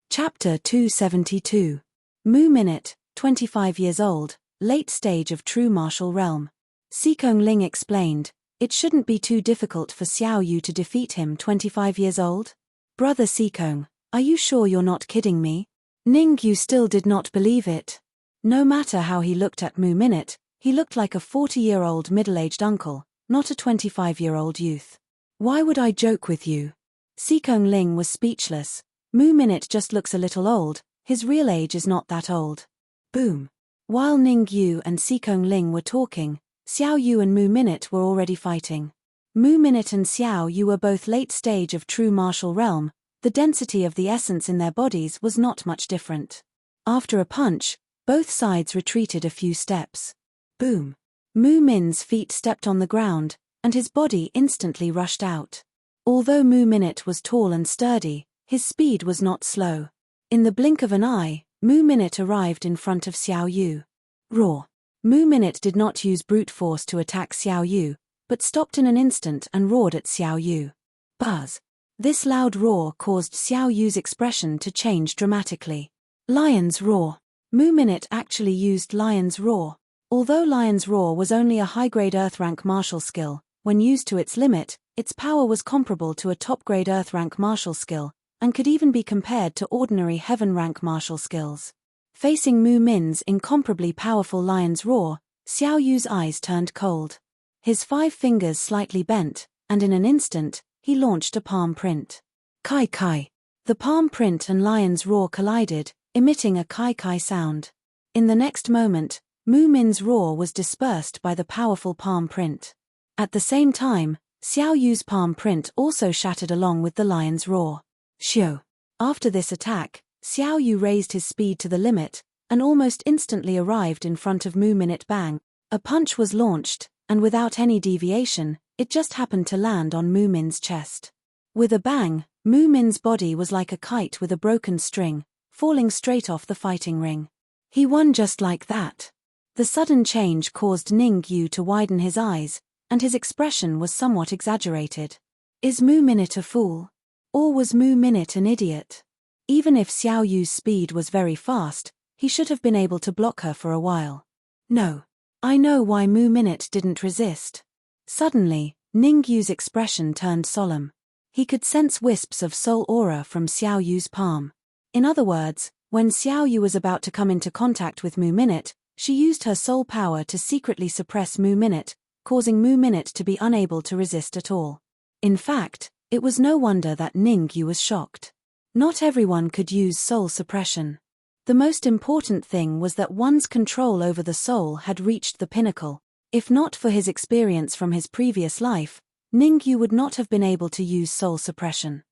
Speaker 1: Chapter 272. Mu Minute, 25 years old, late stage of true martial realm. Xikong Ling explained, it shouldn't be too difficult for Xiao Yu to defeat him 25 years old. Brother Xikong, are you sure you're not kidding me? Ning Yu still did not believe it. No matter how he looked at Mu Minute, he looked like a 40-year-old middle-aged uncle, not a 25-year-old youth. Why would I joke with you? Xikong Ling was speechless. Mu Minute just looks a little old, his real age is not that old. Boom. While Ning Yu and Xikong Ling were talking, Xiao Yu and Mu Minute were already fighting. Mu Minute and Xiao Yu were both late stage of true martial realm, the density of the essence in their bodies was not much different. After a punch, both sides retreated a few steps. Boom. Mu Min's feet stepped on the ground, and his body instantly rushed out. Although Mu Minute was tall and sturdy, his speed was not slow. In the blink of an eye, Mu Minute arrived in front of Xiao Yu. Roar. Mu Minute did not use brute force to attack Xiao Yu, but stopped in an instant and roared at Xiao Yu. Buzz. This loud roar caused Xiao Yu's expression to change dramatically. Lion's Roar. Mu Minute actually used Lion's Roar. Although Lion's Roar was only a high-grade Earth-rank martial skill, when used to its limit, its power was comparable to a top-grade Earth-rank martial skill, and could even be compared to ordinary Heaven-rank martial skills. Facing Mu Min's incomparably powerful lion's roar, Xiao Yu's eyes turned cold. His 5 fingers slightly bent, and in an instant, he launched a palm print. Kai Kai. The palm print and lion's roar collided, emitting a Kai Kai sound. In the next moment, Mu Min's roar was dispersed by the powerful palm print. At the same time, Xiao Yu's palm print also shattered along with the lion's roar. Xiao. After this attack, Xiao Yu raised his speed to the limit, and almost instantly arrived in front of Mu Min. Bang! A punch was launched, and without any deviation, it just happened to land on Mu Min's chest. With a bang, Mu Min's body was like a kite with a broken string, falling straight off the fighting ring. He won just like that. The sudden change caused Ning Yu to widen his eyes, and his expression was somewhat exaggerated. Is Mu Min a fool? Or was Mu Min an idiot? Even if Xiao Yu's speed was very fast, he should have been able to block her for a while. No. I know why Mu Min didn't resist. Suddenly, Ning Yu's expression turned solemn. He could sense wisps of soul aura from Xiao Yu's palm. In other words, when Xiao Yu was about to come into contact with Mu Min, she used her soul power to secretly suppress Mu Min, causing Mu Min to be unable to resist at all. In fact, it was no wonder that Ning Yu was shocked. Not everyone could use soul suppression. The most important thing was that one's control over the soul had reached the pinnacle. If not for his experience from his previous life, Ning Yu would not have been able to use soul suppression.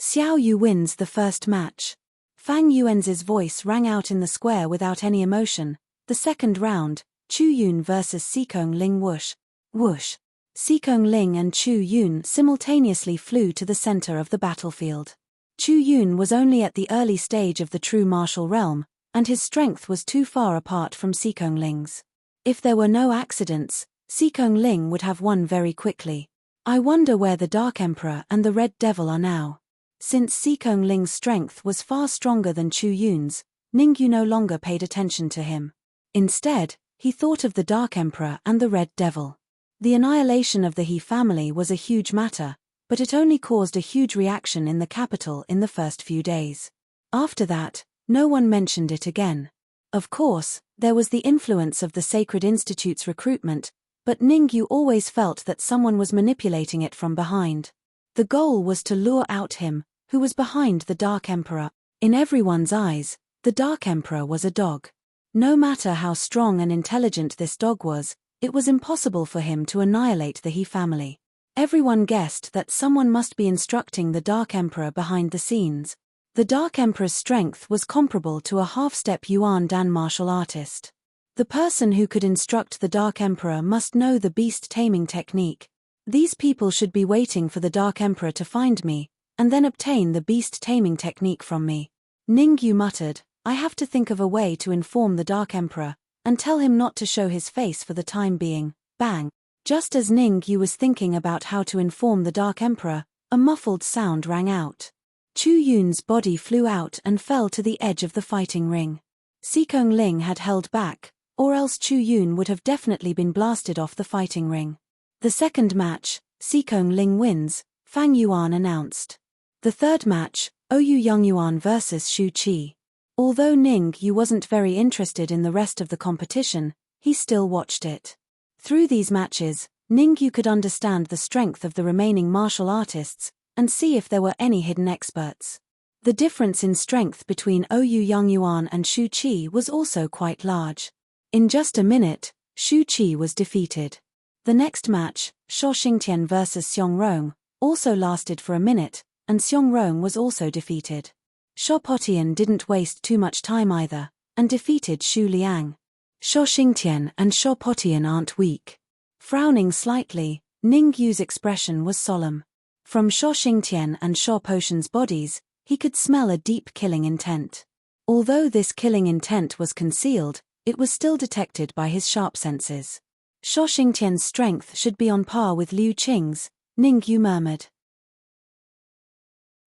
Speaker 1: Xiao Yu wins the first match. Fang Yuan's voice rang out in the square without any emotion. The second round, Chu Yun vs Sikong Ling. Whoosh. Whoosh. Sikong Ling and Chu Yun simultaneously flew to the center of the battlefield. Chu Yun was only at the early stage of the true martial realm, and his strength was too far apart from Sikong Ling's. If there were no accidents, Sikong Ling would have won very quickly. I wonder where the Dark Emperor and the Red Devil are now. Since Sikong Ling's strength was far stronger than Chu Yun's, Ning Yu no longer paid attention to him. Instead, he thought of the Dark Emperor and the Red Devil. The annihilation of the He family was a huge matter, but it only caused a huge reaction in the capital in the first few days. After that, no one mentioned it again. Of course, there was the influence of the Sacred Institute's recruitment, but Ning Yu always felt that someone was manipulating it from behind. The goal was to lure out him, who was behind the Dark Emperor. In everyone's eyes, the Dark Emperor was a dog. No matter how strong and intelligent this dog was, it was impossible for him to annihilate the He family. Everyone guessed that someone must be instructing the Dark Emperor behind the scenes. The Dark Emperor's strength was comparable to a half-step Yuan Dan martial artist. The person who could instruct the Dark Emperor must know the beast taming technique. These people should be waiting for the Dark Emperor to find me, and then obtain the beast taming technique from me. Ning Yu muttered, I have to think of a way to inform the Dark Emperor, and tell him not to show his face for the time being. Bang! Just as Ning Yu was thinking about how to inform the Dark Emperor, a muffled sound rang out. Chu Yun's body flew out and fell to the edge of the fighting ring. Sikong Ling had held back, or else Chu Yun would have definitely been blasted off the fighting ring. The second match, Sikong Ling wins, Fang Yuan announced. The third match, Oyu Yongyuan vs Shu Qi. Although Ning Yu wasn't very interested in the rest of the competition, he still watched it. Through these matches, Ning Yu could understand the strength of the remaining martial artists, and see if there were any hidden experts. The difference in strength between Oyu Yongyuan and Shu Qi was also quite large. In just a minute, Shu Qi was defeated. The next match, Sho Xingtian vs Xiong Rong, also lasted for a minute, and Xiong Rong was also defeated. Sho Potian didn't waste too much time either, and defeated Xu Liang. Sho Xingtian and Sho Potian aren't weak. Frowning slightly, Ning Yu's expression was solemn. From Sho Xingtian and Sho Potian's bodies, he could smell a deep killing intent. Although this killing intent was concealed, it was still detected by his sharp senses. Sho Xingtian's strength should be on par with Liu Qing's, Ning Yu murmured.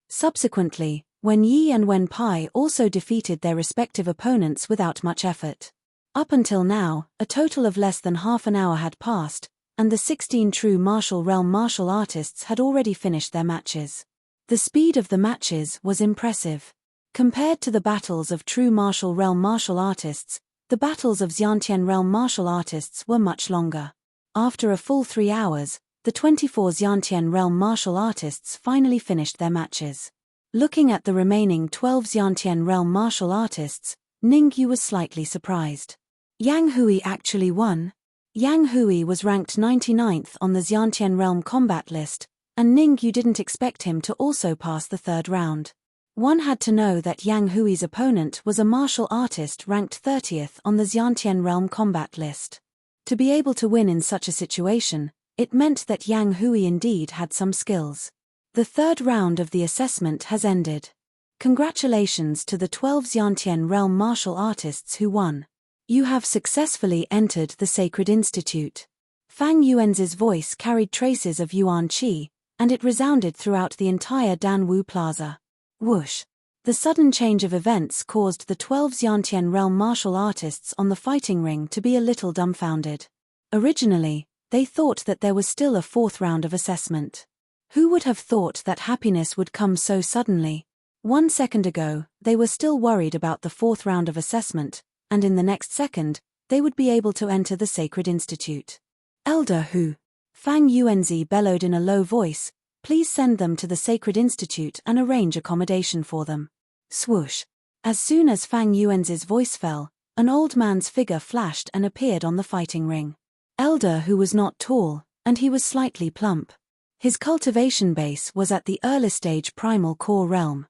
Speaker 1: Subsequently, Wen Yi and Wen Pai also defeated their respective opponents without much effort. Up until now, a total of less than half an hour had passed, and the 16 true martial realm martial artists had already finished their matches. The speed of the matches was impressive. Compared to the battles of true martial realm martial artists, the battles of Xiantian realm martial artists were much longer. After a full 3 hours, the 24 Xiantian realm martial artists finally finished their matches. Looking at the remaining 12 Xiantian realm martial artists, Ningyu was slightly surprised. Yang Hui actually won? Yang Hui was ranked 99th on the Xiantian realm combat list, and Ningyu didn't expect him to also pass the 3rd round. One had to know that Yang Hui's opponent was a martial artist ranked 30th on the Xiantian realm combat list. To be able to win in such a situation, it meant that Yang Hui indeed had some skills. The 3rd round of the assessment has ended. Congratulations to the 12 Xiantian realm martial artists who won. You have successfully entered the Sacred Institute. Fang Yuan's voice carried traces of Yuan Qi, and it resounded throughout the entire Danwu Plaza. Whoosh! The sudden change of events caused the 12 Xiantian realm martial artists on the fighting ring to be a little dumbfounded. Originally, they thought that there was still a 4th round of assessment. Who would have thought that happiness would come so suddenly? 1 second ago, they were still worried about the 4th round of assessment, and in the next second, they would be able to enter the Sacred Institute. Elder Hu! Fang Yuanzi bellowed in a low voice, please send them to the Sacred Institute and arrange accommodation for them. Swoosh! As soon as Fang Yuanzi's voice fell, an old man's figure flashed and appeared on the fighting ring. Elder Hu was not tall, and he was slightly plump. His cultivation base was at the early stage primal core realm.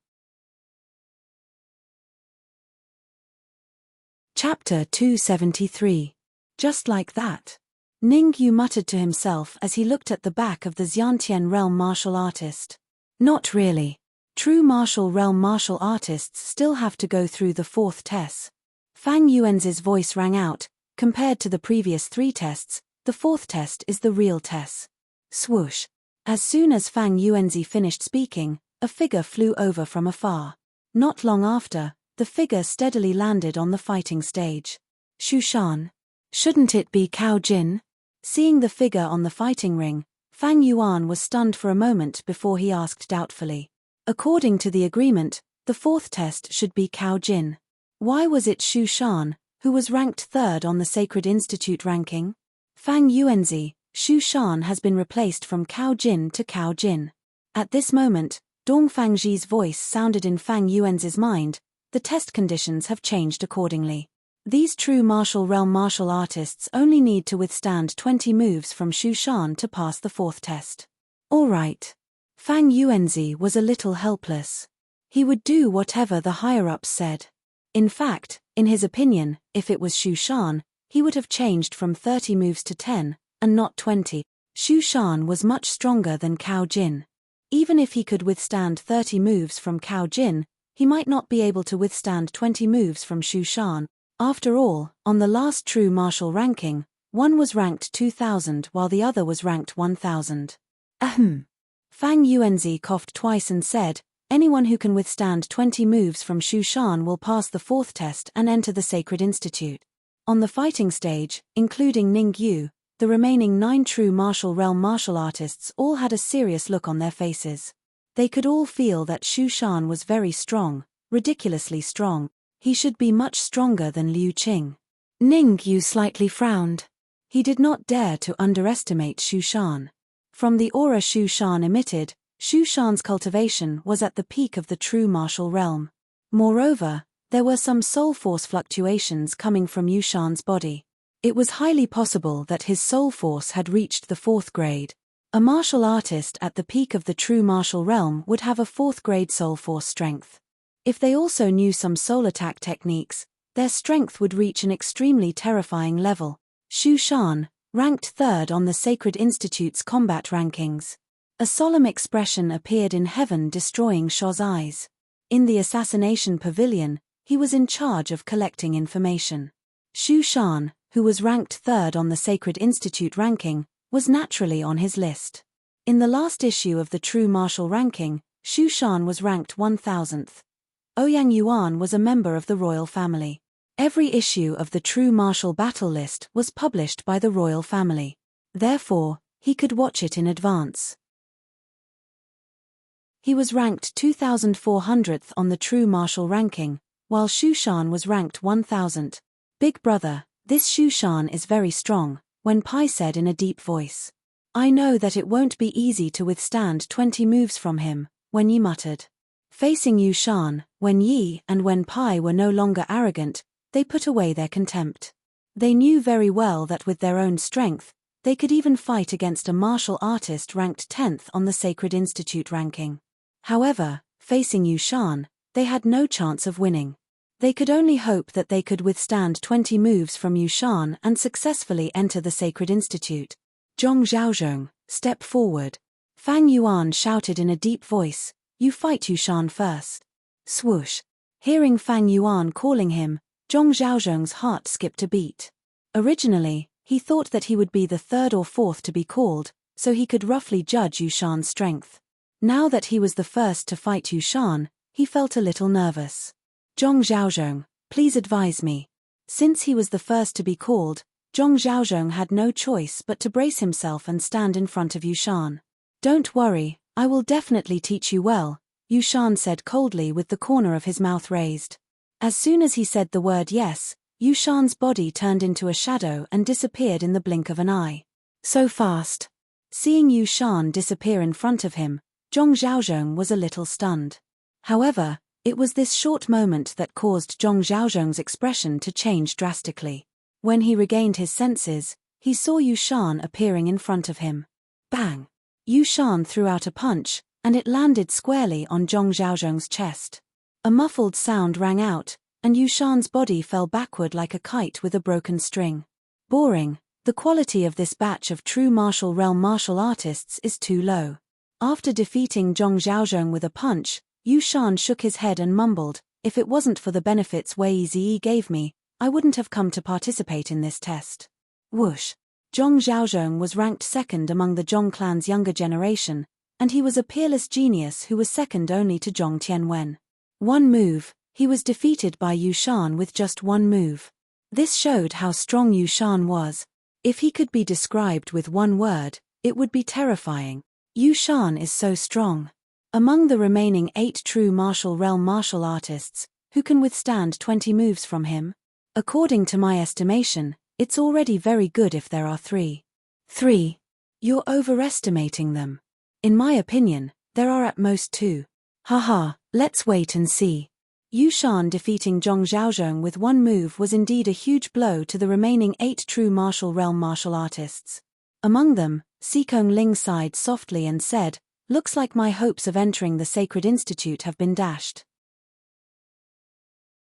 Speaker 1: Chapter 273. Just like that. Ningyu muttered to himself as he looked at the back of the Xiantian realm martial artist. Not really. True martial realm martial artists still have to go through the 4th test. Fang Yuan's voice rang out, compared to the previous 3 tests, the 4th test is the real test. Swoosh! As soon as Fang Yuanzi finished speaking, a figure flew over from afar. Not long after, the figure steadily landed on the fighting stage. Shushan. Shouldn't it be Cao Jin? Seeing the figure on the fighting ring, Fang Yuan was stunned for a moment before he asked doubtfully. According to the agreement, the 4th test should be Cao Jin. Why was it Shushan, who was ranked 3rd on the Sacred Institute ranking? Fang Yuanzi, Shushan has been replaced from Cao Jin to Cao Jin. At this moment, Dong Fangji's voice sounded in Fang Yuan's mind, the test conditions have changed accordingly. These true martial realm martial artists only need to withstand 20 moves from Shushan to pass the 4th test. Alright. Fang Yuanzi was a little helpless. He would do whatever the higher-ups said. In fact, in his opinion, if it was Shushan, he would have changed from 30 moves to 10, and not 20. Shushan was much stronger than Cao Jin. Even if he could withstand 30 moves from Cao Jin, he might not be able to withstand 20 moves from Shushan. After all, on the last true martial ranking, one was ranked 2000 while the other was ranked 1000. Ahem. Fang Yuanzi coughed twice and said, anyone who can withstand 20 moves from Shushan will pass the 4th test and enter the Sacred Institute. On the fighting stage, including Ningyu, the remaining 9 true martial realm martial artists all had a serious look on their faces. They could all feel that Shushan was very strong, ridiculously strong. He should be much stronger than Liu Qing. Ningyu slightly frowned. He did not dare to underestimate Shushan. From the aura Shushan emitted, Shushan's cultivation was at the peak of the true martial realm. Moreover, there were some soul force fluctuations coming from Yushan's body. It was highly possible that his soul force had reached the 4th grade. A martial artist at the peak of the true martial realm would have a 4th grade soul force strength. If they also knew some soul attack techniques, their strength would reach an extremely terrifying level. Shushan, ranked 3rd on the Sacred Institute's combat rankings. A solemn expression appeared in heaven, destroying Shaw's eyes. In the assassination pavilion, he was in charge of collecting information. Shushan, who was ranked 3rd on the Sacred Institute ranking, was naturally on his list. In the last issue of the True Martial ranking, Shushan was ranked 1000th. Ouyang Yuan was a member of the royal family. Every issue of the True Martial battle list was published by the royal family. Therefore, he could watch it in advance. He was ranked 2,400th on the true martial ranking, while Shu Shan was ranked 1,000th. Big brother, this Shu Shan is very strong, Wen Pai said in a deep voice. I know that it won't be easy to withstand 20 moves from him, Wen Yi muttered. Facing Yu Shan, Wen Yi and Wen Pai were no longer arrogant, they put away their contempt. They knew very well that with their own strength, they could even fight against a martial artist ranked 10th on the Sacred Institute ranking. However, facing Yu Shan, they had no chance of winning. They could only hope that they could withstand 20 moves from Yu Shan and successfully enter the Sacred Institute. Zhong Zhaozhong, step forward. Fang Yuan shouted in a deep voice, you fight Yu Shan first. Swoosh. Hearing Fang Yuan calling him, Zhong Zhaozhong's heart skipped a beat. Originally, he thought that he would be the third or fourth to be called, so he could roughly judge Yu Shan's strength. Now that he was the first to fight Yu Shan, he felt a little nervous. Zhong Zhaozhong, please advise me. Since he was the first to be called, Zhong Zhaozhong had no choice but to brace himself and stand in front of Yu Shan. Don't worry, I will definitely teach you well, Yu Shan said coldly with the corner of his mouth raised. As soon as he said the word yes, Yu Shan's body turned into a shadow and disappeared in the blink of an eye. So fast. Seeing Yu Shan disappear in front of him, Zhong Zhaozhong was a little stunned. However, it was this short moment that caused Zhong Zhaozhong's expression to change drastically. When he regained his senses, he saw Yu Shan appearing in front of him. Bang! Yu Shan threw out a punch, and it landed squarely on Zhong Zhaozhong's chest. A muffled sound rang out, and Yu Shan's body fell backward like a kite with a broken string. Boring, the quality of this batch of true martial realm martial artists is too low. After defeating Zhong Zhaozhong with a punch, Yu Shan shook his head and mumbled, if it wasn't for the benefits Wei Ziyi gave me, I wouldn't have come to participate in this test. Whoosh. Zhong Zhaozhong was ranked second among the Zhong clan's younger generation, and he was a peerless genius who was second only to Zhong Tianwen. One move, he was defeated by Yu Shan with just one move. This showed how strong Yu Shan was. If he could be described with one word, it would be terrifying. Yu Shan is so strong. Among the remaining 8 true martial realm martial artists, who can withstand 20 moves from him? According to my estimation, it's already very good if there are 3. 3. You're overestimating them. In my opinion, there are at most 2. Haha, let's wait and see. Yu Shan defeating Zhong Zhaozhong with one move was indeed a huge blow to the remaining 8 true martial realm martial artists. Among them, Xikong Ling sighed softly and said, looks like my hopes of entering the Sacred Institute have been dashed.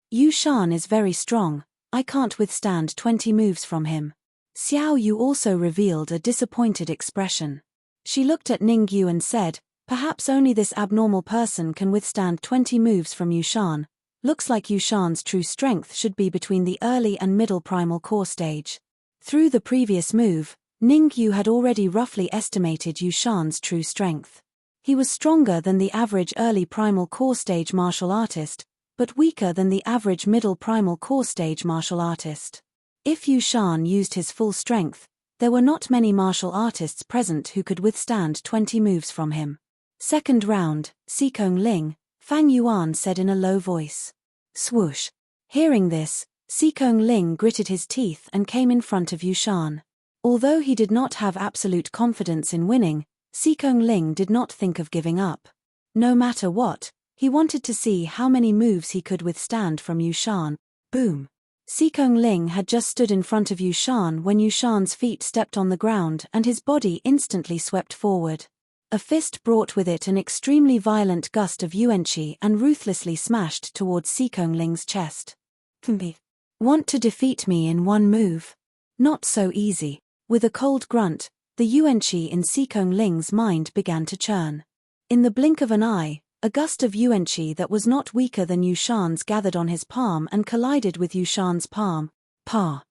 Speaker 1: Yu Shan is very strong, I can't withstand 20 moves from him. Xiao Yu also revealed a disappointed expression. She looked at Ning Yu and said, perhaps only this abnormal person can withstand 20 moves from Yu Shan. Looks like Yu Shan's true strength should be between the early and middle primal core stage. Through the previous move, Ning Yu had already roughly estimated Yu Shan's true strength. He was stronger than the average early primal core stage martial artist, but weaker than the average middle primal core stage martial artist. If Yu Shan used his full strength, there were not many martial artists present who could withstand 20 moves from him. Second round, Xikong Ling, Fang Yuan said in a low voice. Swoosh. Hearing this, Xikong Ling gritted his teeth and came in front of Yu Shan. Although he did not have absolute confidence in winning, Xikong Ling did not think of giving up. No matter what, he wanted to see how many moves he could withstand from Yu Shan. Boom. Xikong Ling had just stood in front of Yu Shan when Yu Shan's feet stepped on the ground and his body instantly swept forward. A fist brought with it an extremely violent gust of yuanqi and ruthlessly smashed towards Xikong Ling's chest. Want to defeat me in one move? Not so easy. With a cold grunt, the yuanqi in Xikong Ling's mind began to churn. In the blink of an eye, a gust of yuanqi that was not weaker than Yu Shan's gathered on his palm and collided with Yu Shan's palm. Pa.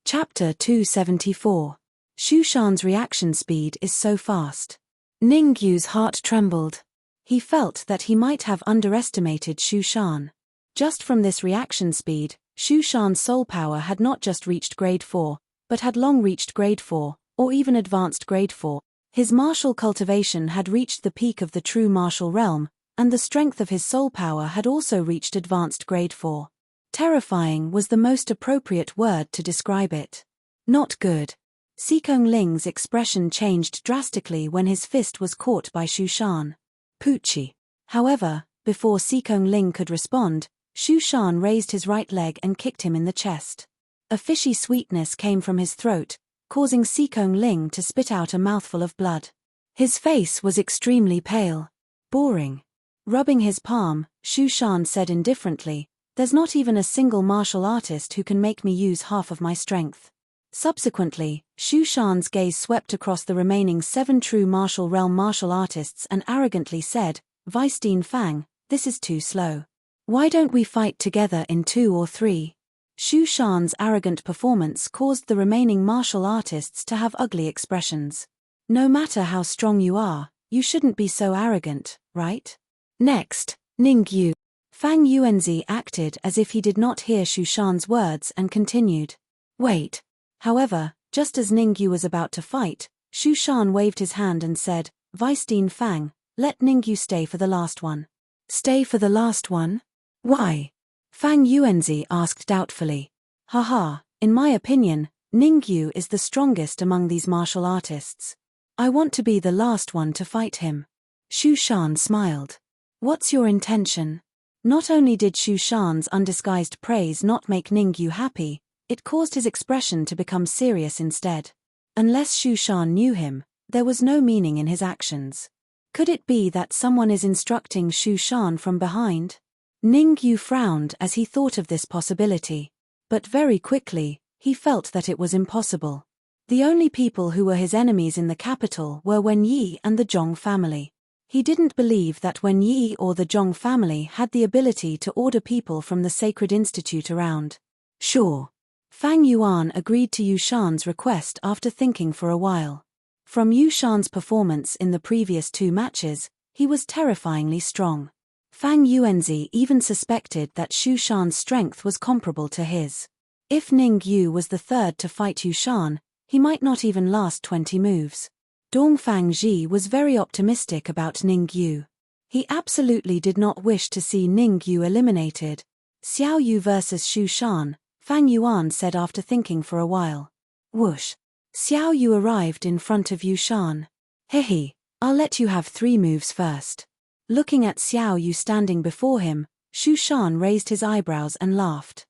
Speaker 1: Chapter 274. Shu Shan's reaction speed is so fast. Ning Yu's heart trembled. He felt that he might have underestimated Shu Shan. Just from this reaction speed, Shu Shan's soul power had not just reached grade 4, but had long reached grade 4, or even advanced grade 4. His martial cultivation had reached the peak of the true martial realm, and the strength of his soul power had also reached advanced grade 4. Terrifying was the most appropriate word to describe it. Not good. Xikong Ling's expression changed drastically when his fist was caught by Xu Shan. Poochie. However, before Xikong Ling could respond, Xu Shan raised his right leg and kicked him in the chest. A fishy sweetness came from his throat, causing Xikong Ling to spit out a mouthful of blood. His face was extremely pale. Boring. Rubbing his palm, Xu Shan said indifferently, "There's not even a single martial artist who can make me use half of my strength." Subsequently, Xu Shan's gaze swept across the remaining 7 true martial realm martial artists and arrogantly said, "Weisstein Fang, this is too slow. Why don't we fight together in 2 or 3? Xu Shan's arrogant performance caused the remaining martial artists to have ugly expressions. No matter how strong you are, you shouldn't be so arrogant, right? Next, Ningyu. Fang Yuanzi acted as if he did not hear Xu Shan's words and continued. Wait. However, just as Ningyu was about to fight, Xu Shan waved his hand and said, "Weisstein Fang, let Ningyu stay for the last one." Stay for the last one? Why? Fang Yuanzi asked doubtfully. Haha, in my opinion, Ningyu is the strongest among these martial artists. I want to be the last one to fight him. Xu Shan smiled. What's your intention? Not only did Xu Shan's undisguised praise not make Ningyu happy, it caused his expression to become serious instead. Unless Xu Shan knew him, there was no meaning in his actions. Could it be that someone is instructing Xu Shan from behind? Ningyu frowned as he thought of this possibility. But very quickly, he felt that it was impossible. The only people who were his enemies in the capital were Wen Yi and the Zhong family. He didn't believe that Wen Yi or the Zhong family had the ability to order people from the Sacred Institute around. Sure. Fang Yuan agreed to Yu Shan's request after thinking for a while. From Yu Shan's performance in the previous 2 matches, he was terrifyingly strong. Fang Yuanzi even suspected that Xu Shan's strength was comparable to his. If Ningyu was the third to fight Yu Shan, he might not even last 20 moves. Dongfang Ji was very optimistic about Ningyu. He absolutely did not wish to see Ningyu eliminated. Xiao Yu versus Xu Shan, Fang Yuan said after thinking for a while. Whoosh. Xiao Yu arrived in front of Yu Shan. Hehe, I'll let you have 3 moves first. Looking at Xiao Yu standing before him, Xu Shan raised his eyebrows and laughed.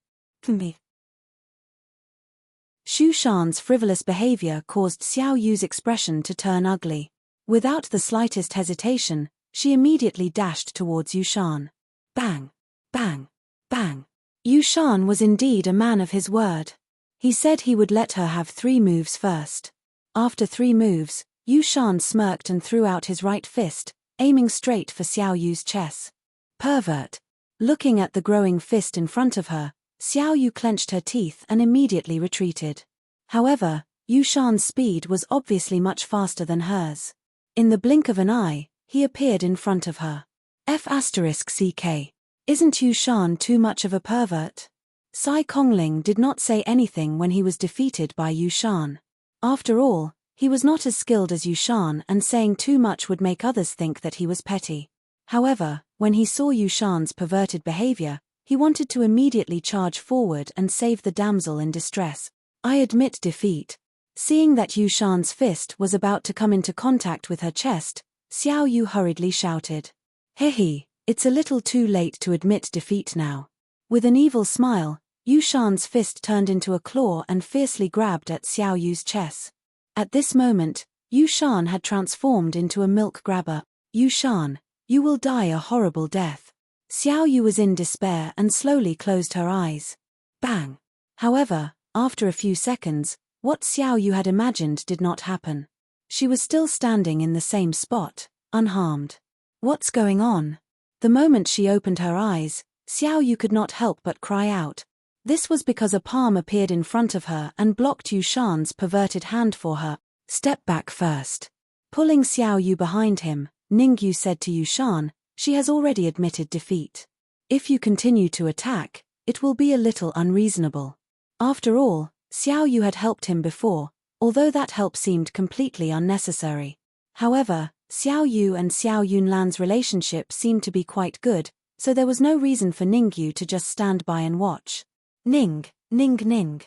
Speaker 1: Me. Xu Shan's frivolous behavior caused Xiao Yu's expression to turn ugly. Without the slightest hesitation, she immediately dashed towards Yu Shan. Bang! Bang! Bang! Yu Shan was indeed a man of his word. He said he would let her have 3 moves first. After 3 moves, Yu Shan smirked and threw out his right fist, aiming straight for Xiao Yu's chest. Pervert. Looking at the growing fist in front of her, Xiao Yu clenched her teeth and immediately retreated. However, Yu Shan's speed was obviously much faster than hers. In the blink of an eye, he appeared in front of her. F***CK. Isn't Yu Shan too much of a pervert? Sai Kongling did not say anything when he was defeated by Yu Shan. After all, he was not as skilled as Yu Shan, and saying too much would make others think that he was petty. However, when he saw Yu Shan's perverted behavior, he wanted to immediately charge forward and save the damsel in distress. I admit defeat. Seeing that Yu Shan's fist was about to come into contact with her chest, Xiao Yu hurriedly shouted. Hehe, it's a little too late to admit defeat now. With an evil smile, Yu Shan's fist turned into a claw and fiercely grabbed at Xiao Yu's chest. At this moment, Yu Shan had transformed into a milk grabber. Yu Shan, you will die a horrible death. Xiao Yu was in despair and slowly closed her eyes. Bang! However, after a few seconds, what Xiao Yu had imagined did not happen. She was still standing in the same spot, unharmed. What's going on? The moment she opened her eyes, Xiao Yu could not help but cry out. This was because a palm appeared in front of her and blocked Yu Shan's perverted hand for her. Step back first. Pulling Xiao Yu behind him, Ningyu said to Yu Shan, she has already admitted defeat. If you continue to attack, it will be a little unreasonable. After all, Xiao Yu had helped him before, although that help seemed completely unnecessary. However, Xiao Yu and Xiao Yunlan's relationship seemed to be quite good, so there was no reason for Ningyu to just stand by and watch. Ning, Ning.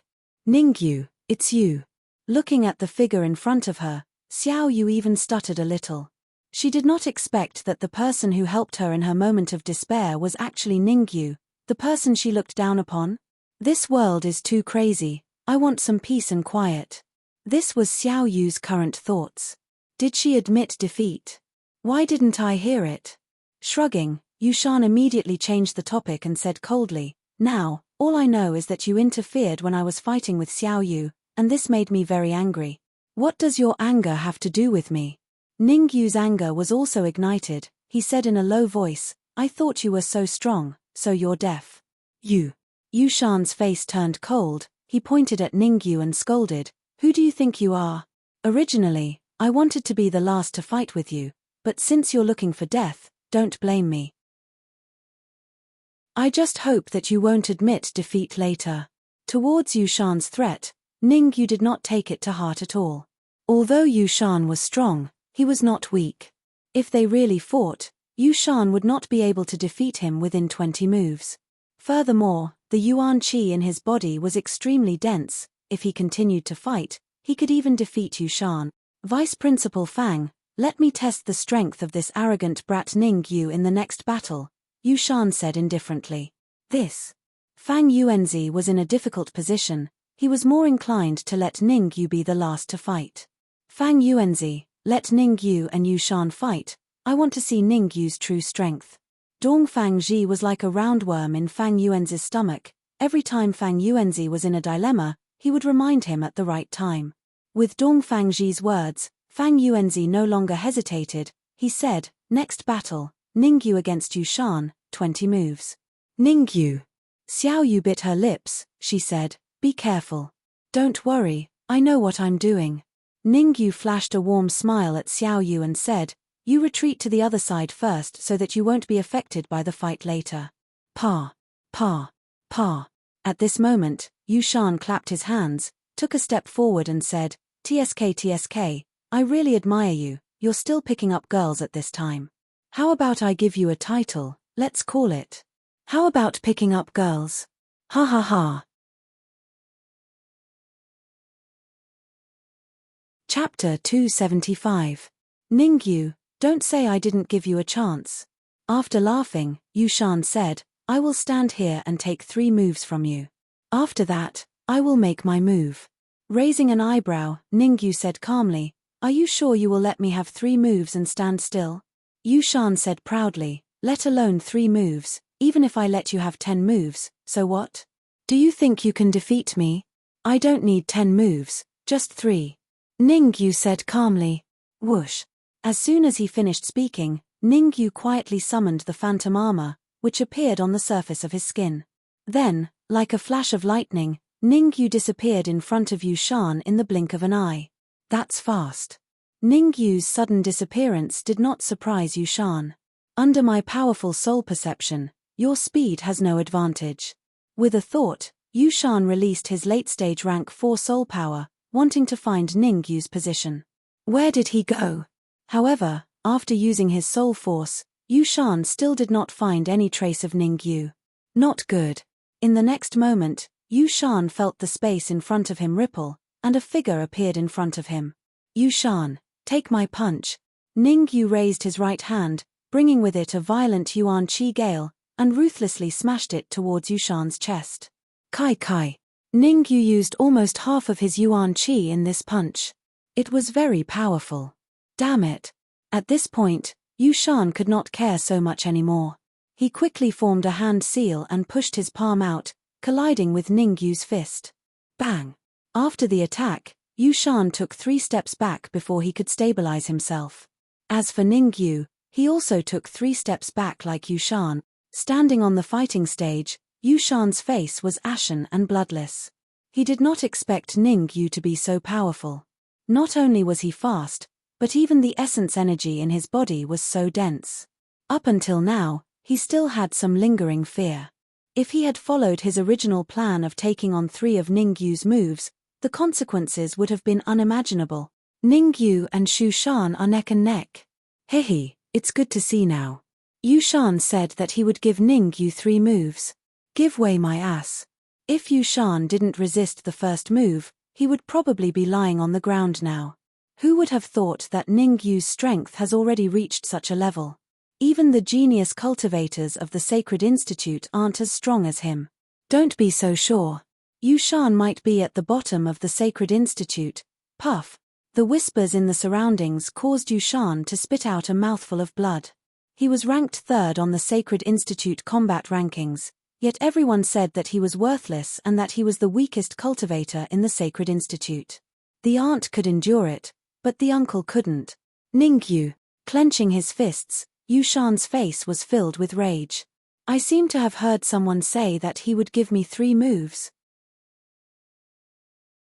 Speaker 1: Ningyu, it's you. Looking at the figure in front of her, Xiao Yu even stuttered a little. She did not expect that the person who helped her in her moment of despair was actually Ningyu, the person she looked down upon. This world is too crazy, I want some peace and quiet. This was Xiao Yu's current thoughts. Did she admit defeat? Why didn't I hear it? Shrugging, Yushan immediately changed the topic and said coldly, now, all I know is that you interfered when I was fighting with Xiao Yu, and this made me very angry. What does your anger have to do with me? Ningyu's anger was also ignited. He said in a low voice, I thought you were so strong, so you're deaf. You. Yushan's face turned cold. He pointed at Ningyu and scolded, who do you think you are? Originally, I wanted to be the last to fight with you, but since you're looking for death, don't blame me. I just hope that you won't admit defeat later. Towards Yushan's threat, Ningyu did not take it to heart at all. Although Yushan was strong, he was not weak. If they really fought, Yushan would not be able to defeat him within 20 moves. Furthermore, the yuan qi in his body was extremely dense. If he continued to fight, he could even defeat Yushan. Vice Principal Fang, let me test the strength of this arrogant brat Ningyu in the next battle, Yushan said indifferently. Fang Yuanzi was in a difficult position. He was more inclined to let Ningyu be the last to fight. Fang Yuanzi, let Ningyu and Yushan fight. I want to see Ningyu's true strength. Dongfang Ji was like a roundworm in Fang Yuanzi's stomach. Every time Fang Yuanzi was in a dilemma, he would remind him at the right time. With Dongfang Ji's words, Fang Yuanzi no longer hesitated. He said, next battle, Ningyu against Yushan, 20 moves. Ningyu. Xiao Yu bit her lips. She said, be careful. Don't worry, I know what I'm doing. Ningyu flashed a warm smile at Xiao Yu and said, you retreat to the other side first so that you won't be affected by the fight later. Pa. At this moment, Yushan clapped his hands, took a step forward and said, TSK, I really admire you, you're still picking up girls at this time. How about I give you a title, let's call it. How about picking up girls? Ha ha ha. Chapter 275. Ningyu, don't say I didn't give you a chance. After laughing, Yushan said, I will stand here and take 3 moves from you. After that, I will make my move. Raising an eyebrow, Ningyu said calmly, are you sure you will let me have 3 moves and stand still? Yushan said proudly, let alone 3 moves, even if I let you have 10 moves, so what? Do you think you can defeat me? I don't need 10 moves, just 3. Ningyu said calmly. Whoosh. As soon as he finished speaking, Ningyu quietly summoned the phantom armor, which appeared on the surface of his skin. Then, like a flash of lightning, Ningyu disappeared in front of Yushan in the blink of an eye. That's fast. Ningyu's sudden disappearance did not surprise Yushan. Under my powerful soul perception, your speed has no advantage. With a thought, Yushan released his late-stage rank 4 soul power, wanting to find Ningyu's position. Where did he go? However, after using his soul force, Yushan still did not find any trace of Ningyu. Not good. In the next moment, Yushan felt the space in front of him ripple, and a figure appeared in front of him. Yushan, take my punch. Ningyu raised his right hand, bringing with it a violent yuan qi gale, and ruthlessly smashed it towards Yushan's chest. Kai. Ningyu used almost half of his yuan qi in this punch. It was very powerful. Damn it. At this point, Yushan could not care so much anymore. He quickly formed a hand seal and pushed his palm out, colliding with Ningyu's fist. Bang! After the attack, Yushan took 3 steps back before he could stabilize himself. As for Ningyu, he also took 3 steps back like Yushan. Standing on the fighting stage, Yushan's face was ashen and bloodless. He did not expect Ningyu to be so powerful. Not only was he fast, but even the essence energy in his body was so dense. Up until now, he still had some lingering fear. If he had followed his original plan of taking on 3 of Ningyu's moves, the the consequences would have been unimaginable. Ningyu and Shu Shan are neck and neck. Hehe, it's good to see now. Yu Shan said that he would give Ningyu 3 moves. Give way my ass. If Yu Shan didn't resist the first move, he would probably be lying on the ground now. Who would have thought that Ningyu's strength has already reached such a level? Even the genius cultivators of the Sacred Institute aren't as strong as him. Don't be so sure. Yu Shan might be at the bottom of the Sacred Institute. Puff. The whispers in the surroundings caused Yu Shan to spit out a mouthful of blood. He was ranked 3rd on the Sacred Institute combat rankings, yet everyone said that he was worthless and that he was the weakest cultivator in the Sacred Institute. The aunt could endure it, but the uncle couldn't. Ningyu. Clenching his fists, Yu Shan's face was filled with rage. I seem to have heard someone say that he would give me 3 moves.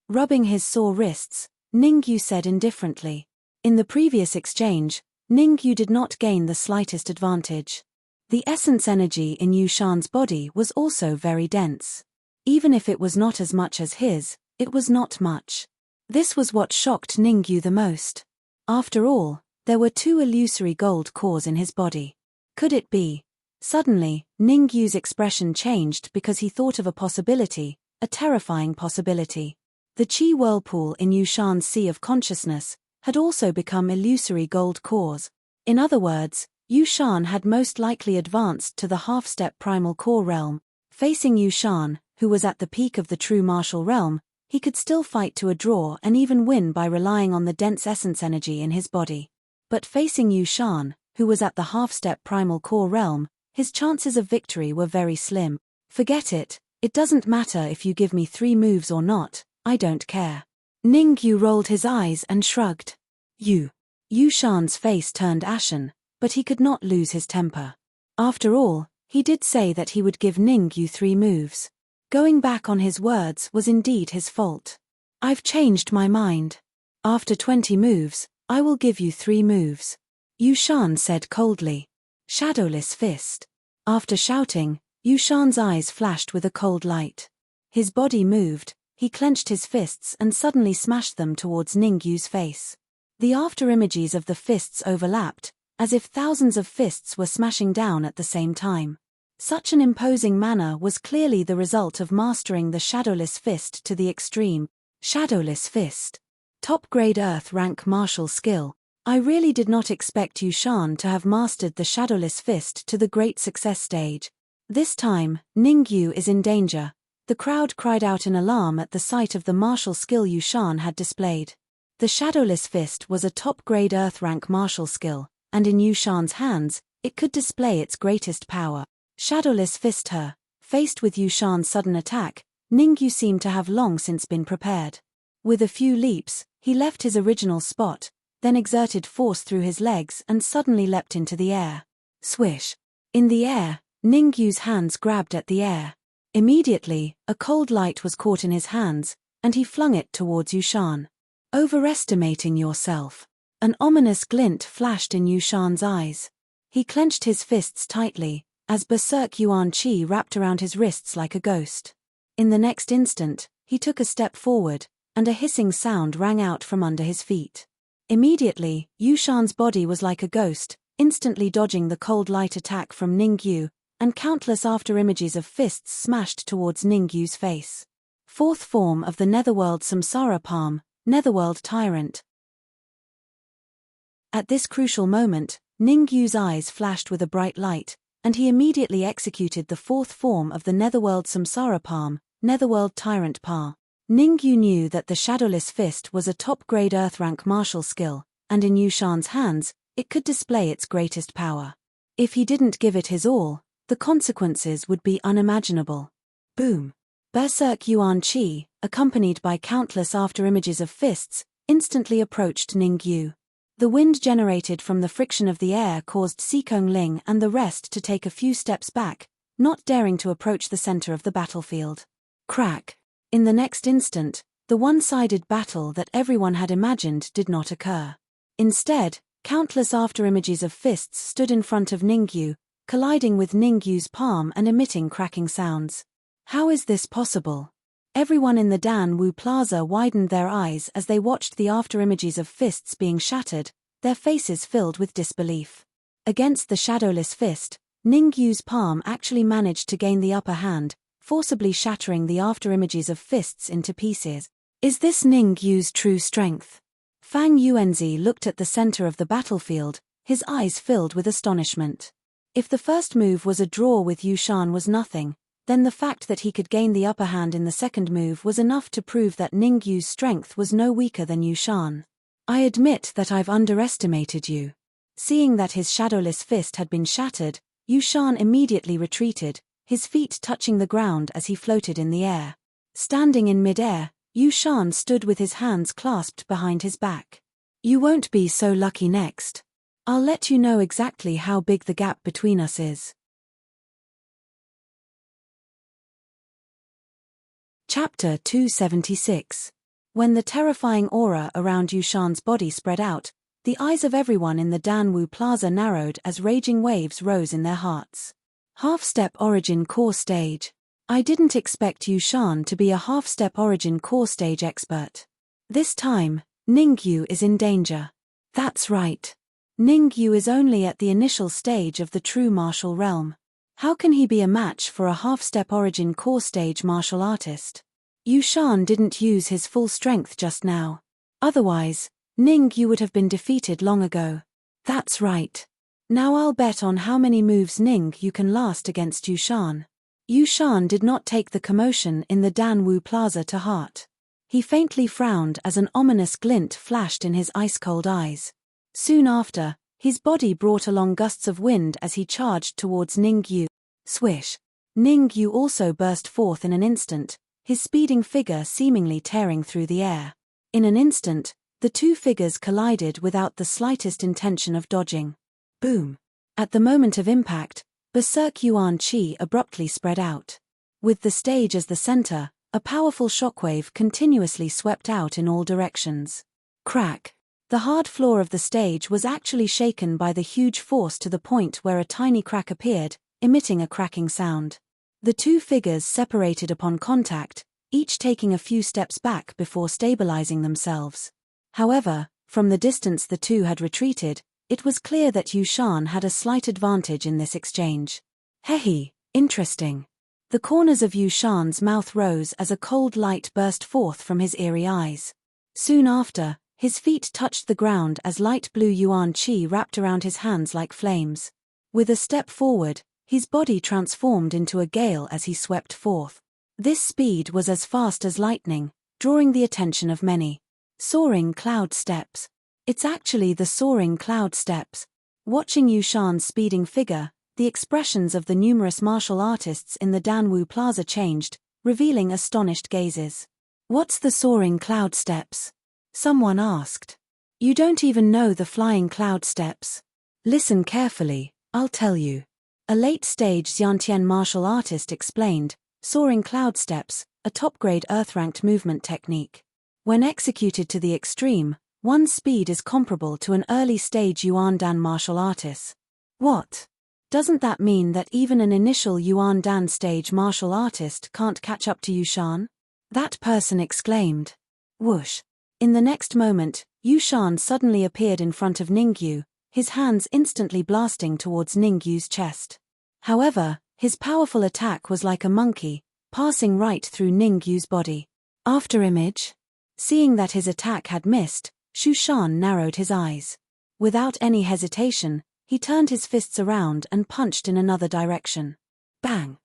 Speaker 1: Rubbing his sore wrists, Ningyu said indifferently. In the previous exchange, Ningyu did not gain the slightest advantage. The essence energy in Yu Shan's body was also very dense. Even if it was not as much as his, it was not much. This was what shocked Ningyu the most. After all, there were 2 illusory gold cores in his body. Could it be? Suddenly, Ningyu's expression changed because he thought of a possibility, a terrifying possibility. The chi whirlpool in Yu Shan's sea of consciousness had also become illusory gold cores. In other words, Yu Shan had most likely advanced to the half-step primal core realm. Facing Yu Shan, who was at the peak of the true martial realm, he could still fight to a draw and even win by relying on the dense essence energy in his body. But facing Yu Shan, who was at the half-step primal core realm, his chances of victory were very slim. Forget it, it doesn't matter if you give me 3 moves or not, I don't care. Ningyu rolled his eyes and shrugged. Yu Shan's face turned ashen, but he could not lose his temper. After all, he did say that he would give Ningyu 3 moves. Going back on his words was indeed his fault. I've changed my mind. After 20 moves, I will give you 3 moves. Yu Shan said coldly. Shadowless fist. After shouting, Yu Shan's eyes flashed with a cold light. His body moved, he clenched his fists and suddenly smashed them towards Ningyu's face. The after-images of the fists overlapped, as if thousands of fists were smashing down at the same time. Such an imposing manner was clearly the result of mastering the Shadowless Fist to the extreme. Shadowless Fist. Top-grade Earth rank martial skill. I really did not expect Yu Shan to have mastered the Shadowless Fist to the great success stage. This time, Ningyu is in danger. The crowd cried out in alarm at the sight of the martial skill Yu Shan had displayed. The Shadowless Fist was a top-grade Earth rank martial skill, and in Yu Shan's hands, it could display its greatest power. Shadowless Fist her. Faced with Yu Shan's sudden attack, Ningyu seemed to have long since been prepared. With a few leaps, he left his original spot, then exerted force through his legs and suddenly leapt into the air. Swish. In the air, Ningyu's hands grabbed at the air. Immediately, a cold light was caught in his hands, and he flung it towards Yu Shan. Overestimating yourself. An ominous glint flashed in Yu Shan's eyes. He clenched his fists tightly, as berserk yuan qi wrapped around his wrists like a ghost. In the next instant, he took a step forward, and a hissing sound rang out from under his feet. Immediately, Yu Shan's body was like a ghost, instantly dodging the cold light attack from Ningyu, and countless after-images of fists smashed towards Ningyu's face. 4th form of the Netherworld Samsara Palm, Netherworld Tyrant. At this crucial moment, Ningyu's eyes flashed with a bright light, and he immediately executed the 4th form of the Netherworld Samsara Palm, Netherworld Tyrant Pa. Ningyu knew that the Shadowless Fist was a top-grade Earth rank martial skill, and in Yu Shan's hands, it could display its greatest power. If he didn't give it his all, the consequences would be unimaginable. Boom. Berserk yuan qi, accompanied by countless after-images of fists, instantly approached Ningyu. The wind generated from the friction of the air caused Sikong Ling and the rest to take a few steps back, not daring to approach the center of the battlefield. Crack. In the next instant, the one-sided battle that everyone had imagined did not occur. Instead, countless after-images of fists stood in front of Ningyu, colliding with Ningyu's palm and emitting cracking sounds. How is this possible? Everyone in the Dan Wu Plaza widened their eyes as they watched the afterimages of fists being shattered, their faces filled with disbelief. Against the shadowless fist, Ning Yu's palm actually managed to gain the upper hand, forcibly shattering the afterimages of fists into pieces. Is this Ning Yu's true strength? Fang Yuanzi looked at the center of the battlefield, his eyes filled with astonishment. If the first move was a draw with Yushan was nothing, then the fact that he could gain the upper hand in the second move was enough to prove that Ning Yu's strength was no weaker than Yushan. I admit that I've underestimated you. Seeing that his shadowless fist had been shattered, Yushan immediately retreated, his feet touching the ground as he floated in the air. Standing in mid-air, Yushan stood with his hands clasped behind his back. You won't be so lucky next. I'll let you know exactly how big the gap between us is. Chapter 276. When the terrifying aura around Yushan's body spread out, the eyes of everyone in the Dan Wu Plaza narrowed as raging waves rose in their hearts. Half-step origin core stage. I didn't expect Yushan to be a half-step origin core stage expert. This time, Ning Yu is in danger. That's right. Ning Yu is only at the initial stage of the true martial realm. How can he be a match for a half-step origin core stage martial artist? Yushan didn't use his full strength just now. Otherwise, Ning Yu would have been defeated long ago. That's right. Now I'll bet on how many moves Ning Yu can last against Yushan. Yushan did not take the commotion in the Dan Wu Plaza to heart. He faintly frowned as an ominous glint flashed in his ice-cold eyes. Soon after, his body brought along gusts of wind as he charged towards Ning Yu. Swish! Ning Yu also burst forth in an instant, his speeding figure seemingly tearing through the air. In an instant, the two figures collided without the slightest intention of dodging. Boom! At the moment of impact, Berserk Yuan Qi abruptly spread out. With the stage as the center, a powerful shockwave continuously swept out in all directions. Crack! The hard floor of the stage was actually shaken by the huge force to the point where a tiny crack appeared, emitting a cracking sound. The two figures separated upon contact, each taking a few steps back before stabilizing themselves. However, from the distance the two had retreated, it was clear that Yushan had a slight advantage in this exchange. Hehe, interesting. The corners of Yushan's mouth rose as a cold light burst forth from his eerie eyes. Soon after, his feet touched the ground as light blue Yuan Qi wrapped around his hands like flames. With a step forward, his body transformed into a gale as he swept forth. This speed was as fast as lightning, drawing the attention of many. Soaring cloud steps. It's actually the soaring cloud steps. Watching Yushan's speeding figure, the expressions of the numerous martial artists in the Dan Wu Plaza changed, revealing astonished gazes. What's the soaring cloud steps? Someone asked. You don't even know the flying cloud steps. Listen carefully, I'll tell you. A late-stage Xiantian martial artist explained, soaring cloud steps, a top-grade earth-ranked movement technique. When executed to the extreme, one's speed is comparable to an early-stage Yuan Dan martial artist. What? Doesn't that mean that even an initial Yuan Dan stage martial artist can't catch up to Yushan? That person exclaimed. Whoosh! In the next moment, Yushan suddenly appeared in front of Ning Yu, his hands instantly blasting towards Ning Yu's chest. However, his powerful attack was like a monkey, passing right through Ning Yu's body. Afterimage? Seeing that his attack had missed, Shushan narrowed his eyes. Without any hesitation, he turned his fists around and punched in another direction. Bang!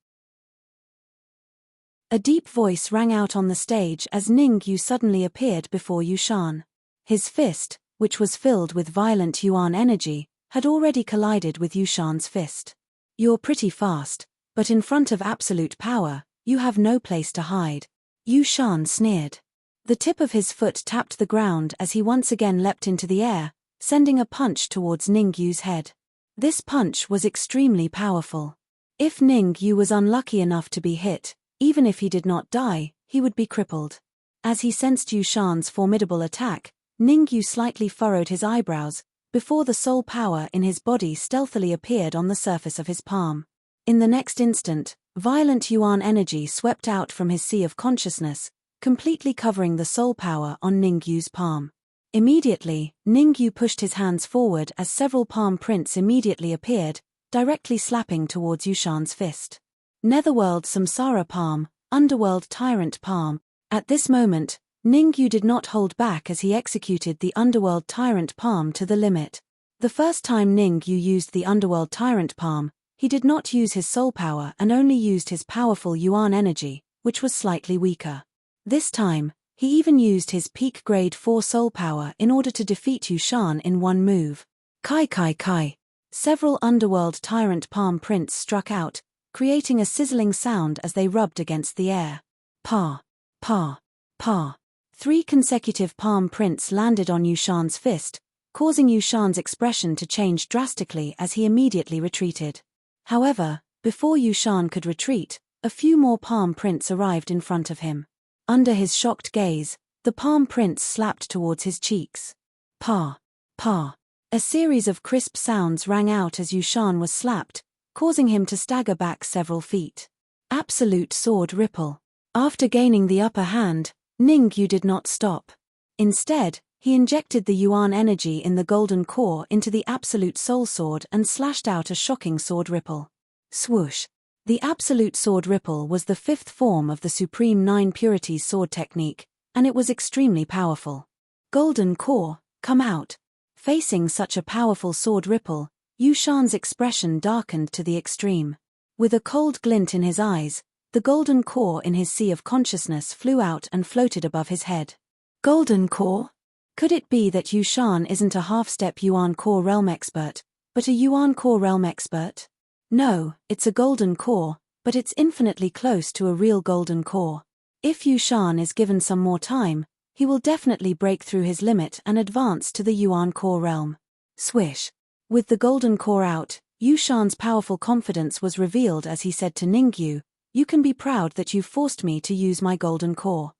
Speaker 1: A deep voice rang out on the stage as Ning Yu suddenly appeared before Yushan. His fist, which was filled with violent Yuan energy, had already collided with Yushan's fist. You're pretty fast, but in front of absolute power, you have no place to hide. Yushan sneered. The tip of his foot tapped the ground as he once again leapt into the air, sending a punch towards Ning Yu's head. This punch was extremely powerful. If Ning Yu was unlucky enough to be hit, even if he did not die, he would be crippled. As he sensed Yushan's formidable attack, Ning Yu slightly furrowed his eyebrows, before the soul power in his body stealthily appeared on the surface of his palm. In the next instant, violent yuan energy swept out from his sea of consciousness, completely covering the soul power on Ningyu's palm. Immediately, Ningyu pushed his hands forward as several palm prints immediately appeared, directly slapping towards Yushan's fist. Netherworld Samsara palm, Underworld Tyrant palm. At this moment, Ningyu did not hold back as he executed the Underworld Tyrant palm to the limit. The first time Ningyu used the Underworld Tyrant palm, he did not use his soul power and only used his powerful yuan energy, which was slightly weaker. This time, he even used his peak grade 4 soul power in order to defeat Yushan in one move. Kai kai kai. Several Underworld Tyrant palm prints struck out, creating a sizzling sound as they rubbed against the air. Pa, pa, pa. 3 consecutive palm prints landed on Yushan's fist, causing Yushan's expression to change drastically as he immediately retreated. However, before Yushan could retreat, a few more palm prints arrived in front of him. Under his shocked gaze, the palm prints slapped towards his cheeks. Pa, pa. A series of crisp sounds rang out as Yushan was slapped, causing him to stagger back several feet. Absolute sword ripple. After gaining the upper hand, Ningyu did not stop. Instead, he injected the yuan energy in the golden core into the absolute soul sword and slashed out a shocking sword ripple. Swoosh. The absolute sword ripple was the 5th form of the Supreme 9 Purities sword technique, and it was extremely powerful. Golden core, come out. Facing such a powerful sword ripple, Yushan's expression darkened to the extreme. With a cold glint in his eyes, the golden core in his sea of consciousness flew out and floated above his head. Golden core? Could it be that Yushan isn't a half-step yuan core realm expert, but a yuan core realm expert? No, it's a golden core, but it's infinitely close to a real golden core. If Yushan is given some more time, he will definitely break through his limit and advance to the yuan core realm. Swish. With the golden core out, Yushan's powerful confidence was revealed as he said to Ningyu, "You can be proud that you forced me to use my golden core."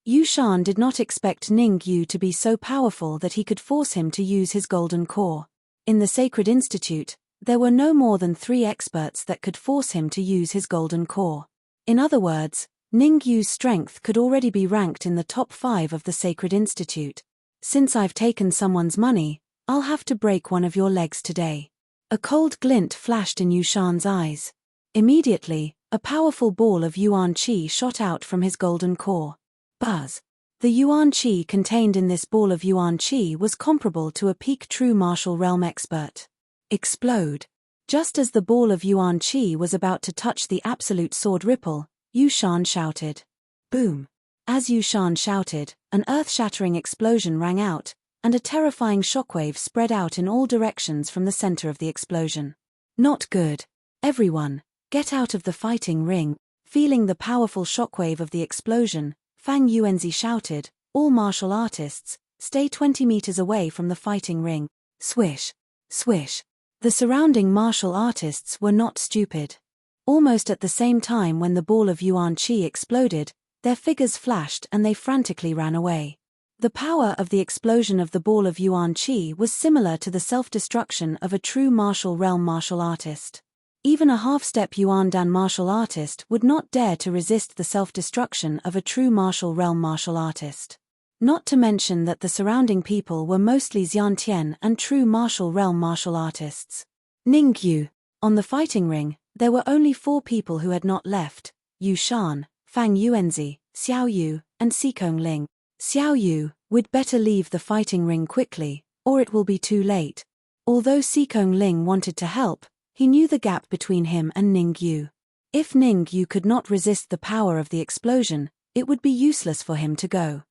Speaker 1: Yushan did not expect Ningyu to be so powerful that he could force him to use his golden core. In the Sacred Institute, there were no more than 3 experts that could force him to use his golden core. In other words, Ningyu's strength could already be ranked in the top 5 of the Sacred Institute. Since I've taken someone's money, I'll have to break one of your legs today. A cold glint flashed in Yushan's eyes. Immediately, a powerful ball of yuan qi shot out from his golden core. Buzz. The yuan qi contained in this ball of yuan qi was comparable to a peak true martial realm expert. Explode. Just as the ball of yuan qi was about to touch the absolute sword ripple, Yushan shouted. Boom. As Yushan shouted, an earth-shattering explosion rang out, and a terrifying shockwave spread out in all directions from the center of the explosion. Not good. Everyone, get out of the fighting ring. Feeling the powerful shockwave of the explosion, Fang Yuanzi shouted, "All martial artists, stay 20 meters away from the fighting ring." Swish. Swish. The surrounding martial artists were not stupid. Almost at the same time when the ball of yuan qi exploded, their figures flashed and they frantically ran away. The power of the explosion of the ball of yuan qi was similar to the self-destruction of a true martial realm martial artist. Even a half-step Yuan Dan martial artist would not dare to resist the self-destruction of a true martial realm martial artist. Not to mention that the surrounding people were mostly Xiantian and true martial realm martial artists. Ningyu. On the fighting ring, there were only 4 people who had not left: Yushan, Fang Yuanzi, Xiao Yu, and Xikong Ling. Xiao Yu, we'd better leave the fighting ring quickly, or it will be too late. Although Xikong Ling wanted to help, he knew the gap between him and Ningyu. If Ningyu could not resist the power of the explosion, it would be useless for him to go.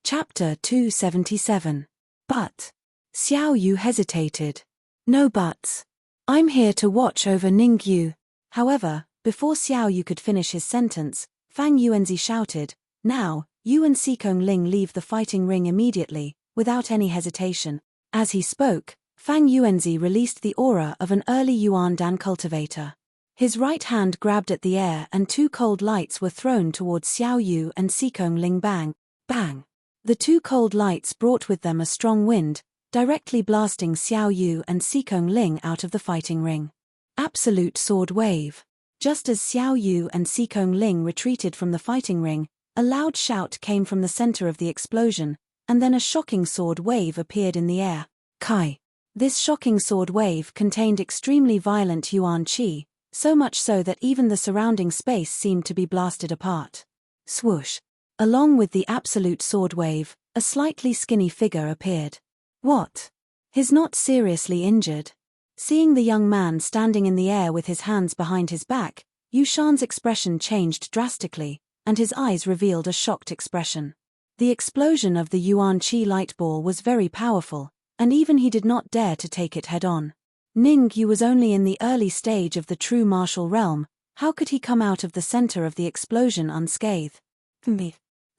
Speaker 1: Chapter 277. But. Xiao Yu hesitated. No buts. I'm here to watch over Ningyu. However, before Xiao Yu could finish his sentence, Fang Yuanzi shouted, "Now, you and Xikong Ling leave the fighting ring immediately," without any hesitation. As he spoke, Fang Yuanzi released the aura of an early Yuan Dan cultivator. His right hand grabbed at the air and 2 cold lights were thrown towards Xiao Yu and Xikong Ling. Bang! Bang! The 2 cold lights brought with them a strong wind, directly blasting Xiao Yu and Sikong Ling out of the fighting ring. Absolute sword wave. Just as Xiao Yu and Sikong Ling retreated from the fighting ring, a loud shout came from the center of the explosion, and then a shocking sword wave appeared in the air. Kai. This shocking sword wave contained extremely violent yuan qi, so much so that even the surrounding space seemed to be blasted apart. Swoosh. Along with the absolute sword wave, a slightly skinny figure appeared. What? He's not seriously injured. Seeing the young man standing in the air with his hands behind his back, Yushan's expression changed drastically, and his eyes revealed a shocked expression. The explosion of the yuan qi light ball was very powerful, and even he did not dare to take it head-on. Ning Yu was only in the early stage of the true martial realm. How could he come out of the center of the explosion unscathed?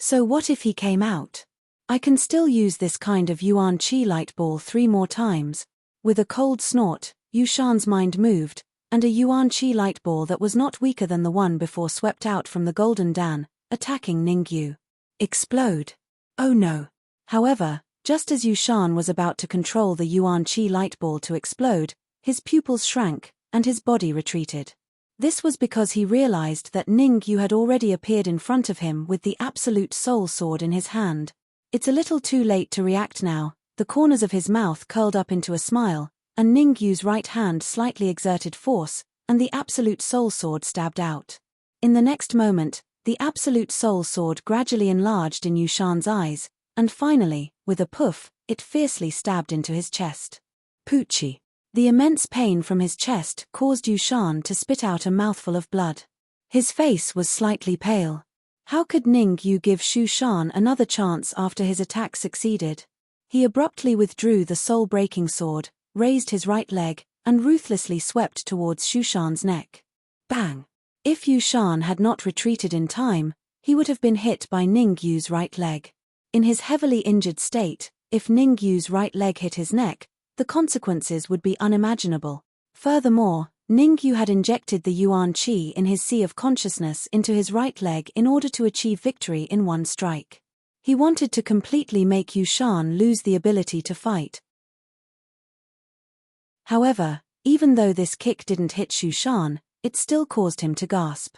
Speaker 1: So what if he came out? I can still use this kind of yuan qi light ball 3 more times. With a cold snort, Yushan's mind moved, and a yuan qi light ball that was not weaker than the one before swept out from the golden dan, attacking Ning Yu. Explode. Oh no. However, just as Yushan was about to control the yuan qi light ball to explode, his pupils shrank, and his body retreated. This was because he realized that Ning Yu had already appeared in front of him with the absolute soul sword in his hand. It's a little too late to react now. The corners of his mouth curled up into a smile, and Ning Yu's right hand slightly exerted force, and the absolute soul sword stabbed out. In the next moment, the absolute soul sword gradually enlarged in Yushan's eyes, and finally, with a poof, it fiercely stabbed into his chest. Poochie. The immense pain from his chest caused Yushan to spit out a mouthful of blood. His face was slightly pale. How could Ning Yu give Yushan another chance after his attack succeeded? He abruptly withdrew the soul-breaking sword, raised his right leg, and ruthlessly swept towards Yushan's neck. Bang! If Yushan had not retreated in time, he would have been hit by Ning Yu's right leg. In his heavily injured state, if Ning Yu's right leg hit his neck, the consequences would be unimaginable. Furthermore, Ning Yu had injected the yuan qi in his sea of consciousness into his right leg in order to achieve victory in one strike. He wanted to completely make Yushan lose the ability to fight. However, even though this kick didn't hit Yushan, it still caused him to gasp.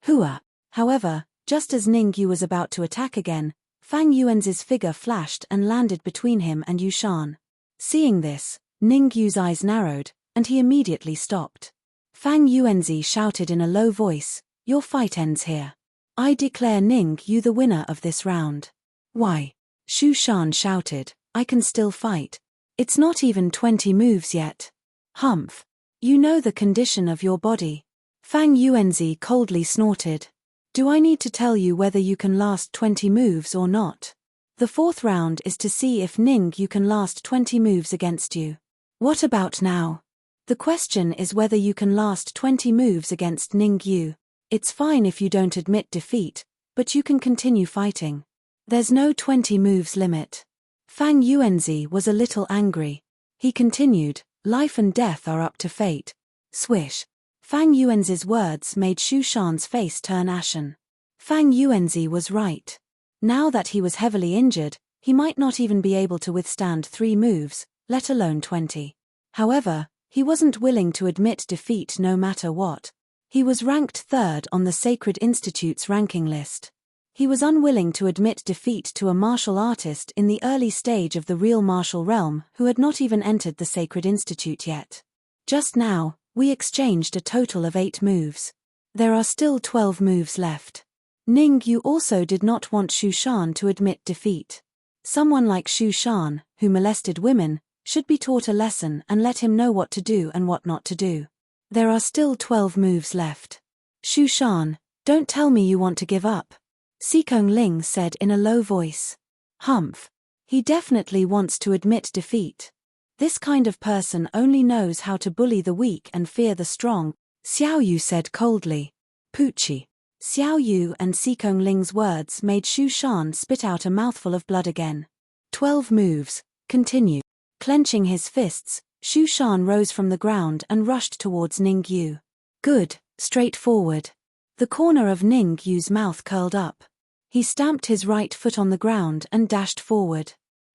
Speaker 1: Hua! However, just as Ning Yu was about to attack again, Fang Yuanzi's figure flashed and landed between him and Yushan. Seeing this, Ning Yu's eyes narrowed, and he immediately stopped. Fang Yuanzi shouted in a low voice, "Your fight ends here. I declare Ning Yu the winner of this round." "Why?" Yushan shouted, "I can still fight. It's not even 20 moves yet." "Humph. You know the condition of your body." Fang Yuanzi coldly snorted. "Do I need to tell you whether you can last 20 moves or not? The 4th round is to see if Ning Yu can last 20 moves against you. What about now? The question is whether you can last 20 moves against Ning Yu. It's fine if you don't admit defeat, but you can continue fighting. There's no 20 moves limit." Fang Yuanzi was a little angry. He continued, "Life and death are up to fate." Swish. Fang Yuanzi's words made Yushan's face turn ashen. Fang Yuanzi was right. Now that he was heavily injured, he might not even be able to withstand 3 moves, let alone 20. However, he wasn't willing to admit defeat no matter what. He was ranked 3rd on the Sacred Institute's ranking list. He was unwilling to admit defeat to a martial artist in the early stage of the real martial realm who had not even entered the Sacred Institute yet. Just now, we exchanged a total of 8 moves. There are still 12 moves left. Ning Yu also did not want Yushan to admit defeat. Someone like Yushan, who molested women, should be taught a lesson and let him know what to do and what not to do. There are still 12 moves left. "Yushan, don't tell me you want to give up," Sikong Ling said in a low voice. "Humph. He definitely wants to admit defeat. This kind of person only knows how to bully the weak and fear the strong," Xiao Yu said coldly. "Poochie." Xiao Yu and Sikong Ling's words made Yushan spit out a mouthful of blood again. 12 moves, continue. Clenching his fists, Yushan rose from the ground and rushed towards Ning Yu. Good, straightforward. The corner of Ning Yu's mouth curled up. He stamped his right foot on the ground and dashed forward.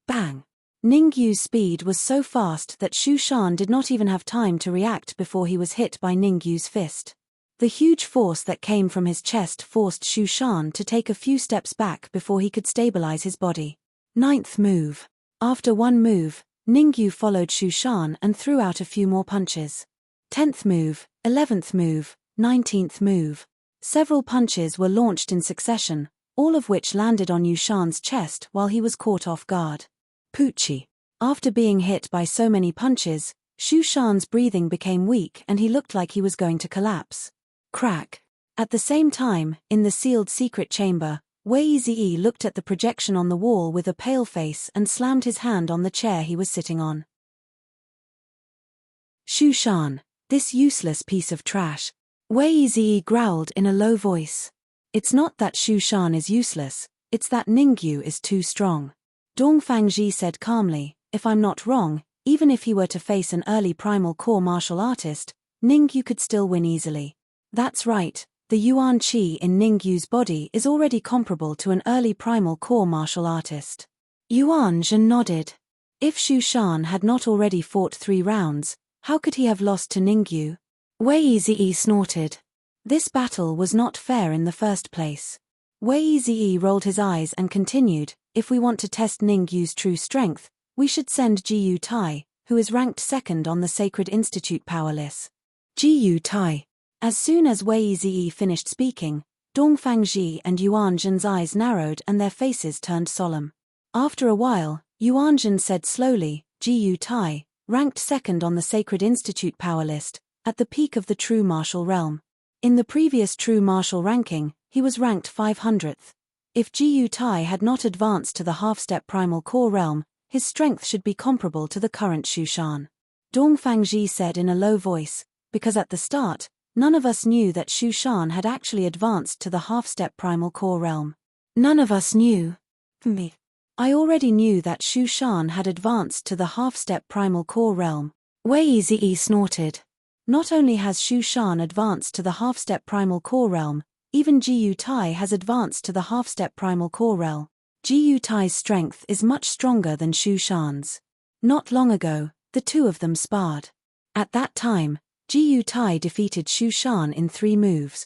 Speaker 1: Bang! Ningyu's speed was so fast that Shu Shan did not even have time to react before he was hit by Ningyu's fist. The huge force that came from his chest forced Shu Shan to take a few steps back before he could stabilize his body. Ninth move. After one move, Ningyu followed Shu Shan and threw out a few more punches. 10th move, 11th move, 19th move. Several punches were launched in succession, all of which landed on Yu Shan's chest while he was caught off guard. Poochie. After being hit by so many punches, Shu Shan's breathing became weak and he looked like he was going to collapse. Crack. At the same time, in the sealed secret chamber, Wei Ziyi looked at the projection on the wall with a pale face and slammed his hand on the chair he was sitting on. Shu Shan, this useless piece of trash. Wei Ziyi growled in a low voice. It's not that Shu Shan is useless, it's that Ningyu is too strong. Dong Fangji said calmly, if I'm not wrong, even if he were to face an early primal core martial artist, Ningyu could still win easily. That's right, the Yuan Qi in Ningyu's body is already comparable to an early primal core martial artist. Yuan Zhen nodded. If Shu Shan had not already fought 3 rounds, how could he have lost to Ningyu? Wei Ziyi snorted. This battle was not fair in the first place. Wei Ziyi rolled his eyes and continued, if we want to test Ningyu's true strength, we should send Jiyu Tai, who is ranked 2nd on the Sacred Institute power list. Jiyu Tai. As soon as Wei Ziyi finished speaking, Dong Fangji and Yuan Zhen's eyes narrowed and their faces turned solemn. After a while, Yuan Zhen said slowly, Jiyu Tai, ranked 2nd on the Sacred Institute power list, at the peak of the true martial realm. In the previous true martial ranking, he was ranked 500th. If Jiyu Tai had not advanced to the half-step primal core realm, his strength should be comparable to the current Shu Shan. Dong Fangji said in a low voice, because at the start, none of us knew that Shu Shan had actually advanced to the half-step primal core realm. None of us knew. Me. I already knew that Shu Shan had advanced to the half-step primal core realm. Wei Ziyi snorted. Not only has Shu Shan advanced to the half-step primal core realm, even Jiyu Tai has advanced to the half-step primal core realm. Jiyu Tai's strength is much stronger than Shu Shan's. Not long ago, the two of them sparred. At that time, Jiyu Tai defeated Shu Shan in 3 moves.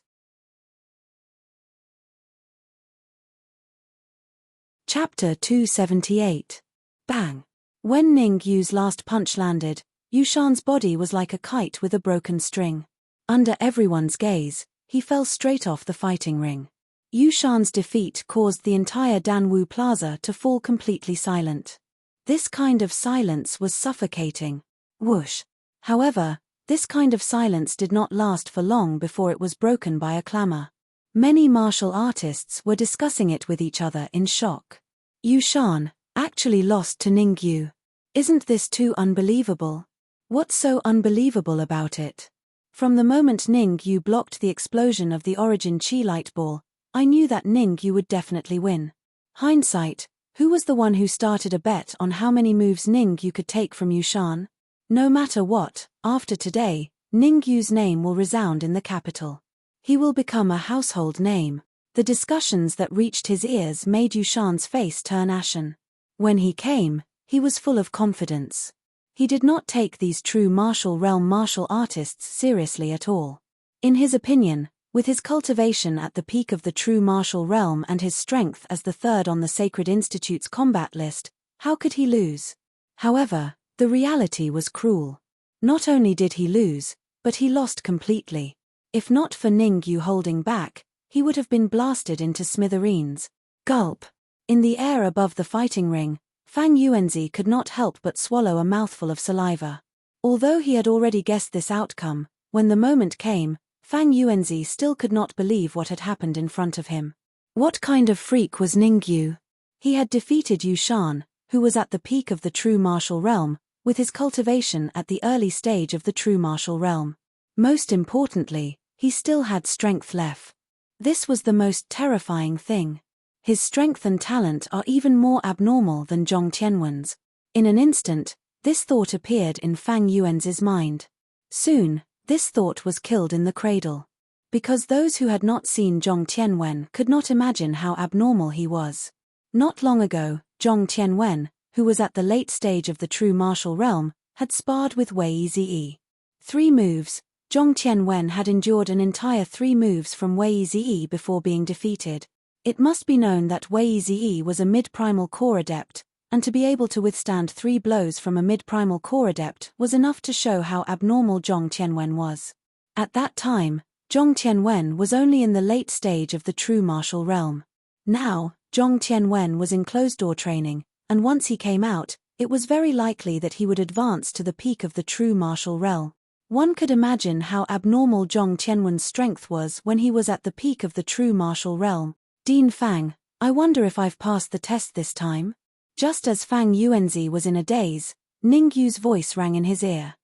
Speaker 1: Chapter 278. Bang. When Ningyu's last punch landed, Yu Shan's body was like a kite with a broken string. Under everyone's gaze, he fell straight off the fighting ring. Yu Shan's defeat caused the entire Danwu Plaza to fall completely silent. This kind of silence was suffocating. Whoosh. However, this kind of silence did not last for long before it was broken by a clamor. Many martial artists were discussing it with each other in shock. Yu Shan actually lost to Ningyu. Isn't this too unbelievable? What's so unbelievable about it? From the moment Ningyu blocked the explosion of the Origin Chi light ball, I knew that Ningyu would definitely win. Hindsight, who was the one who started a bet on how many moves Ningyu could take from Yu Shan? No matter what, after today, Ningyu's name will resound in the capital. He will become a household name. The discussions that reached his ears made Yu Shan's face turn ashen. When he came, he was full of confidence. He did not take these true martial realm martial artists seriously at all. In his opinion, with his cultivation at the peak of the true martial realm and his strength as the 3rd on the Sacred Institute's combat list, how could he lose? However, the reality was cruel. Not only did he lose, but he lost completely. If not for Ningyu holding back, he would have been blasted into smithereens. Gulp. In the air above the fighting ring, Fang Yuanzi could not help but swallow a mouthful of saliva. Although he had already guessed this outcome, when the moment came, Fang Yuanzi still could not believe what had happened in front of him. What kind of freak was Ningyu? He had defeated Yu Shan, who was at the peak of the true martial realm, with his cultivation at the early stage of the true martial realm. Most importantly, he still had strength left. This was the most terrifying thing. His strength and talent are even more abnormal than Zhong Tianwen's. In an instant, this thought appeared in Fang Yuanzi's mind. Soon, this thought was killed in the cradle. Because those who had not seen Zhong Tianwen could not imagine how abnormal he was. Not long ago, Zhong Tianwen, who was at the late stage of the true martial realm, had sparred with Wei Ziyi. 3 moves. Zhong Tianwen had endured an entire 3 moves from Wei Ziyi before being defeated. It must be known that Wei Ziyi was a mid-primal core adept, and to be able to withstand 3 blows from a mid-primal core adept was enough to show how abnormal Zhong Tianwen was. At that time, Zhong Tianwen was only in the late stage of the true martial realm. Now, Zhong Tianwen was in closed-door training, and once he came out, it was very likely that he would advance to the peak of the true martial realm. One could imagine how abnormal Zhong Tianwen's strength was when he was at the peak of the true martial realm. Dean Fang, I wonder if I've passed the test this time? Just as Fang Yuanzi was in a daze, Ningyu's voice rang in his ear.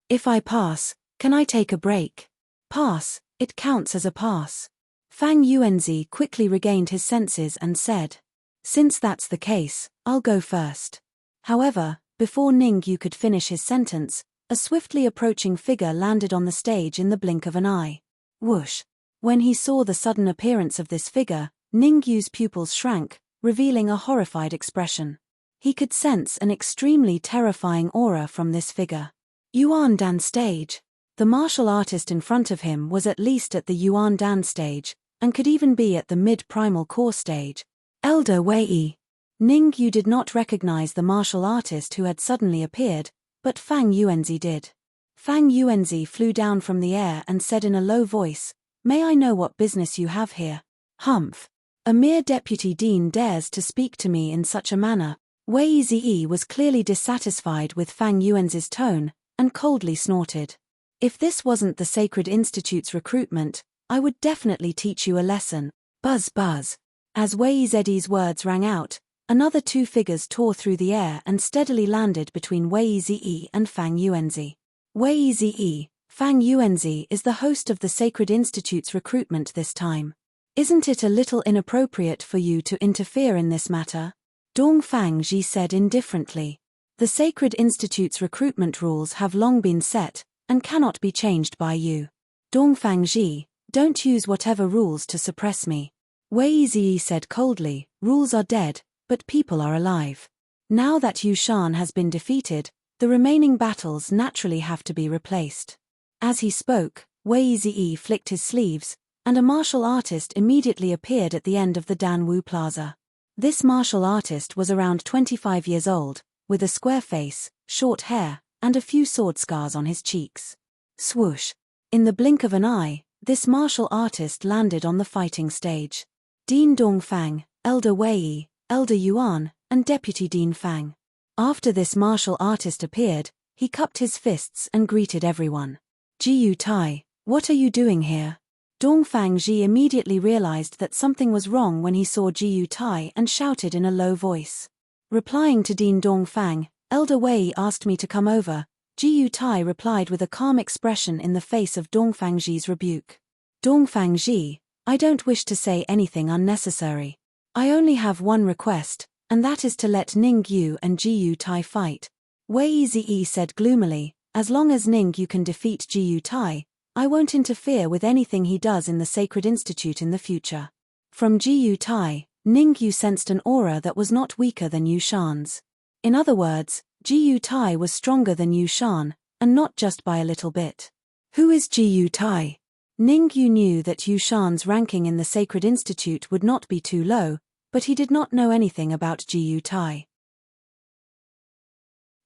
Speaker 1: If I pass, can I take a break? Pass, it counts as a pass. Fang Yuanzi quickly regained his senses and said. Since that's the case, I'll go first. However, before Ningyu could finish his sentence, a swiftly approaching figure landed on the stage in the blink of an eye. Whoosh! When he saw the sudden appearance of this figure, Ningyu's pupils shrank, revealing a horrified expression. He could sense an extremely terrifying aura from this figure. Yuan Dan stage. The martial artist in front of him was at least at the Yuan Dan stage, and could even be at the mid-primal core stage. Elder Wei. Ningyu did not recognize the martial artist who had suddenly appeared, but Fang Yuanzi did. Fang Yuanzi flew down from the air and said in a low voice, May I know what business you have here? Humph. A mere deputy dean dares to speak to me in such a manner. Wei Ziyi was clearly dissatisfied with Fang Yuanzi's tone, and coldly snorted. If this wasn't the Sacred Institute's recruitment, I would definitely teach you a lesson. Buzz buzz. As Wei Ziyi's words rang out, another 2 figures tore through the air and steadily landed between Wei Ziyi and Fang Yuanzi. Wei Ziyi, Fang Yuanzi is the host of the Sacred Institute's recruitment this time. Isn't it a little inappropriate for you to interfere in this matter? Dong Fangji said indifferently. The Sacred Institute's recruitment rules have long been set, and cannot be changed by you. Dong Fangji, don't use whatever rules to suppress me. Wei Ziyi said coldly, rules are dead, but people are alive. Now that Yu Shan has been defeated, the remaining battles naturally have to be replaced. As he spoke, Wei Ziyi flicked his sleeves, and a martial artist immediately appeared at the end of the Danwu Plaza. This martial artist was around 25 years old, with a square face, short hair, and a few sword scars on his cheeks. Swoosh! In the blink of an eye, this martial artist landed on the fighting stage. Dean Dongfang, Elder Wei, Elder Yuan, and Deputy Dean Fang. After this martial artist appeared, he cupped his fists and greeted everyone. Jiyu Tai, what are you doing here? Dongfang Ji immediately realized that something was wrong when he saw Jiyu Tai and shouted in a low voice. Replying to Dean Dongfang, Elder Wei asked me to come over. Jiyu Tai replied with a calm expression in the face of Dongfang Ji's rebuke. Dongfang Ji, I don't wish to say anything unnecessary. I only have one request, and that is to let Ningyu and Jiyu Tai fight. Wei Ziyi said gloomily, as long as Ningyu can defeat Jiyu Tai, I won't interfere with anything he does in the Sacred Institute in the future. From Jiyu Tai, Ningyu sensed an aura that was not weaker than Yu Shan's. In other words, Jiyu Tai was stronger than Yu Shan, and not just by a little bit. Who is Jiyu Tai? Ningyu knew that Yu Shan's ranking in the Sacred Institute would not be too low, but he did not know anything about Jiyu Tai.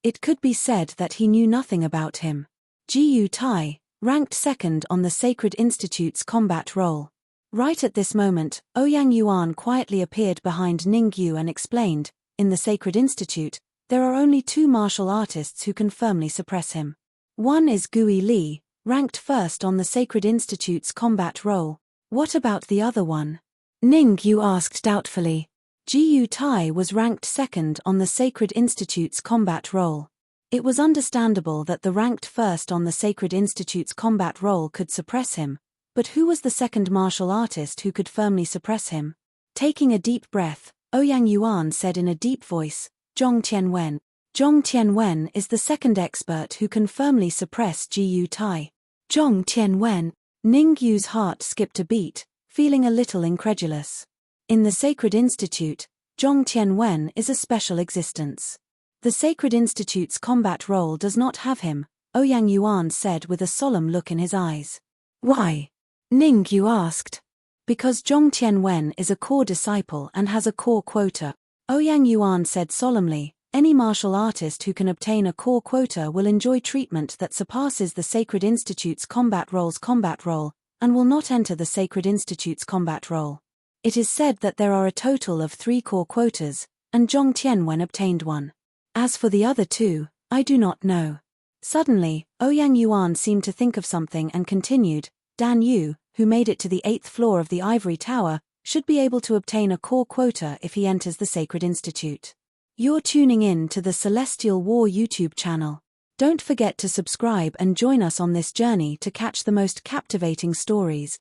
Speaker 1: It could be said that he knew nothing about him. Jiyu Tai, ranked second on the Sacred Institute's combat roll. Right at this moment, Ouyang Yuan quietly appeared behind Ningyu and explained, in the Sacred Institute, there are only 2 martial artists who can firmly suppress him. One is Gui Li, ranked first on the Sacred Institute's combat roll. What about the other one? Ningyu asked doubtfully. Jiyu Tai was ranked second on the Sacred Institute's combat roll. It was understandable that the ranked first on the Sacred Institute's combat roll could suppress him, but who was the second martial artist who could firmly suppress him? Taking a deep breath, Ouyang Yuan said in a deep voice, Zhong Tianwen. Zhong Tianwen is the second expert who can firmly suppress Jiyu Tai. Zhong Tianwen. Ningyu's heart skipped a beat, feeling a little incredulous. In the Sacred Institute, Zhong Tianwen is a special existence. The Sacred Institute's combat role does not have him, Ouyang Yuan said with a solemn look in his eyes. Why? Ning Yu asked. Because Zhong Tianwen is a core disciple and has a core quota, Ouyang Yuan said solemnly. Any martial artist who can obtain a core quota will enjoy treatment that surpasses the Sacred Institute's combat role, and will not enter the Sacred Institute's combat role. It is said that there are a total of 3 core quotas, and Zhong Tianwen obtained one. As for the other 2, I do not know. Suddenly, Ouyang Yuan seemed to think of something and continued, Dan Yu, who made it to the 8th floor of the Ivory Tower, should be able to obtain a core quota if he enters the Sacred Institute. You're tuning in to the Celestial War YouTube channel. Don't forget to subscribe and join us on this journey to catch the most captivating stories,